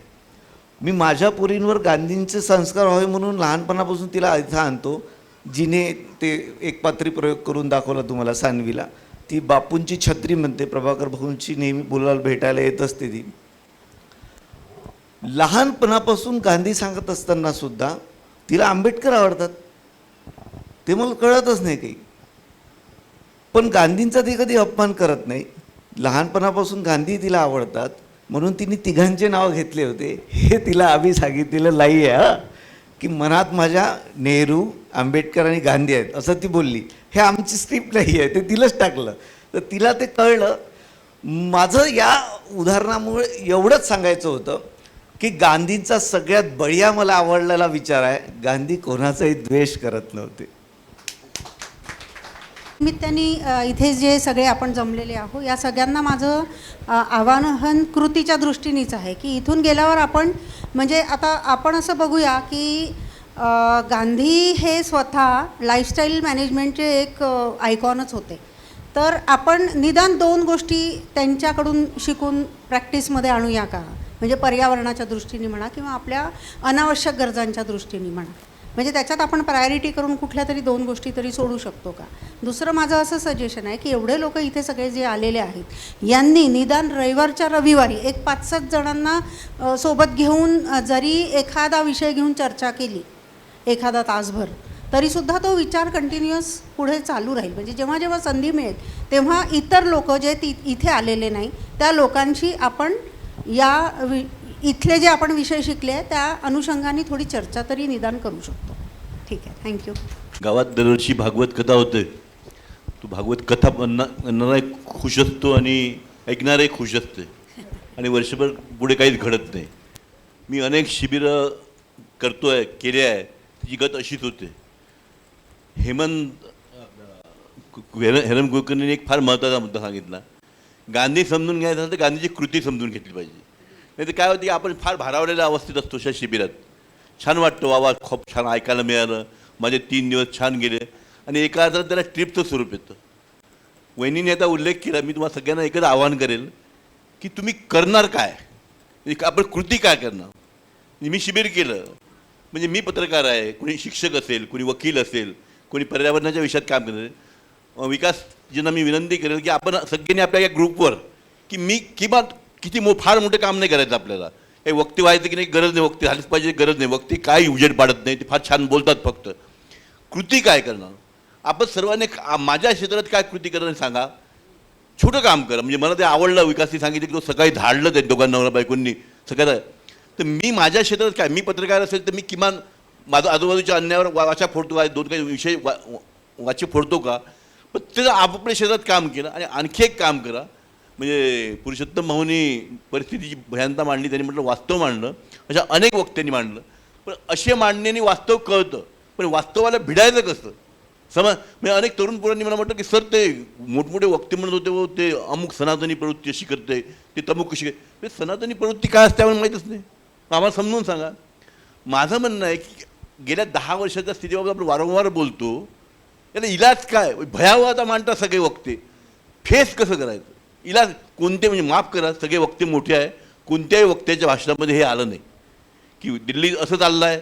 G: मी माझ्या पोरींवर गांधींचे संस्कार व्हावे म्हणून लहानपणापासून तिला इथं आणतो. जिने ते एक पात्री प्रयोग करून दाखवला तुम्हाला सानवीला. ती बापूंची छत्री म्हणते, प्रभाकर भाऊंची नेहमी बोलायला भेटायला येत असते ती. लहानपणापासून गांधी सांगत असताना सुद्धा तिला आंबेडकर आवडतात. ते मला कळतच नाही काही. पण गांधींचा ती कधी अपमान करत नाही. लहानपणापासून गांधी तिला आवडतात म्हणून तिने तिघांचे नाव घेतले होते. हे तिला आम्ही सांगितलेलं नाही आहे की मनात माझ्या नेहरू, आंबेडकर आणि गांधी आहेत असं ती बोलली. हे आमची स्क्रिप्ट नाही आहे, ते तिलाच टाकलं. तर तिला ते कळलं. माझं या उदाहरणामुळे एवढंच सांगायचं होतं की गांधींचा सगळ्यात बढिया मला आवडलेला विचार आहे, गांधी कोणाचाही द्वेष करत नव्हते.
D: निमित्ताने इथे जे सगळे आपण जमलेले आहोत या सगळ्यांना माझं आवाहन कृतीच्या दृष्टीनेच आहे की इथून गेल्यावर आपण म्हणजे आता आपण असं बघूया की गांधी हे स्वतः लाईफस्टाईल मॅनेजमेंटचे एक आयकॉनच होते. तर आपण निदान 2 गोष्टी त्यांच्याकडून शिकून प्रॅक्टिसमध्ये आणूया का, म्हणजे पर्यावरणाच्या दृष्टीने म्हणा किंवा आपल्या अनावश्यक गरजांच्या दृष्टीने म्हणा. म्हणजे त्याच्यात आपण प्रायोरिटी करून कुठल्या तरी 2 गोष्टी तरी सोडू शकतो का. दुसरं माझं असं सजेशन आहे की एवढे लोक इथे सगळे जे आलेले आहेत यांनी निदान रविवारच्या रविवारी एक 5-7 जणांना सोबत घेऊन जरी एखादा विषय घेऊन चर्चा केली एखादा तासभर तरीसुद्धा तो विचार कंटिन्युअस पुढे चालू राहील. म्हणजे जेव्हा जेव्हा संधी मिळेल तेव्हा इतर लोक जे इथे आलेले नाही त्या लोकांशी आपण इथले जे आपण विषय शिकले त्या अनुषंगाने थोडी चर्चा तरी निदान करू शकतो. ठीक आहे, थँक्यू.
E: गावात दरवर्षी भागवत कथा होते. तो भागवत कथा म्हणणारा खुश असतो आणि ऐकणारही खुश असते आणि वर्षभर पुढे काहीच घडत नाही. मी अनेक शिबिरं करतोय केले आहे, त्याची गत अशीच होते. हेरम कुलकर्णीने एक फार महत्त्वाचा मुद्दा सांगितला. गांधी समजून घ्यायचं असेल तर गांधीची कृती समजून घेतली पाहिजे. नाही तर काय होतं की आपण फार भारावलेल्या अवस्थेत असतो अशा शिबिरात. छान वाटतं, वा खूप छान ऐकायला मिळालं, माझे 3 दिवस छान गेले आणि एका अर्थात त्याला ट्रिपचं स्वरूप येतं. वहिनीने आता उल्लेख केला, मी तुम्हाला सगळ्यांना एकच आवाहन करेल की तुम्ही करणार काय, आपण कृती काय करणार. मी शिबिर केलं म्हणजे मी पत्रकार आहे, कोणी शिक्षक असेल, कोणी वकील असेल, कोणी पर्यावरणाच्या विषयात काम करेल. विकासजींना मी विनंती करेल की आपण सगळ्यांनी आपल्या या ग्रुपवर की मी किंवा किती फार मोठं काम नाही करायचं आपल्याला. काही वक्ती व्हायचं की नाही गरज नाही, वक्ती झालीच पाहिजे गरज नाही, वक्ती काही उजेड पाडत नाही, ते फार छान बोलतात. फक्त कृती काय करणार आपण सर्वांनी. माझ्या क्षेत्रात काय कृती करणार सांगा. छोटं काम करा. म्हणजे मला ते आवडलं, विकासनी सांगितलं की तो सकाळी धाडलं ते दोघांना नवरा बायकोंनी सगळ्याला. तर मी माझ्या क्षेत्रात काय, मी पत्रकार असेल तर मी किमान माझं आजूबाजूच्या अन्यायावर वाचा फोडतो का, 2 काही विषय वाचे फोडतो का, पण त्याचं आपापल्या क्षेत्रात काम केलं. आणि आणखी एक काम करा, म्हणजे पुरुषोत्तम भाऊनी परिस्थितीची भयानता मांडली, त्यांनी म्हटलं वास्तव मांडलं, अशा अनेक वक्त्यांनी मांडलं. पण असे मांडण्याने वास्तव कळतं, पण वास्तवाला भिडायचं कसं म्हणजे अनेक तरुण पोरांनी मला म्हटलं की सर ते मोठमोठे वक्ते म्हणत होते व ते अमुक सनातनी प्रवृत्ती अशी करते, ते तमुक कशी करते. सनातनी प्रवृत्ती काय असते आम्हाला माहीतच नाही, आम्हाला समजून सांगा. माझं म्हणणं आहे की गेल्या 10 वर्षाच्या स्थितीबाबत आपण वारंवार बोलतो, याला इलाज काय. भयावह आता मांडतात सगळे वक्ते, फेस कसं करायचं, इलाज कोणते. म्हणजे माफ करा, सगळे वक्ते मोठे आहे, कोणत्याही वक्त्याच्या भाषणामध्ये हे आलं नाही की दिल्ली असं चाललं आहे,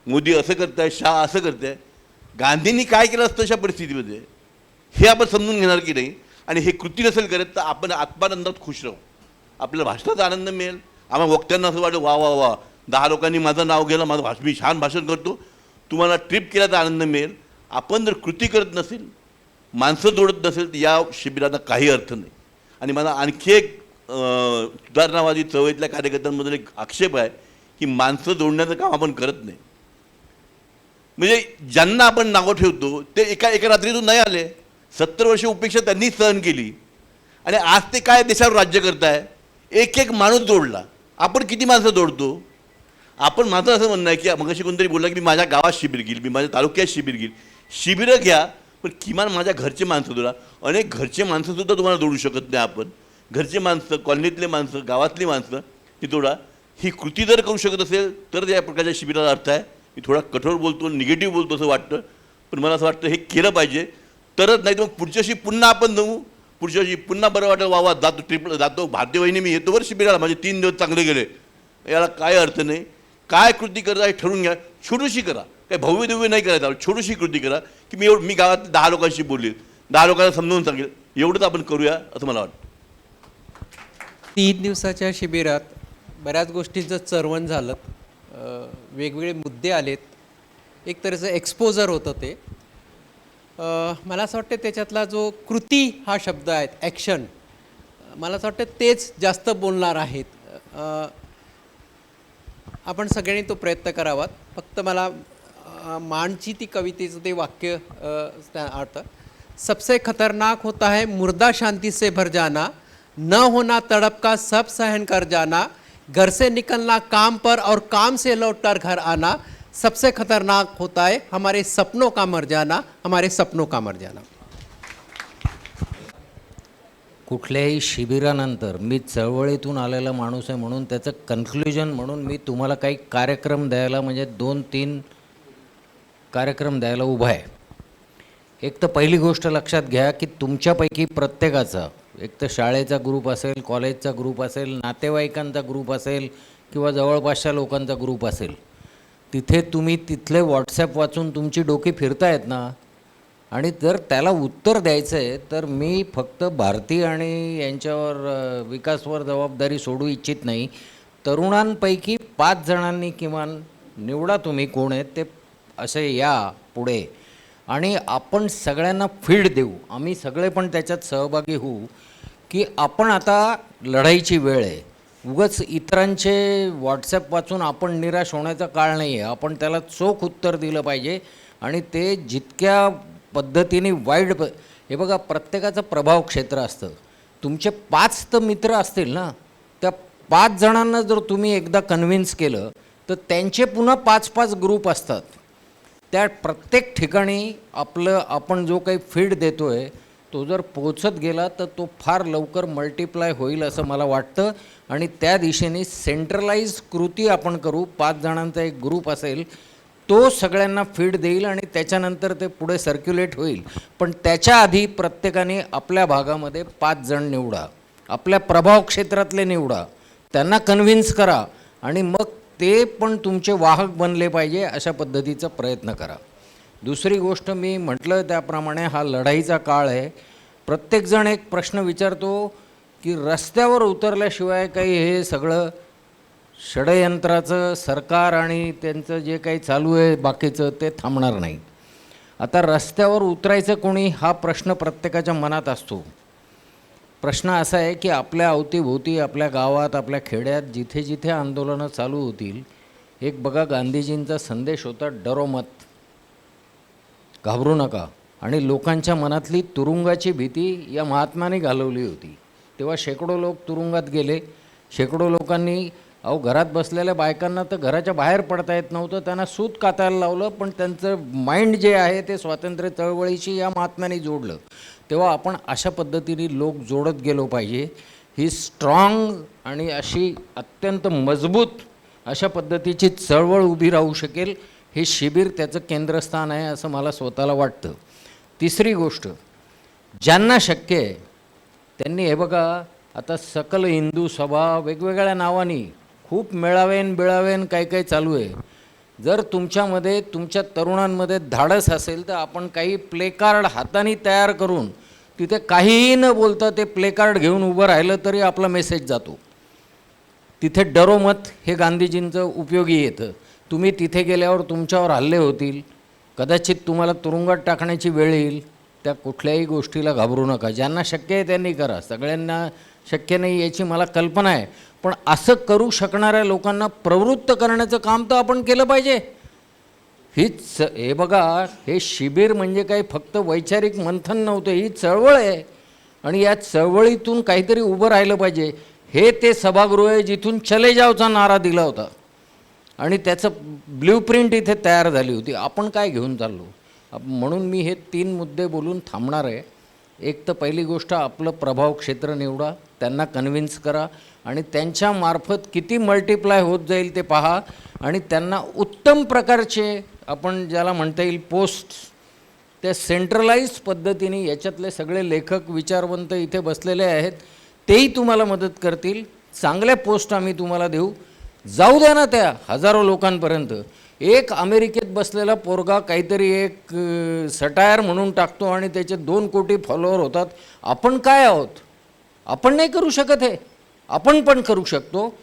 E: मोदी असं करत आहे, शाह असं करत आहे. गांधींनी काय केलं असतं अशा परिस्थितीमध्ये हे आपण समजून घेणार की नाही. आणि हे कृती नसेल करत तर आपण आत्मानंदात खुश राहू, आपल्याला भाषणाचा आनंद मिळेल. आम्हाला वक्त्यांना असं वाटतं वा वा वा 10 लोकांनी माझं नाव घेलं, माझं मी छान भाषण करतो, तुम्हाला ट्रिप केल्याचा आनंद मिळेल. आपण जर कृती करत नसेल, माणसं जोडत नसेल तर या शिबिरांना काही अर्थ नाही. आणि मला आणखी एक सुधारणावादी चळवळीतल्या कार्यकर्त्यांबद्दल एक आक्षेप आहे की माणसं जोडण्याचं काम आपण करत नाही. म्हणजे ज्यांना आपण नावं ठेवतो ते एका रात्रीतून नाही आले. 70 वर्ष उपेक्षा त्यांनी सहन केली आणि आज ते काय देशावर राज्य करताय. एक माणूस जोडला, आपण किती माणसं जोडतो आपण. माझं असं म्हणणं आहे की मगाशी कोणतरी बोलला की मी माझ्या गावात शिबिर घेईल, मी माझ्या तालुक्यात शिबिर घेईल. शिबिरं घ्या, पण किमान माझ्या घरचे माणसं जोडा. अनेक घरचे माणसंसुद्धा तुम्हाला जोडू शकत नाही आपण. घरचे माणसं, कॉलनीतले माणसं, गावातली माणसं ती जोडा. ही कृती जर करू शकत असेल तर या प्रकारच्या शिबिराला अर्थ आहे. मी थोडा कठोर बोलतो, निगेटिव्ह बोलतो असं वाटतं, पण मला असं वाटतं हे केलं पाहिजे तरच. नाही तर मग पुढच्याशी पुन्हा आपण जाऊ, पुढच्याशी पुन्हा बरं वाटतं वा जातो ट्रिपला जातो. भारतीय वहिनी मी येतो बरं शिबिराला, माझे 3 दिवस चांगले गेले. याला काय अर्थ नाही. काय कृती करता हे ठरवून घ्या. छोटीशी करा, काही भव्य दिव्य नाही करायचं, छोटीशी कृती करा की मी गावात 10 लोकांशी बोलेल, 10 लोकांना समजावून सांगेल. एवढंच आपण करूया असं मला वाटतं.
W: 3 दिवसाच्या शिबिरात बऱ्याच गोष्टींचं चर्वण झालं, वेगवेगळे मुद्दे आलेत, एक तऱ्हेचं एक्सपोजर होतं ते. मला असं वाटतं त्याच्यातला जो कृती हा शब्द आहे, ॲक्शन, मला असं वाटतं तेच जास्त बोलणार आहेत. आपण सगळ्यांनी तो प्रयत्न करावा. फक्त मला मानची ती कवितेचं ते वाक्य अर्थ, सबसे खतरनाक होता है मुर्दा शांति से भर जाना, न होना तड़प का सब सहन कर जाना, घर से निकलना काम पर और काम से लौटकर घर आना, सबसे खतरनाक होता है हमारे सपनों का मर जाना, हमारे सपनों का मर जाना.
F: कुठल्याही शिबिरानंतर मी चळवळीतून आलेला माणूस आहे म्हणून त्याचं कन्क्ल्युजन म्हणून मी तुम्हाला काही कार्यक्रम द्यायला म्हणजे 2-3 कार्यक्रम द्यायला उभा आहे. एक तर पहिली गोष्ट लक्षात घ्या की तुमच्यापैकी प्रत्येकाचा एक तर शाळेचा ग्रुप असेल, कॉलेजचा ग्रुप असेल, नातेवाईकांचा ग्रुप असेल किंवा जवळपासच्या लोकांचा ग्रुप असेल, तिथे तुम्ही तिथले व्हॉट्सॲप वाचून तुमची डोकी फिरतायत ना. आणि जर त्याला उत्तर द्यायचं आहे तर मी फक्त भारती आणि यांच्यावर विकासवर जबाबदारी सोडू इच्छित नाही. तरुणांपैकी 5 जणांनी किमान निवडा तुम्ही कोण आहेत ते, असे या पुढे आणि आपण सगळ्यांना फीड देऊ. आम्ही सगळे पण त्याच्यात सहभागी होऊ की आपण आता लढाईची वेळ आहे. उगाच इतरांचे व्हॉट्सॲप वाचून आपण निराश होण्याचा काळ नाही आहे. आपण त्याला चोख उत्तर दिलं पाहिजे आणि ते जितक्या पद्धतीने हे बघा, प्रत्येकाचं प्रभाव क्षेत्र असतं. तुमचे 5 तर मित्र असतील ना, त्या 5 जणांना जर तुम्ही एकदा कन्व्हिन्स केलं तर त्यांचे पुन्हा 5-5 ग्रुप असतात. त्या प्रत्येक ठिकाणी आपण जो काही फीड देतो आहे तो जर पोचत गेला तर तो फार लवकर मल्टिप्लाय होईल असं मला वाटतं. आणि त्या दिशेने सेंट्रलाइज कृती आपण करू. 5 जणांचा एक ग्रुप असेल, तो सगळ्यांना फीड देईल आणि त्याच्यानंतर ते पुढे सर्क्युलेट होईल. पण त्याच्या आधी प्रत्येकाने आपल्या भागामध्ये 5 जण निवडा, आपल्या प्रभाव क्षेत्रातले निवडा, त्यांना कन्व्हिन्स करा आणि मग ते पण तुमचे वाहक बनले पाहिजे अशा पद्धतीचा प्रयत्न करा. दुसरी गोष्ट मी म्हटलं त्याप्रमाणे हा लढाईचा काळ आहे. प्रत्येकजण एक प्रश्न विचारतो की रस्त्यावर उतरल्याशिवाय काही हे सगळं षडयंत्राचं सरकार आणि त्यांचं जे काही चालू आहे बाकीचं ते थांबणार नाही. आता रस्त्यावर उतरायचं कोणी हा प्रश्न प्रत्येकाच्या मनात असतो. प्रश्न असा आहे की आपल्या अवतीभोवती, आपल्या गावात, आपल्या खेड्यात जिथे जिथे आंदोलनं चालू होतील, एक बघा गांधीजींचा संदेश होता, डरो मत, घाबरू नका. आणि लोकांच्या मनातली तुरुंगाची भीती या महात्म्याने घालवली होती. तेव्हा शेकडो लोक तुरुंगात गेले. शेकडो लोकांनी घरात बसलेल्या बायकांना तर घराच्या बाहेर पडता येत नव्हतं, त्यांना सूत कातायला लावलं, पण त्यांचं माइंड जे आहे ते स्वातंत्र्य चळवळीशी या महात्म्याने जोडलं. तेव्हा आपण अशा पद्धतीने लोक जोडत गेलो पाहिजे. ही स्ट्रॉंग आणि अशी अत्यंत मजबूत अशा पद्धतीची चळवळ उभी राहू शकेल. हे शिबिर त्याचं केंद्रस्थान आहे असं मला स्वतःला वाटतं. तिसरी गोष्ट, ज्यांना शक्य आहे त्यांनी हे बघा, आता सकल हिंदू सभा वेगवेगळ्या नावानी खूप मेळावेन काय काय चालू आहे. जर तुमच्यामध्ये, तुमच्या तरुणांमध्ये धाडस असेल तर आपण काही प्लेकार्ड हाताने तयार करून तिथे काहीही न बोलता ते प्लेकार्ड घेऊन उभं राहिलं तरी आपला मेसेज जातो. तिथे डरो मत हे गांधीजींचं उपयोगी येतं. तुम्ही तिथे गेल्यावर तुमच्यावर हल्ले होतील, कदाचित तुम्हाला तुरुंगात टाकण्याची वेळ येईल. त्या कुठल्याही गोष्टीला घाबरू नका. ज्यांना शक्य आहे त्यांनी करा. सगळ्यांना शक्य नाही याची मला कल्पना आहे, पण असं करू शकणाऱ्या लोकांना प्रवृत्त करण्याचं काम तर आपण केलं पाहिजे. हे बघा, हे शिबिर म्हणजे काही फक्त वैचारिक मंथन नव्हतं, ही चळवळ आहे आणि या चळवळीतून काहीतरी उभं राहिलं पाहिजे. हे ते सभागृह आहे जिथून चले जावचा नारा दिला होता आणि त्याचं ब्ल्यूप्रिंट इथे तयार झाली होती. आपण काय घेऊन चाललो? म्हणून मी हे 3 मुद्दे बोलून थांबणार आहे. एक तर पहिली गोष्ट, आपलं प्रभाव क्षेत्र निवडा, त्यांना कन्व्हिन्स करा आणि त्यांच्या मार्फत किती मल्टिप्लाय होत जाईल ते पहा आणि त्यांना उत्तम प्रकारचे, आपण ज्याला म्हणता येईल पोस्ट, त्या सेंट्रलाइज पद्धतीने, याच्यातले सगळे लेखक विचारवंत इथे बसलेले आहेत, तेही तुम्हाला मदत करतील. चांगल्या पोस्ट आम्ही तुम्हाला देऊ. जाऊ द्या ना त्या हजारो लोकांपर्यंत. एक अमेरिकेत बसलेला पोरगा काहीतरी एक सटायर म्हणून टाकतो आणि त्याचे 2 कोटी फॉलोअर होतात. आपण काय आहोत? आपण नाही करू शकत हे, आपण पण करू शकतो.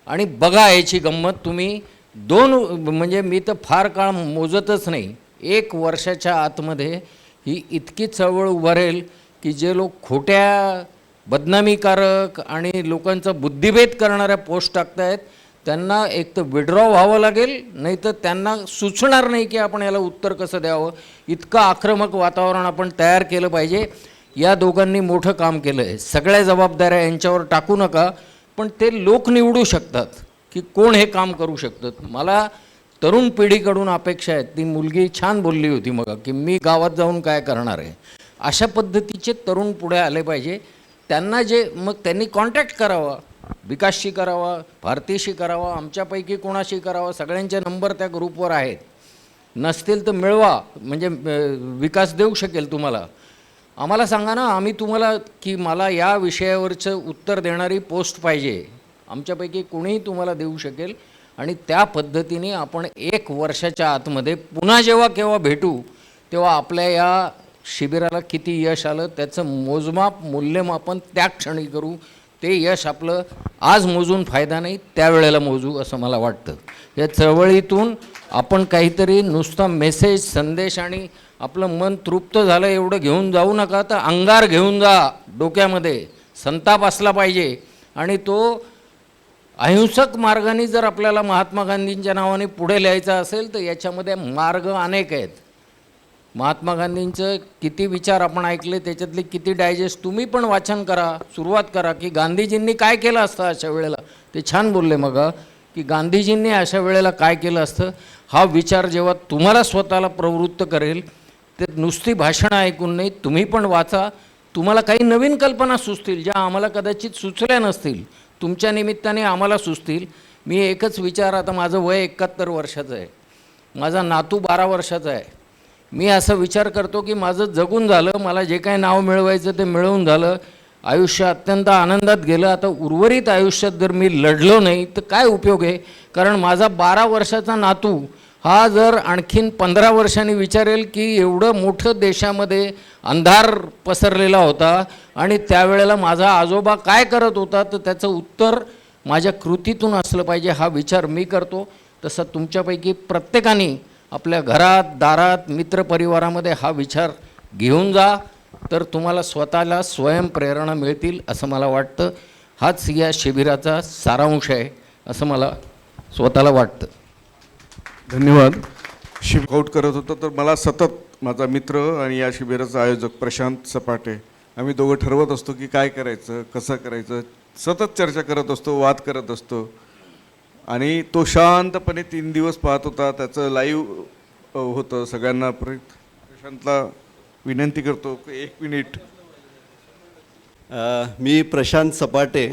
F: आणि बघा याची गंमत, तुम्ही 2 म्हणजे मी तर फार काळ मोजतच नाही, 1 वर्षाच्या आतमध्ये ही इतकी चळवळ उभारेल की जे लोक खोट्या, बदनामीकारक आणि लोकांचा बुद्धिभेद करणाऱ्या पोस्ट टाकतायत त्यांना एक तर विड्रॉ व्हावं लागेल, नाही तर त्यांना सुचणार नाही की आपण याला उत्तर कसं द्यावं. इतकं आक्रमक वातावरण आपण तयार केलं पाहिजे. या दोघांनी मोठं काम केलं आहे. सगळ्या जबाबदाऱ्या यांच्यावर टाकू नका, पण ते लोक निवडू शकतात की कोण हे काम करू शकतात. मला तरुण पिढीकडून अपेक्षा आहेत. ती मुलगी छान बोलली होती मग की मी गावात जाऊन काय करणार आहे. अशा पद्धतीचे तरुण पुढे आले पाहिजे. त्यांना जे मग त्यांनी कॉन्टॅक्ट करावा, विकासशी करावा, भारतीशी करावा, आमच्यापैकी कोणाशी करावा, सगळ्यांचे नंबर त्या ग्रुपवर आहेत. नसतील तर मिळवा, म्हणजे विकास देऊ शकेल तुम्हाला. आम्हाला सांगा ना, आम्ही तुम्हाला की मला या विषयावरचं उत्तर देणारी पोस्ट पाहिजे, आमच्यापैकी कोणीही तुम्हाला देऊ शकेल. आणि त्या पद्धतीने आपण 1 वर्षाच्या आतमध्ये पुन्हा जेव्हा केव्हा भेटू तेव्हा आपल्या या शिबिराला किती यश आलं त्याचं मोजमाप मूल्यमापन त्या क्षणी करू. ते यश आपलं आज मोजून फायदा नाही, त्यावेळेला मोजू असं मला वाटतं. या चळवळीतून आपण काहीतरी नुसता मेसेज, संदेश आणि आपलं मन तृप्त झालं एवढं घेऊन जाऊ नका, तर अंगार घेऊन जा. डोक्यामध्ये संताप असला पाहिजे. आणि तो अहिंसक मार्गाने जर आपल्याला महात्मा गांधींच्या नावाने पुढे लिहायचा असेल तर याच्यामध्ये मार्ग अनेक आहेत. महात्मा गांधींचं किती विचार आपण ऐकले, त्याच्यातले किती डायजेस्ट तुम्ही पण वाचन करा, सुरुवात करा की गांधीजींनी काय केलं असतं अशा वेळेला. ते छान बोलले मग की गांधीजींनी अशा वेळेला काय केलं असतं. हा विचार जेव्हा तुम्हाला स्वतःला प्रवृत्त करेल ते नुसती भाषणं ऐकून नाही, तुम्ही पण वाचा. तुम्हाला काही नवीन कल्पना सुचतील ज्या आम्हाला कदाचित सुचल्या नसतील, तुमच्या निमित्ताने आम्हाला सुचतील. मी एकच विचार, आता माझं वय 71 वर्षाचं आहे, माझा नातू 12 वर्षाचा आहे. मी असा विचार करतो की माझं जगून झालं, मला जे काही नाव मिळवायचं ते मिळवून झालं, आयुष्य अत्यंत आनंदात गेलं. आता उर्वरित आयुष्यात जर मी लढलो नाही तर काय उपयोग आहे. कारण माझा 12 वर्षाचा नातू हा जर आणखीन 15 वर्षांनी विचारेल की एवढं मोठं देशामध्ये अंधार पसरलेला होता आणि त्यावेळेला माझा आजोबा काय करत होता, तर त्याचं उत्तर माझ्या कृतीतून असलं पाहिजे. हा विचार मी करतो. तसं तुमच्यापैकी प्रत्येकाने आपल्या घरात, दारात, मित्रपरिवारामध्ये हा विचार घेऊन जा, तर तुम्हाला स्वतःला स्वयंप्रेरणा मिळतील असं मला वाटतं. हाच या शिबिराचा सारांश आहे असं मला स्वतःला वाटतं.
A: धन्यवाद. शिबिर करत होतो तर मला सतत माझा मित्र आणि या शिबिराचा आयोजक प्रशांत सपाटे, आम्ही दोघं ठरवत असतो की काय करायचं, कसं करायचं, सतत चर्चा करत असतो, वाद करत असतो. आणि तो शांतपणे 3 दिवस पाहत होता. त्याचं लाईव्ह होतं सगळ्यांना. प्रशांतला विनंती करतो की 1 मिनिट.
I: मी प्रशांत सपाटे.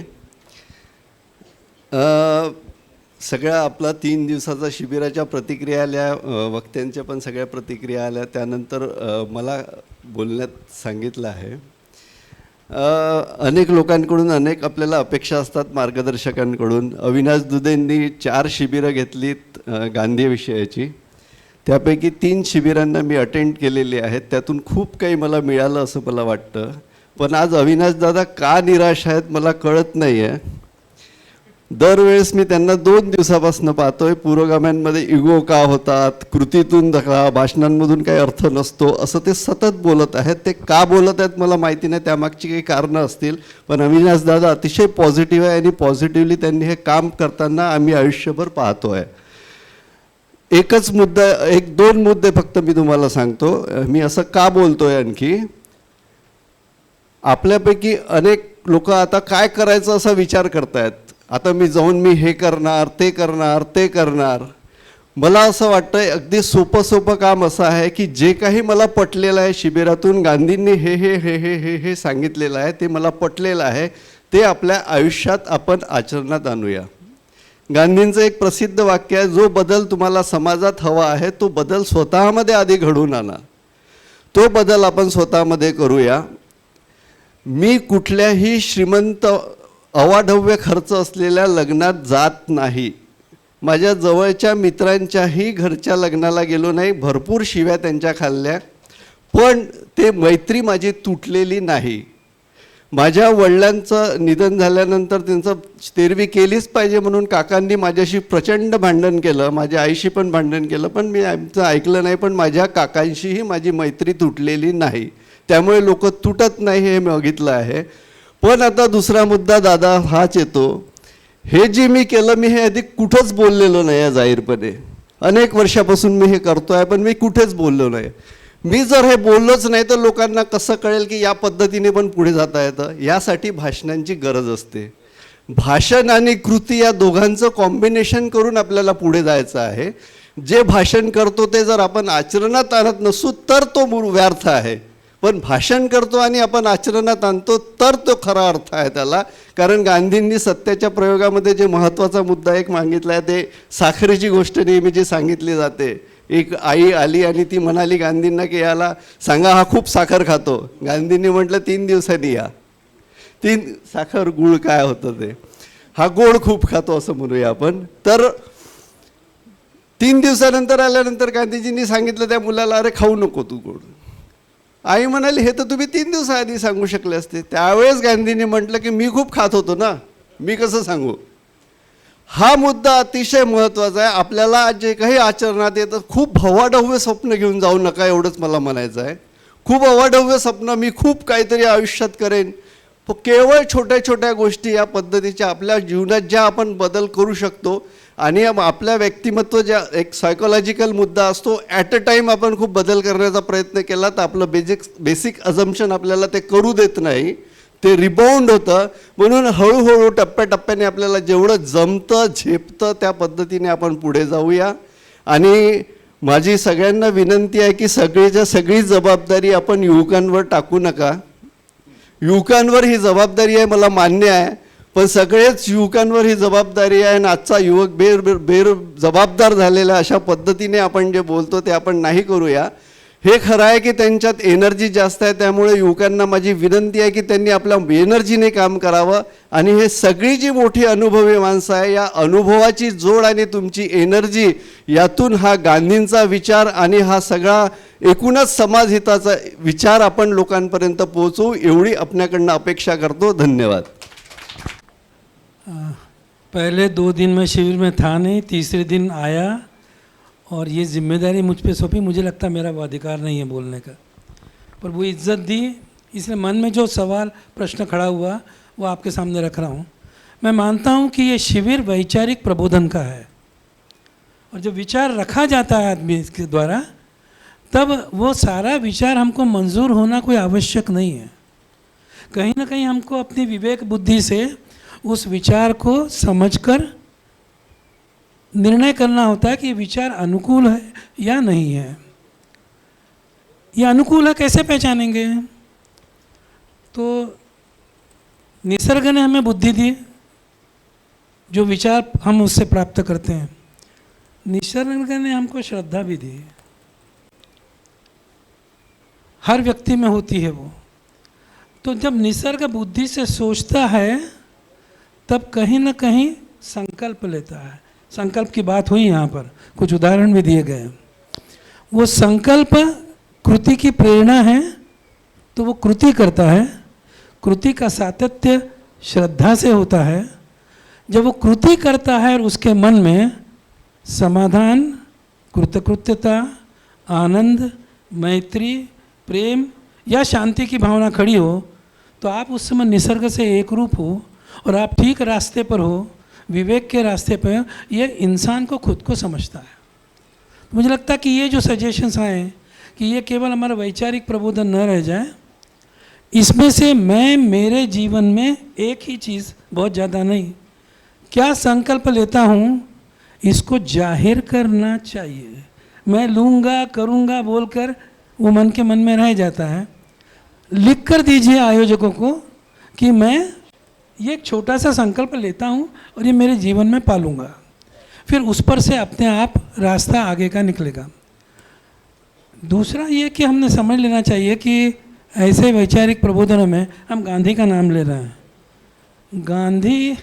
I: सगळ्या आपला 3 दिवसाचा शिबिराच्या प्रतिक्रिया आल्या, वक्त्यांच्या पण सगळ्या प्रतिक्रिया आल्या. त्यानंतर मला बोलण्यात सांगितलं आहे. अनेक लोकांकडून अनेक आपल्याला अपेक्षा असतात मार्गदर्शकांकडून. अविनाश दुधेंनी 4 शिबिरं घेतलीत गांधी विषयाची. त्यापैकी 3 शिबिरांना मी अटेंड केलेली आहेत. त्यातून खूप काही मला मिळालं असं मला वाटतं. पण आज अविनाश दादा का निराश आहेत मला कळत नाही आहे. दरवेळेस मी त्यांना 2 दिवसापासून पाहतोय. पुरोगाम्यांमध्ये इगो का होतात, कृतीतून दखला, भाषणांमधून काही अर्थ नसतो असं ते सतत बोलत आहेत. ते का बोलत आहेत मला माहिती नाही, त्यामागची काही कारणं असतील. पण अविनाश दादा अतिशय पॉझिटिव्ह आहे आणि पॉझिटिव्हली त्यांनी हे काम करताना आम्ही आयुष्यभर पाहतोय. एकच मुद्दा, 1-2 मुद्दे फक्त मी तुम्हाला सांगतो. मी असं का बोलतोय, आणखी आपल्यापैकी अनेक लोक आता काय करायचं असा विचार करतायत. आता मी जाऊन मी हे करणार, ते करणार, ते करणार. मला असं वाटतं अगदी सोपं काम असं आहे की जे काही मला पटलेलं आहे शिबिरातून, गांधींनी हे हे हे हे हे हे सांगितलेलं आहे, ते मला पटलेलं आहे, ते आपल्या आयुष्यात आपण आचरणात आणूया. गांधींचं एक प्रसिद्ध वाक्य आहे, जो बदल तुम्हाला समाजात हवा आहे तो बदल स्वतःमध्ये आधी घडवून आणा. तो बदल आपण स्वतःमध्ये करूया. मी कुठल्याही श्रीमंत अवाढव्य खर्च असलेल्या लग्नात जात नाही. माझ्या जवळच्या मित्रांच्याही घरच्या लग्नाला गेलो नाही. भरपूर शिव्या त्यांच्या खाल्ल्या, पण ते मैत्री माझी तुटलेली नाही. माझ्या वडिलांचं निधन झाल्यानंतर त्यांचं तेरवी केलीच पाहिजे म्हणून काकांनी माझ्याशी प्रचंड भांडण केलं, माझ्या आईशी पण भांडण केलं, पण मी आमचं ऐकलं नाही. पण माझ्या काकांशीही माझी मैत्री तुटलेली नाही. त्यामुळे लोक तुटत नाही हे मी बघितलं आहे. पण आता दुसरा मुद्दा दादा हाच येतो, हे जे मी केलं मी हे आधी कुठंच बोललेलो नाही आहे जाहीरपणे. अनेक वर्षापासून मी हे करतो आहे, पण मी कुठेच बोललो नाही. मी जर हे बोललोच नाही तर लोकांना कसं कळेल की या पद्धतीने पण पुढे जाता येतं. यासाठी भाषणांची गरज असते. भाषण आणि कृती या दोघांचं कॉम्बिनेशन करून आपल्याला पुढे जायचं आहे. जे भाषण करतो ते जर आपण आचरणात आणत नसू तर तो व्यर्थ आहे. पण भाषण करतो आणि आपण आचरणात आणतो तर तो खरा अर्थ आहे त्याला. कारण गांधींनी सत्याच्या प्रयोगामध्ये जे महत्त्वाचा मुद्दा एक मागितला आहे ते साखरेची गोष्ट नेहमी जी सांगितली जाते. एक आई आली आणि ती म्हणाली गांधींना की याला सांगा हा खूप साखर खातो. गांधींनी म्हटलं 3 दिवसांनी या. 3 साखर गुळ काय होतं ते, हा गोड खूप खातो असं म्हणूया आपण. तर 3 दिवसानंतर आल्यानंतर गांधीजींनी सांगितलं त्या मुलाला, अरे खाऊ नको तू गोड. आई म्हणाली हे तर तुम्ही 3 दिवसाआधी सांगू शकले असते. त्यावेळेस गांधींनी म्हटलं की मी खूप खात होतो ना, मी कसं सांगू. हा मुद्दा अतिशय महत्त्वाचा आहे. आपल्याला जे काही आचरणात येतं खूप भवाढव्य स्वप्न घेऊन जाऊ नका, एवढंच मला म्हणायचं आहे. खूप अवाढव्य स्वप्न, मी खूप काहीतरी आयुष्यात करेन, केवळ छोट्या छोट्या गोष्टी या पद्धतीच्या आपल्या जीवनात ज्या आपण बदल करू शकतो आणि आपल्या व्यक्तिमत्व ज्या एक सायकोलॉजिकल मुद्दा असतो, ॲट अ टाईम आपण खूप बदल करण्याचा प्रयत्न केला तर आपलं बेसिक अझम्पशन आपल्याला ते करू देत नाही, ते रिबाउंड होतं. म्हणून हळूहळू टप्प्याटप्प्याने आपल्याला जेवढं जमतं झेपतं त्या पद्धतीने आपण पुढे जाऊया. आणि माझी सगळ्यांना विनंती आहे की सगळी जबाबदारी आपण युवकांवर टाकू नका. युवकांवर ही जबाबदारी आहे, मला मान्य आहे, पण सगळेच युवकांवर ही जबाबदारी आहे आणि आजचा युवक जबाबदार झालेला अशा पद्धतीने आपण जे बोलतो ते आपण नाही करूया. हे खरं आहे की त्यांच्यात एनर्जी जास्त आहे, त्यामुळे युवकांना माझी विनंती आहे की त्यांनी आपल्या एनर्जीने काम करावं. आणि हे सगळी जी मोठी अनुभवी माणसं आहे, या अनुभवाची जोड आणि तुमची एनर्जी यातून हा गांधींचा विचार आणि हा सगळा एकूणच समाजहिताचा विचार आपण लोकांपर्यंत पोहोचवू एवढी आपल्याकडनं अपेक्षा करतो. धन्यवाद.
J: पहले 2 दिन मैं शिविर में था नहीं, तीसरे दिन आया और ये जिम्मेदारी मुझ पे सौंपी. मुझे लगता मेरा वो अधिकार नहीं है बोलने का, पर वो इज्जत दी, इसलिए मन में जो सवाल प्रश्न खड़ा हुआ वो आपके सामने रख रहा हूँ. मैं मानता हूँ कि ये शिविर वैचारिक प्रबोधन का है और जब विचार रखा जाता है आदमी के द्वारा तब वो सारा विचार हमको मंजूर होना कोई आवश्यक नहीं है. कहीं ना कहीं हमको अपनी विवेक बुद्धि से उस विचार को समझकर निर्णय करना होता है कि ये विचार अनुकूल है या नहीं है. ये अनुकूल है कैसे पहचानेंगे? तो निसर्ग ने हमें बुद्धि दी, जो विचार हम उससे प्राप्त करते हैं. निसर्ग ने हमको श्रद्धा भी दी, हर व्यक्ति में होती है वो. तो जब निसर्ग बुद्धि से सोचता है तब कहीं ना कहीं संकल्प लेता है. संकल्प की बात हुई यहाँ पर, कुछ उदाहरण भी दिए गए. वो संकल्प कृति की प्रेरणा है तो वो कृति करता है. कृति का सातत्य श्रद्धा से होता है. जब वो कृति करता है और उसके मन में समाधान, कृतकृत्यता, आनंद, मैत्री, प्रेम या शांति की भावना खड़ी हो तो आप उस समय निसर्ग से एक रूप हो और आप ठीक रास्ते पर हो, विवेक के रास्ते पर. ये इंसान को खुद को समझता है. मुझे लगता है कि ये जो सजेशंस आए कि ये केवल हमारा वैचारिक प्रबोधन न रह जाए, इसमें से मैं मेरे जीवन में एक ही चीज़, बहुत ज़्यादा नहीं, क्या संकल्प लेता हूँ इसको जाहिर करना चाहिए. मैं लूँगा करूँगा बोलकर वो मन के मन में रह जाता है. लिख कर दीजिए आयोजकों को कि मैं ये एक छोटा सा संकल्प लेता हूँ और ये मेरे जीवन में पालूंगा. फिर उस पर से अपने आप रास्ता आगे का निकलेगा. दूसरा ये कि हमने समझ लेना चाहिए कि ऐसे वैचारिक प्रबोधनों में हम गांधी का नाम ले रहे हैं. गांधी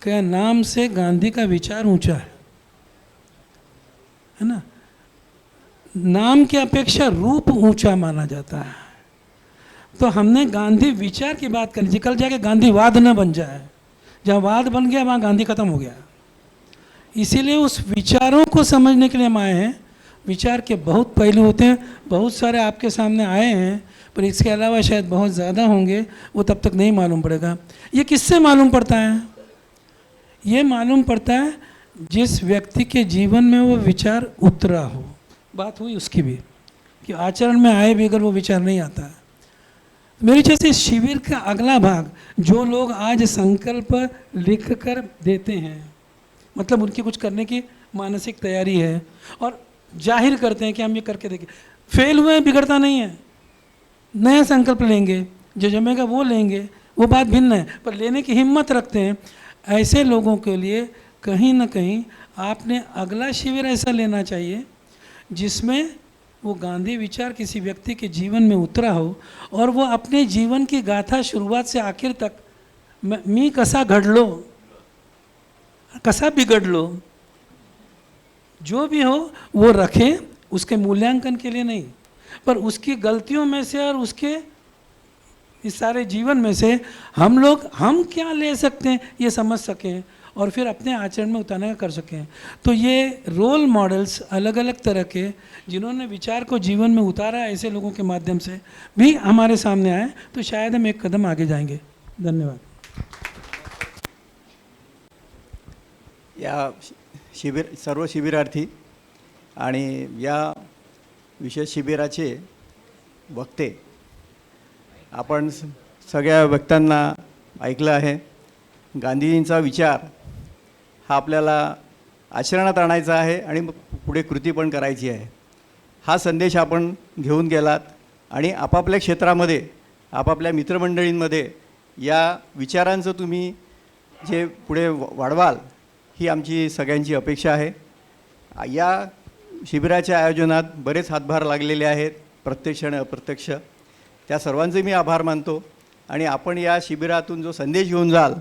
J: के नाम से गांधी का विचार ऊंचा है ना. नाम की अपेक्षा रूप ऊंचा माना जाता है. तो हमने गांधी विचार की बात करी. कल जाके गांधीवाद न बन जाए. जहाँ वाद बन गया वहाँ गांधी खत्म हो गया. इसीलिए उस विचारों को समझने के लिए हम आए हैं. विचार के बहुत पहलू होते हैं, बहुत सारे आपके सामने आए हैं, पर इसके अलावा शायद बहुत ज़्यादा होंगे, वो तब तक नहीं मालूम पड़ेगा. ये किससे मालूम पड़ता है? ये मालूम पड़ता है जिस व्यक्ति के जीवन में वो विचार उतरा हो. बात हुई उसकी भी कि आचरण में आए भी अगर वो विचार नहीं आता है. मेरे जैसे शिविर का अगला भाग, जो लोग आज संकल्प लिख कर देते हैं, मतलब उनकी कुछ करने की मानसिक तैयारी है और जाहिर करते हैं कि हम ये करके देखें, फेल हुए बिगड़ता नहीं है. नया संकल्प लेंगे, जो जमेगा वो लेंगे, वो बात भिन्न है, पर लेने की हिम्मत रखते हैं। ऐसे लोगों के लिए कहीं ना कहीं आपने अगला शिविर ऐसा लेना चाहिए जिसमें वो गांधी विचार किसी व्यक्ति के जीवन में उतरा हो और वो अपने जीवन की गाथा शुरुआत से आखिर तक मी कसा घडलो, कसा बिगड़लो, जो भी हो वो रखें, उसके मूल्यांकन के लिए नहीं, पर उसकी गलतियों में से और उसके इस सारे जीवन में से हम क्या ले सकते हैं ये समझ सकें और फिर अपने आचरण में उतारने का कर सकें। तो ये रोल मॉडल्स अलग अलग तरह के जिन्होंने विचार को जीवन में उतारा, ऐसे लोगों के माध्यम से भी हमारे सामने आए तो शायद हम एक कदम आगे जाएंगे। धन्यवाद।
G: या सर्व शिबिरार्थी आणि या विशेष शिबिराचे वक्ते आपण सगळ्या वक्त्यांना ऐकलं आहे। गांधीजींचा विचार हा आपल्याला आचरणात आणायचा आहे आणि पुढे कृती पण करायची आहे। हा संदेश आपण घेऊन गेलात आणि आपापल्या क्षेत्रामध्ये आपापल्या मित्रमंडळींमध्ये या विचारांचं तुम्ही जे पुढे वाढवाल ही आमची सगळ्यांची अपेक्षा आहे। या शिबिराच्या आयोजनात बरेच हातभार लागलेले आहेत, प्रत्यक्ष आणि अप्रत्यक्ष, त्या सर्वांचे मी आभार मानतो। आणि आपण या शिबिरातून जो संदेश घेऊन जाल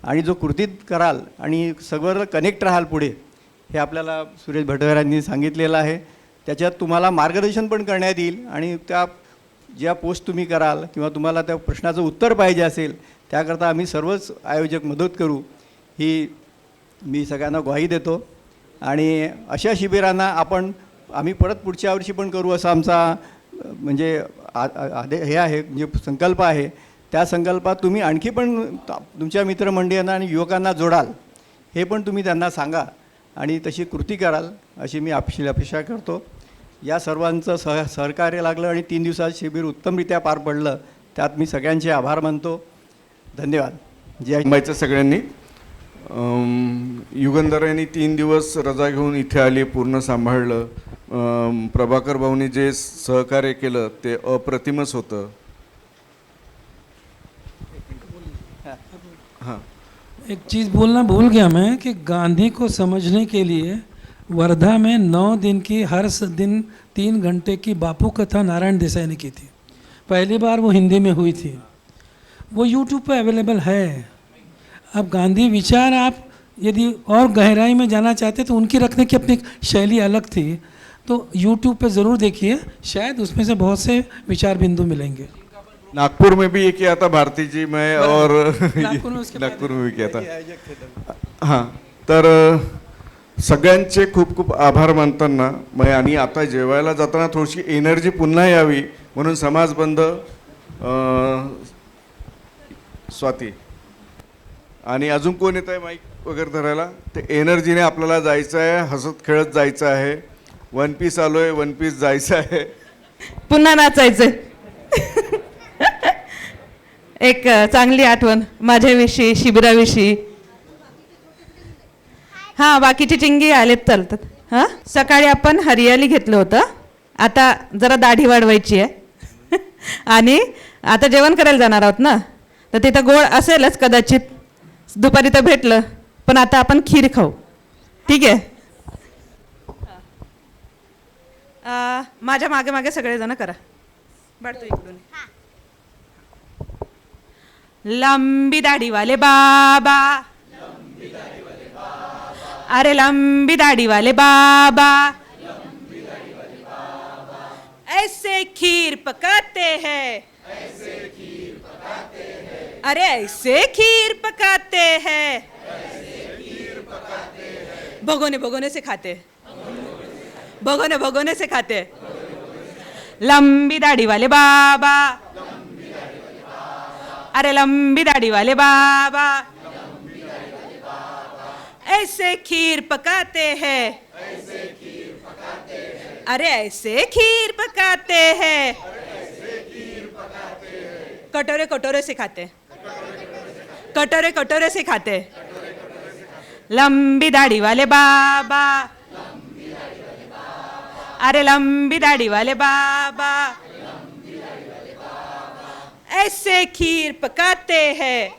G: आणि जो कृतीत कराल आणि सगळं कनेक्ट राहाल पुढे, हे आपल्याला सुरेश भटकरांनी सांगितलेलं आहे। त्याच्यात तुम्हाला मार्गदर्शन पण करण्यात येईल आणि त्या ज्या पोस्ट तुम्ही कराल किंवा तुम्हाला त्या प्रश्नाचं उत्तर पाहिजे असेल त्याकरता आम्ही सर्वच आयोजक मदत करू, ही मी सगळ्यांना ग्वाही देतो। आणि अशा शिबिरांना आम्ही परत पुढच्या वर्षी पण करू असा आमचा म्हणजे हे आहे, म्हणजे संकल्प आहे। त्या संकल्पात तुम्ही आणखी पण तुमच्या मित्रमंडळींना आणि युवकांना जोडाल, हे पण तुम्ही त्यांना सांगा आणि तशी कृती कराल अशी मी अपेक्षा करतो। या सर्वांचं सहकार्य लागलं आणि 3 दिवसात शिबिर उत्तमरित्या पार पडलं, त्यात मी सगळ्यांचे आभार मानतो। धन्यवाद।
A: मुंबईच्या सगळ्यांनी युगंधरांनी 3 दिवस रजा घेऊन इथे आली, पूर्ण सांभाळलं। प्रभाकर भाऊनी जे सहकार्य केलं ते अप्रतिमच होतं। हाँ,
J: एक चीज़ बोलना भूल गया मैं कि गांधी को समझने के लिए वर्धा में 9 दिन की हर दिन 3 घंटे की बापू कथा नारायण देसाई ने की थी। पहली बार वो हिंदी में हुई थी, वो यूट्यूब पे अवेलेबल है। अब गांधी विचार आप यदि और गहराई में जाना चाहते तो उनकी रखने की अपनी शैली अलग थी, तो यूट्यूब पे ज़रूर देखिए, शायद उसमें से बहुत से विचार बिंदु मिलेंगे।
A: नागपुर में भी ये किया था भारती जी, मैं और
J: नागपुर
A: में भी किया था। हां, तर सगळ्यांचे खूप खूप आभार मानताना मैं आणि आता जेवायला जाताना थोडीशी एनर्जी पुन्हा यावी म्हणून समाजबंध स्वाती आणि अजून कोण येत आहे माईक वगैरे धरायला, ते एनर्जीने आपल्याला जायचं आहे, हसत खेळत जायचं आहे। 1 पीस आलोय, 1 पीस जायचं आहे,
H: पुन्हा नाचायचं। एक चांगली आठवण माझ्याविषयी, शिबिराविषयी। हां, बाकीचे चिंगी आलेत चालतात। हां, सकाळी आपण हरियाली घेतलं होतं, आता जरा दाढी वाढवायची आहे आणि आता जेवण करायला जाणार आहोत ना, तर तिथं गोड असेलच कदाचित, दुपारी तर भेटलं, पण आता आपण खीर खाऊ, ठीक आहे? माझ्या मागे मागे सगळेजण करा, वाढतो इकडून। लंबी दाढ़ी वाले बाबा, अरे लंबी दाढ़ी वाले बाबा, ऐसे खीर पकाते हैं, अरे ऐसे खीर पकाते हैं, भगोने भगोने से खाते, भगोने भगोने से खाते। लंबी दाढ़ी वाले बाबा, अरे लंबी दाढ़ी वाले बाबा, ऐसे खीर पकाते हैं, अरे ऐसे खीर पकाते हैं, कटोरे कटोरे से खाते, कटोरे कटोरे से खाते। लंबी दाढ़ी वाले बाबा, अरे लंबी दाढ़ी वाले बाबा, ऐसे खीर पकाते हैं,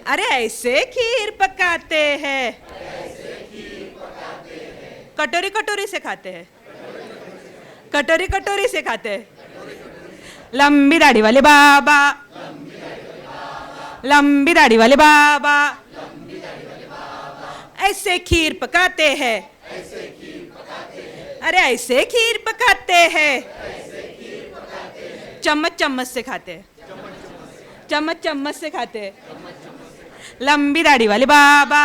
H: अरे ऐसे खीर पकाते हैं, कटोरी कटोरी से खाते हैं, कटोरी कटोरी से खाते हैं। लंबी दाढ़ी वाले बाबा, लंबी दाढ़ी वाले बाबा, ऐसे खीर पकाते हैं, अरे ऐसे खीर पकाते हैं, चम्मच चम्मच से खाते हैं, चम्मच चम्मच से खाते हैं। लंबी दाढ़ी वाले बाबा,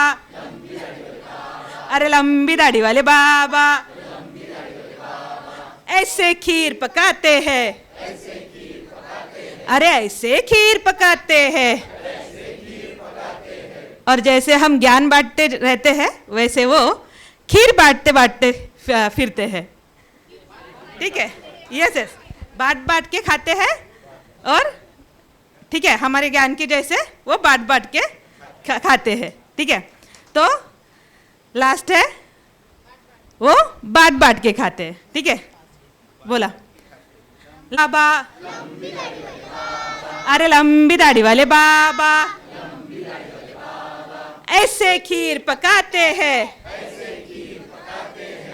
H: अरे लंबी दाढ़ी वाले बाबा, ऐसे खीर पकाते हैं, अरे ऐसे खीर पकाते हैं। और जैसे हम ज्ञान बांटते रहते हैं वैसे वो खीर बांटते बांटते फिरते हैं। ठीक है, यस यस, बांट बांट के खाते हैं और ठीक है, हमारे ज्ञान के जैसे वो बांट बांट के खाते हैं। ठीक है, तो लास्ट है वो बांट बांट के खाते हैं। ठीक है, बोला बाबा, अरे लंबी दाढ़ी वाले बाबा, ऐसे खीर पकाते हैं,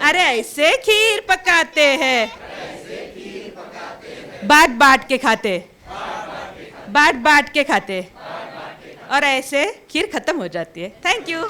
H: अरे ऐसे खीर पकाते हैं, बांट बांट के खाते, बांट बांट के खाते, और ऐसे खीर खत्म हो जाती है। Thank you.